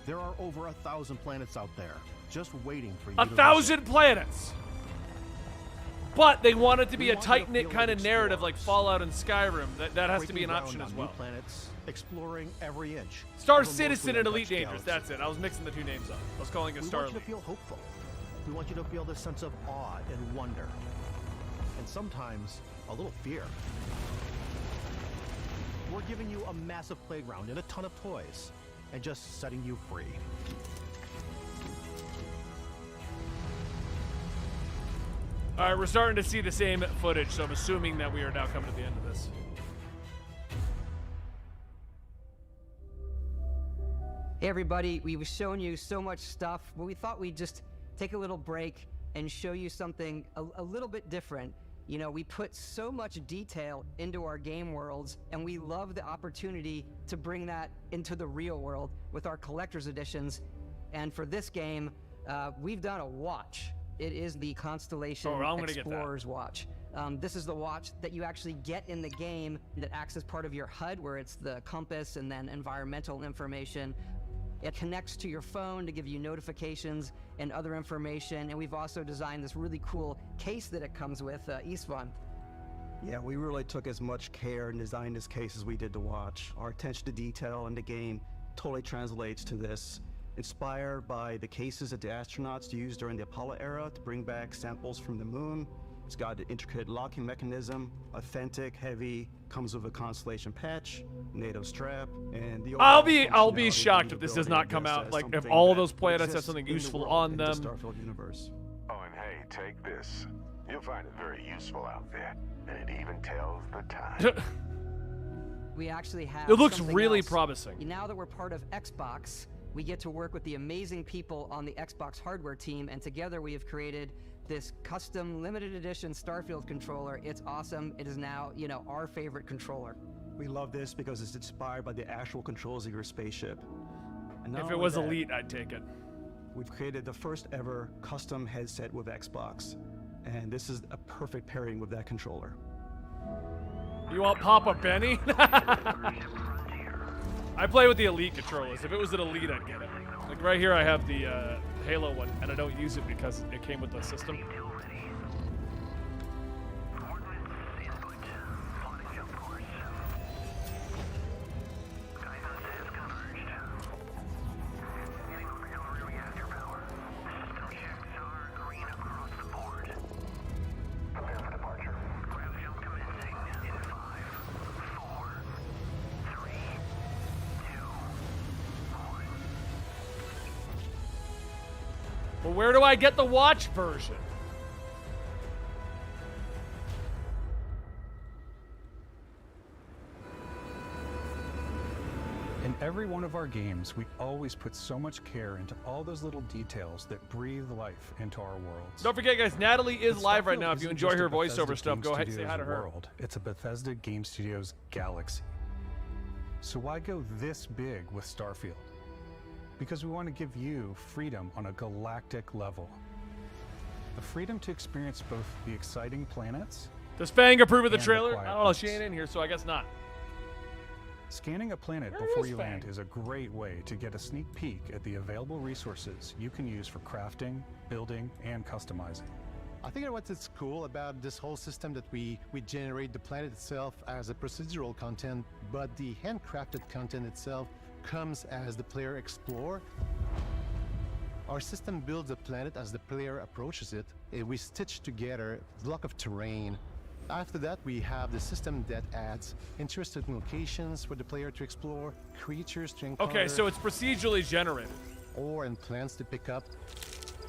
Speaker 15: There are over 1,000 planets out there, just waiting for you.
Speaker 1: 1,000 planets! But they want it to be a tight-knit kind of narrative like Fallout and Skyrim. That has to be an option as well.
Speaker 15: Planets, exploring every inch.
Speaker 1: Star Citizen and Elite Dangerous, that's it. I was mixing the two names up. I was calling it Starfield.
Speaker 15: We want you to feel hopeful. We want you to feel this sense of awe and wonder. And sometimes, a little fear. We're giving you a massive playground and a ton of toys, and just setting you free.
Speaker 1: All right, we're starting to see the same footage, so I'm assuming that we are now coming to the end of this.
Speaker 8: Hey everybody, we've shown you so much stuff, but we thought we'd just take a little break and show you something a little bit different. You know, we put so much detail into our game worlds, and we love the opportunity to bring that into the real world with our collector's editions. And for this game, we've done a watch. It is the Constellation Explorer's Watch. This is the watch that you actually get in the game that acts as part of your HUD, where it's the compass and then environmental information. It connects to your phone to give you notifications and other information, and we've also designed this really cool case that it comes with, Istvan.
Speaker 13: Yeah, we really took as much care in designing this case as we did the watch. Our attention to detail in the game totally translates to this. Inspired by the cases that the astronauts used during the Apollo era to bring back samples from the moon. It's got an intricate locking mechanism, authentic, heavy, comes with a Constellation patch, NATO strap, and the
Speaker 1: I'll be shocked if this does not come out. Like if all of those planets have something useful on them.
Speaker 13: The Starfield universe.
Speaker 9: Oh, and hey, take this. You'll find it very useful out there, and it even tells the time.
Speaker 8: We actually have.
Speaker 1: It looks
Speaker 8: something
Speaker 1: really
Speaker 8: else.
Speaker 1: promising.
Speaker 8: Now that we're part of Xbox, we get to work with the amazing people on the Xbox hardware team, and together we have created this custom limited edition Starfield controller. It's awesome. It is now, you know, our favorite controller.
Speaker 13: We love this because it's inspired by the actual controls of your spaceship. And
Speaker 1: If it was Elite, I'd take it.
Speaker 13: We've created the first ever custom headset with Xbox, and this is a perfect pairing with that controller.
Speaker 1: You want Papa Benny? I play with the Elite controllers. If it was an Elite, I'd get it. Like right here, I have the Halo one, and I don't use it because it came with the system. But where do I get the watch version?
Speaker 10: In every one of our games, we always put so much care into all those little details that breathe life into our worlds.
Speaker 1: Don't forget, guys, Natalie is
Speaker 10: But
Speaker 1: live right
Speaker 10: Starfield
Speaker 1: now. If you
Speaker 10: isn't
Speaker 1: enjoy
Speaker 10: just
Speaker 1: her
Speaker 10: a Bethesda
Speaker 1: voiceover stuff,
Speaker 10: Game
Speaker 1: go ahead and say hi to
Speaker 10: Studios
Speaker 1: her.
Speaker 10: world. It's a Bethesda Game Studios galaxy. So why go this big with Starfield? Because we want to give you freedom on a galactic level. The freedom to experience both the exciting planets.
Speaker 1: Does Fang approve of the
Speaker 10: and
Speaker 1: trailer?
Speaker 10: quiet
Speaker 1: I don't know.
Speaker 10: ones.
Speaker 1: She ain't in here, so I guess not.
Speaker 10: Scanning a planet
Speaker 1: Where
Speaker 10: before
Speaker 1: is
Speaker 10: you land
Speaker 1: Fang?
Speaker 10: is a great way to get a sneak peek at the available resources you can use for crafting, building, and customizing.
Speaker 14: I think what's cool about this whole system that we generate the planet itself as a procedural content, but the handcrafted content itself comes as the player explore. Our system builds the planet as the player approaches it. We stitch together a block of terrain. After that, we have the system that adds interesting locations for the player to explore, creatures to encounter.
Speaker 1: Okay, so it's procedurally generated.
Speaker 14: Or and plants to pick up.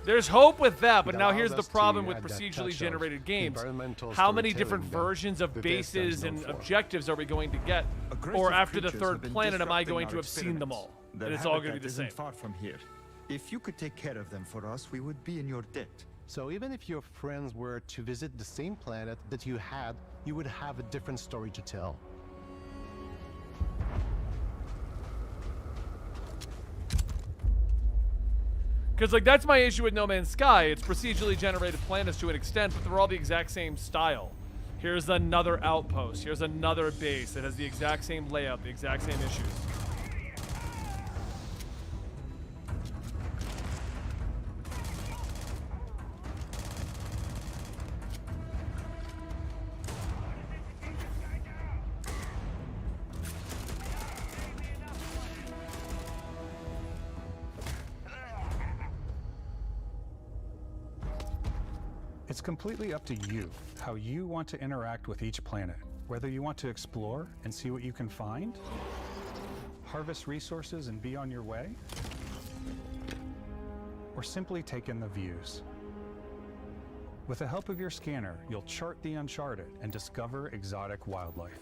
Speaker 1: There's hope with that, but
Speaker 14: It
Speaker 1: now here's
Speaker 14: allows
Speaker 1: the
Speaker 14: us to
Speaker 1: problem with
Speaker 14: add that
Speaker 1: procedurally
Speaker 14: touch of
Speaker 1: generated games.
Speaker 14: environmental
Speaker 1: How many different
Speaker 14: storytelling that
Speaker 1: versions of
Speaker 14: Bethesda is
Speaker 1: bases
Speaker 14: known
Speaker 1: and
Speaker 14: for.
Speaker 1: objectives are we going to get? Or after the third planet, am I going to have seen them all? And it's all going to be the same.
Speaker 22: Far from here. If you could take care of them for us, we would be in your debt.
Speaker 14: So even if your friends were to visit the same planet that you had, you would have a different story to tell.
Speaker 1: Because, like, that's my issue with No Man's Sky. It's procedurally generated planets to an extent, but they're all the exact same style. Here's another outpost. Here's another base that has the exact same layout, the exact same issues.
Speaker 10: It's completely up to you how you want to interact with each planet. Whether you want to explore and see what you can find, harvest resources and be on your way, or simply take in the views. With the help of your scanner, you'll chart the uncharted and discover exotic wildlife.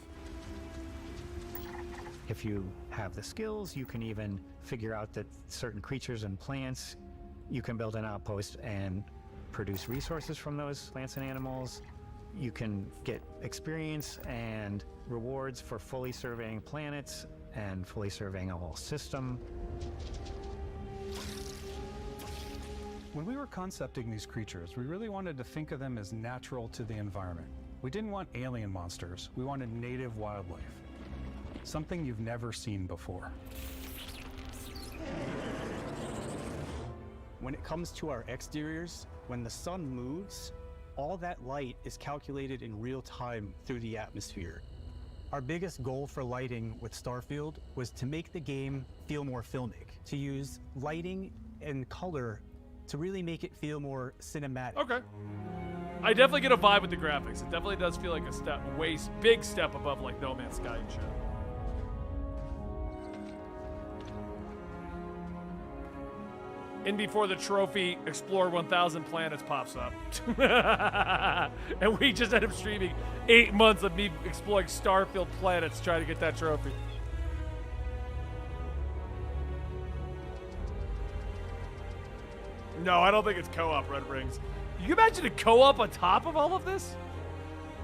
Speaker 2: If you have the skills, you can even figure out that certain creatures and plants, you can build an outpost and produce resources from those plants and animals. You can get experience and rewards for fully surveying planets and fully surveying a whole system.
Speaker 10: When we were concepting these creatures, we really wanted to think of them as natural to the environment. We didn't want alien monsters, we wanted native wildlife. Something you've never seen before.
Speaker 17: When it comes to our exteriors, when the sun moves, all that light is calculated in real time through the atmosphere. Our biggest goal for lighting with Starfield was to make the game feel more filmic, to use lighting and color to really make it feel more cinematic.
Speaker 1: Okay. I definitely get a vibe with the graphics. It definitely does feel like a step, big step above like No Man's Sky and shit. And before the trophy Explore 1000 Planets pops up. And we just end up streaming 8 months of me exploring Starfield planets trying to get that trophy. No, I don't think it's co-op, Red Rings. You can imagine a co-op on top of all of this?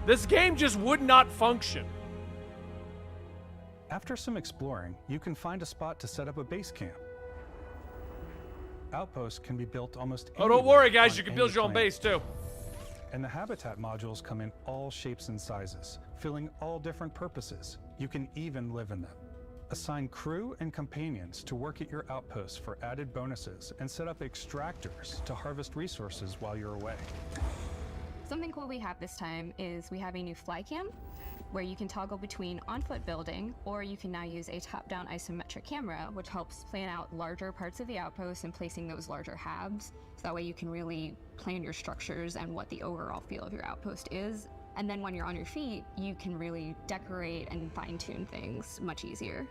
Speaker 1: This game just would not function.
Speaker 10: After some exploring, you can find a spot to set up a base camp. Outposts can be built almost
Speaker 1: anywhere. Oh, don't worry, guys. You can build your own base, too.
Speaker 10: And the habitat modules come in all shapes and sizes, filling all different purposes. You can even live in them. Assign crew and companions to work at your outposts for added bonuses and set up extractors to harvest resources while you're away.
Speaker 18: Something cool we have this time is we have a new fly cam where you can toggle between on-foot building, or you can now use a top-down isometric camera, which helps plan out larger parts of the outpost and placing those larger halves. So that way you can really plan your structures and what the overall feel of your outpost is. And then when you're on your feet, you can really decorate and fine-tune things much easier.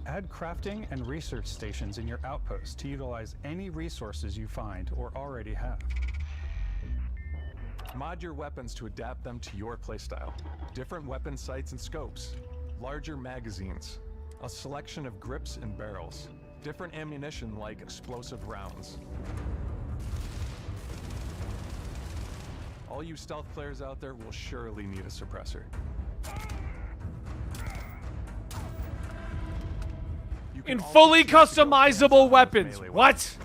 Speaker 10: Add crafting and research stations in your outpost to utilize any resources you find or already have.
Speaker 23: Mod your weapons to adapt them to your playstyle. Different weapon sights and scopes, larger magazines, a selection of grips and barrels, different ammunition like explosive rounds. All you stealth players out there will surely need a suppressor.
Speaker 1: In fully customizable weapons. What?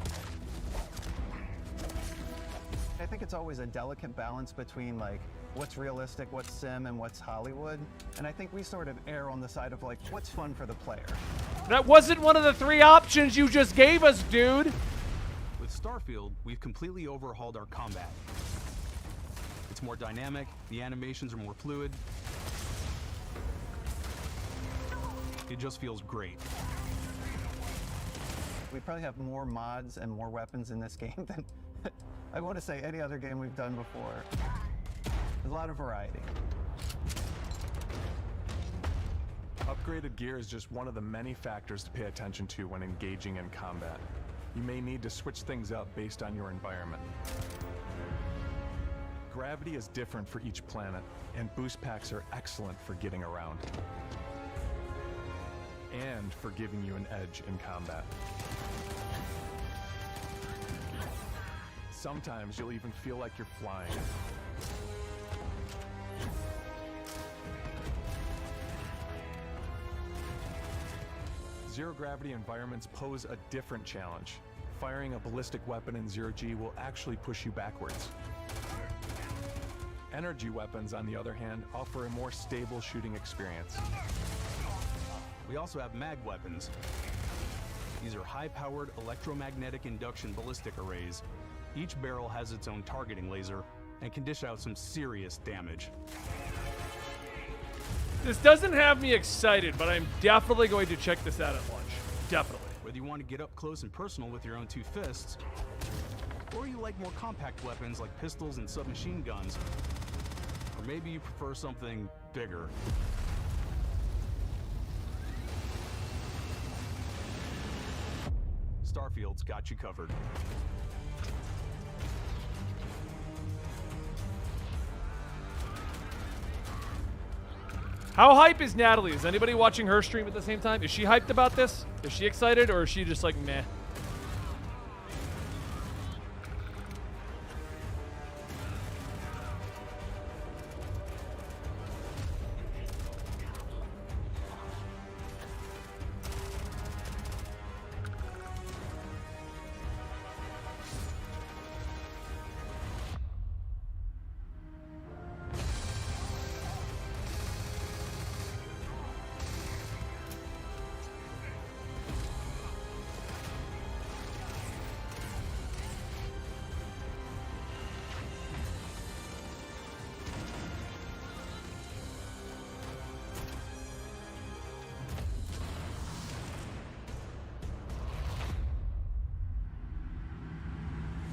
Speaker 24: I think it's always a delicate balance between like what's realistic, what's sim, and what's Hollywood. And I think we sort of err on the side of like what's fun for the player.
Speaker 1: That wasn't one of the 3 options you just gave us, dude.
Speaker 25: With Starfield, we've completely overhauled our combat. It's more dynamic, the animations are more fluid. It just feels great.
Speaker 24: We probably have more mods and more weapons in this game than I want to say any other game we've done before. There's a lot of variety.
Speaker 23: Upgraded gear is just one of the many factors to pay attention to when engaging in combat. You may need to switch things up based on your environment. Gravity is different for each planet, and boost packs are excellent for getting around. And for giving you an edge in combat. Sometimes you'll even feel like you're flying. Zero-gravity environments pose a different challenge. Firing a ballistic weapon in zero-G will actually push you backwards. Energy weapons, on the other hand, offer a more stable shooting experience.
Speaker 25: We also have mag weapons. These are high-powered electromagnetic induction ballistic arrays. Each barrel has its own targeting laser and can dish out some serious damage.
Speaker 1: This doesn't have me excited, but I'm definitely going to check this out at launch. Definitely.
Speaker 25: Whether you want to get up close and personal with your own two fists, or you like more compact weapons like pistols and submachine guns, or maybe you prefer something bigger. Starfield's got you covered.
Speaker 1: How hype is Natalie? Is anybody watching her stream at the same time? Is she hyped about this? Is she excited, or is she just like meh?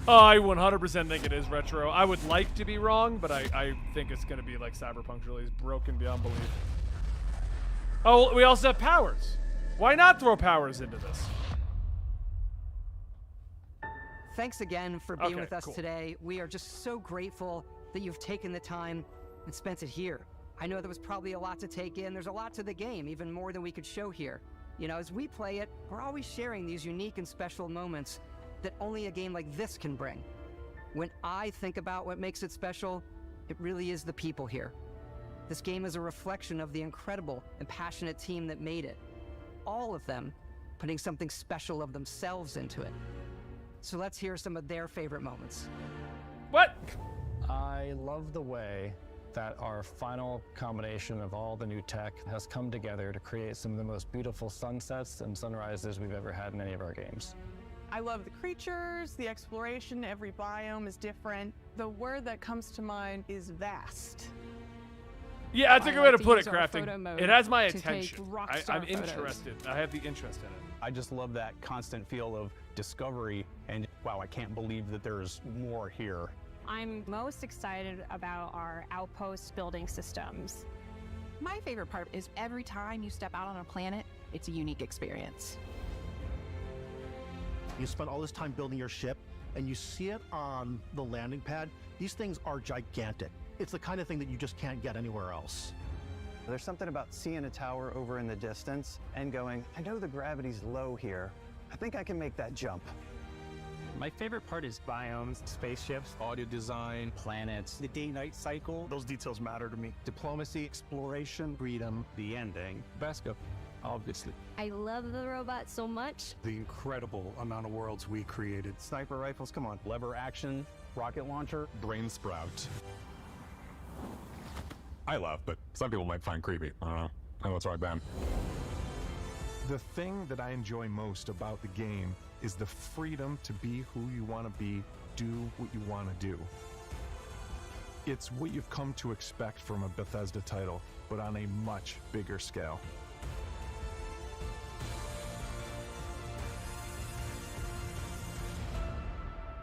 Speaker 1: Oh, I 100% think it is retro. I would like to be wrong, but I think it's going to be like Cyberpunk release, broken beyond belief. Oh, we also have powers. Why not throw powers into this?
Speaker 8: Thanks again for being
Speaker 1: Okay,
Speaker 8: with us
Speaker 1: cool.
Speaker 8: today. We are just so grateful that you've taken the time and spent it here. I know there was probably a lot to take in. There's a lot to the game, even more than we could show here. You know, as we play it, we're always sharing these unique and special moments that only a game like this can bring. When I think about what makes it special, it really is the people here. This game is a reflection of the incredible and passionate team that made it. All of them putting something special of themselves into it. So let's hear some of their favorite moments.
Speaker 1: What?
Speaker 3: I love the way that our final combination of all the new tech has come together to create some of the most beautiful sunsets and sunrises we've ever had in any of our games.
Speaker 11: I love the creatures, the exploration, every biome is different. The word that comes to mind is vast.
Speaker 1: Yeah, that's a
Speaker 11: I
Speaker 1: good way
Speaker 11: like
Speaker 1: to put it,
Speaker 11: use our
Speaker 1: crafting.
Speaker 11: photo mode
Speaker 1: It has my
Speaker 11: to take
Speaker 1: attention.
Speaker 11: rockstar
Speaker 1: I'm
Speaker 11: photos.
Speaker 1: interested. I have the interest in it.
Speaker 25: I just love that constant feel of discovery and wow, I can't believe that there's more here.
Speaker 18: I'm most excited about our outpost building systems.
Speaker 12: My favorite part is every time you step out on a planet, it's a unique experience.
Speaker 19: You spend all this time building your ship, and you see it on the landing pad. These things are gigantic. It's the kind of thing that you just can't get anywhere else.
Speaker 24: There's something about seeing a tower over in the distance and going, I know the gravity's low here. I think I can make that jump.
Speaker 2: My favorite part is biomes, spaceships,
Speaker 25: audio design,
Speaker 17: planets, the day-night cycle.
Speaker 15: Those details matter to me.
Speaker 17: Diplomacy, exploration,
Speaker 19: freedom,
Speaker 17: the ending.
Speaker 23: Beskap, obviously.
Speaker 20: I love the robot so much.
Speaker 10: The incredible amount of worlds we created.
Speaker 24: Sniper rifles, come on.
Speaker 25: Lever action, rocket launcher,
Speaker 21: brain sprout. I love, but some people might find creepy. I don't know. I know it's right, Ben.
Speaker 23: The thing that I enjoy most about the game is the freedom to be who you want to be, do what you want to do. It's what you've come to expect from a Bethesda title, but on a much bigger scale.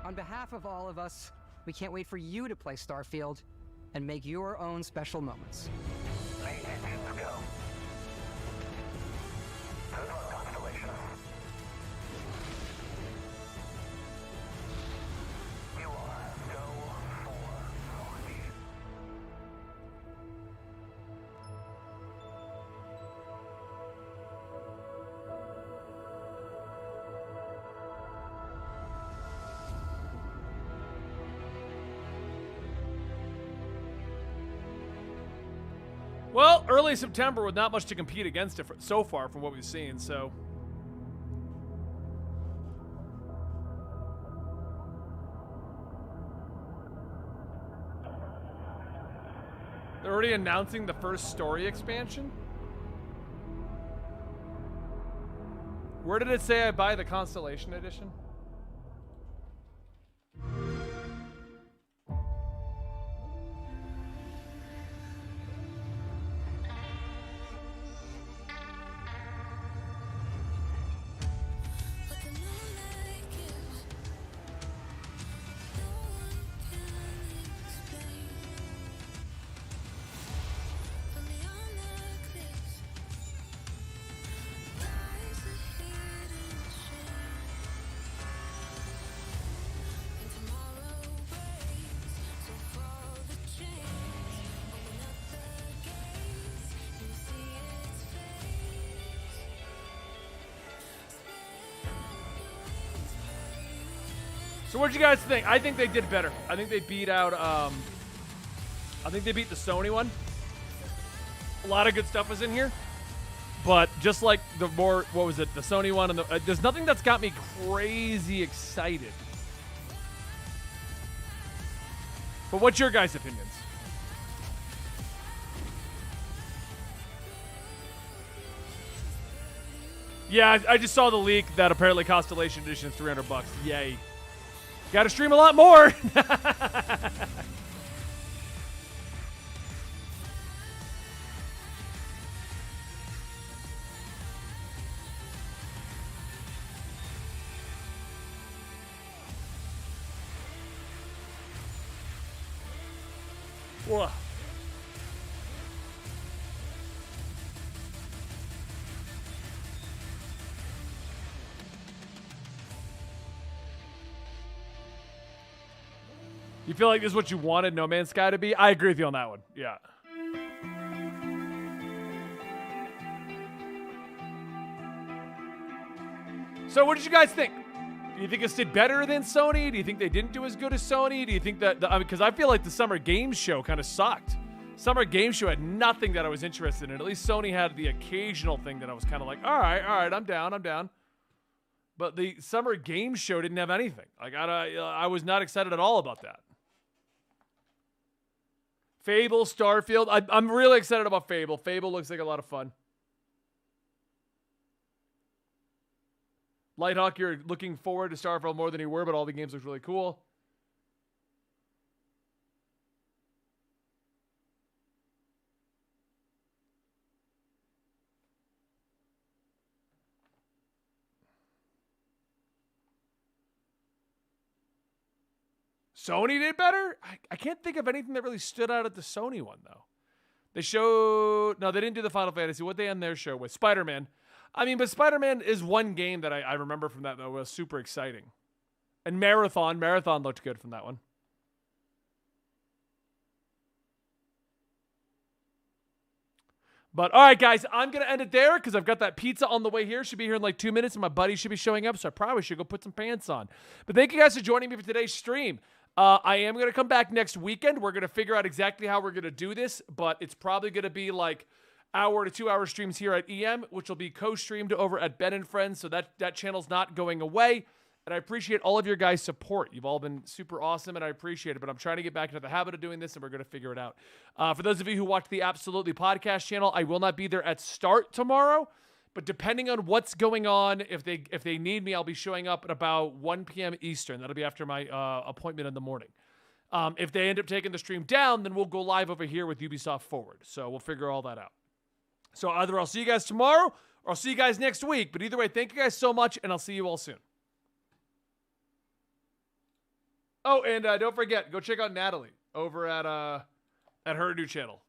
Speaker 8: On behalf of all of us, we can't wait for you to play Starfield and make your own special moments.
Speaker 1: still early September with not much to compete against it so far from what we've seen, so. They're already announcing the first story expansion? Where did it say I buy the Constellation Edition? So what'd you guys think? I think they did better. I think they beat out, I think they beat the Sony one. A lot of good stuff was in here. But just like the more, what was it, the Sony one, and there's nothing that's got me crazy excited. But what's your guys' opinions? Yeah, I just saw the leak that apparently Constellation Edition is $300. Yay. Got to stream a lot more. Whoa. You feel like this is what you wanted No Man's Sky to be? I agree with you on that one. Yeah. So what did you guys think? Do you think it did better than Sony? Do you think they didn't do as good as Sony? Do you think that, because I feel like the Summer Games Show kind of sucked. Summer Games Show had nothing that I was interested in. At least Sony had the occasional thing that I was kind of like, all right, I'm down. But the Summer Games Show didn't have anything. Like I was not excited at all about that. Fable, Starfield. I'm really excited about Fable. Fable looks like a lot of fun. Lighthawk, you're looking forward to Starfield more than you were, but all the games look really cool. Sony did better? I can't think of anything that really stood out at the Sony one, though. They showed... No, they didn't do the Final Fantasy. What they end their show with? Spider-Man. I mean, but Spider-Man is one game that I remember from that, though, was super exciting. And Marathon. Marathon looked good from that one. But, all right, guys, I'm going to end it there because I've got that pizza on the way here. Should be here in like 2 minutes, and my buddy should be showing up, so I probably should go put some pants on. But thank you guys for joining me for today's stream. I am going to come back next weekend. We're going to figure out exactly how we're going to do this, but it's probably going to be like hour to 2 hour streams here at EM, which will be co-streamed over at Ben and Friends, so that channel's not going away. And I appreciate all of your guys' support. You've all been super awesome, and I appreciate it. But I'm trying to get back into the habit of doing this, and we're going to figure it out. For those of you who watch the Absolutely Podcast channel, I will not be there at start tomorrow. But depending on what's going on, if they need me, I'll be showing up at about 1 p.m. Eastern. That'll be after my appointment in the morning. If they end up taking the stream down, then we'll go live over here with Ubisoft Forward. So we'll figure all that out. So either I'll see you guys tomorrow, or I'll see you guys next week. But either way, thank you guys so much, and I'll see you all soon. Oh, and don't forget, go check out Natalie over at her new channel.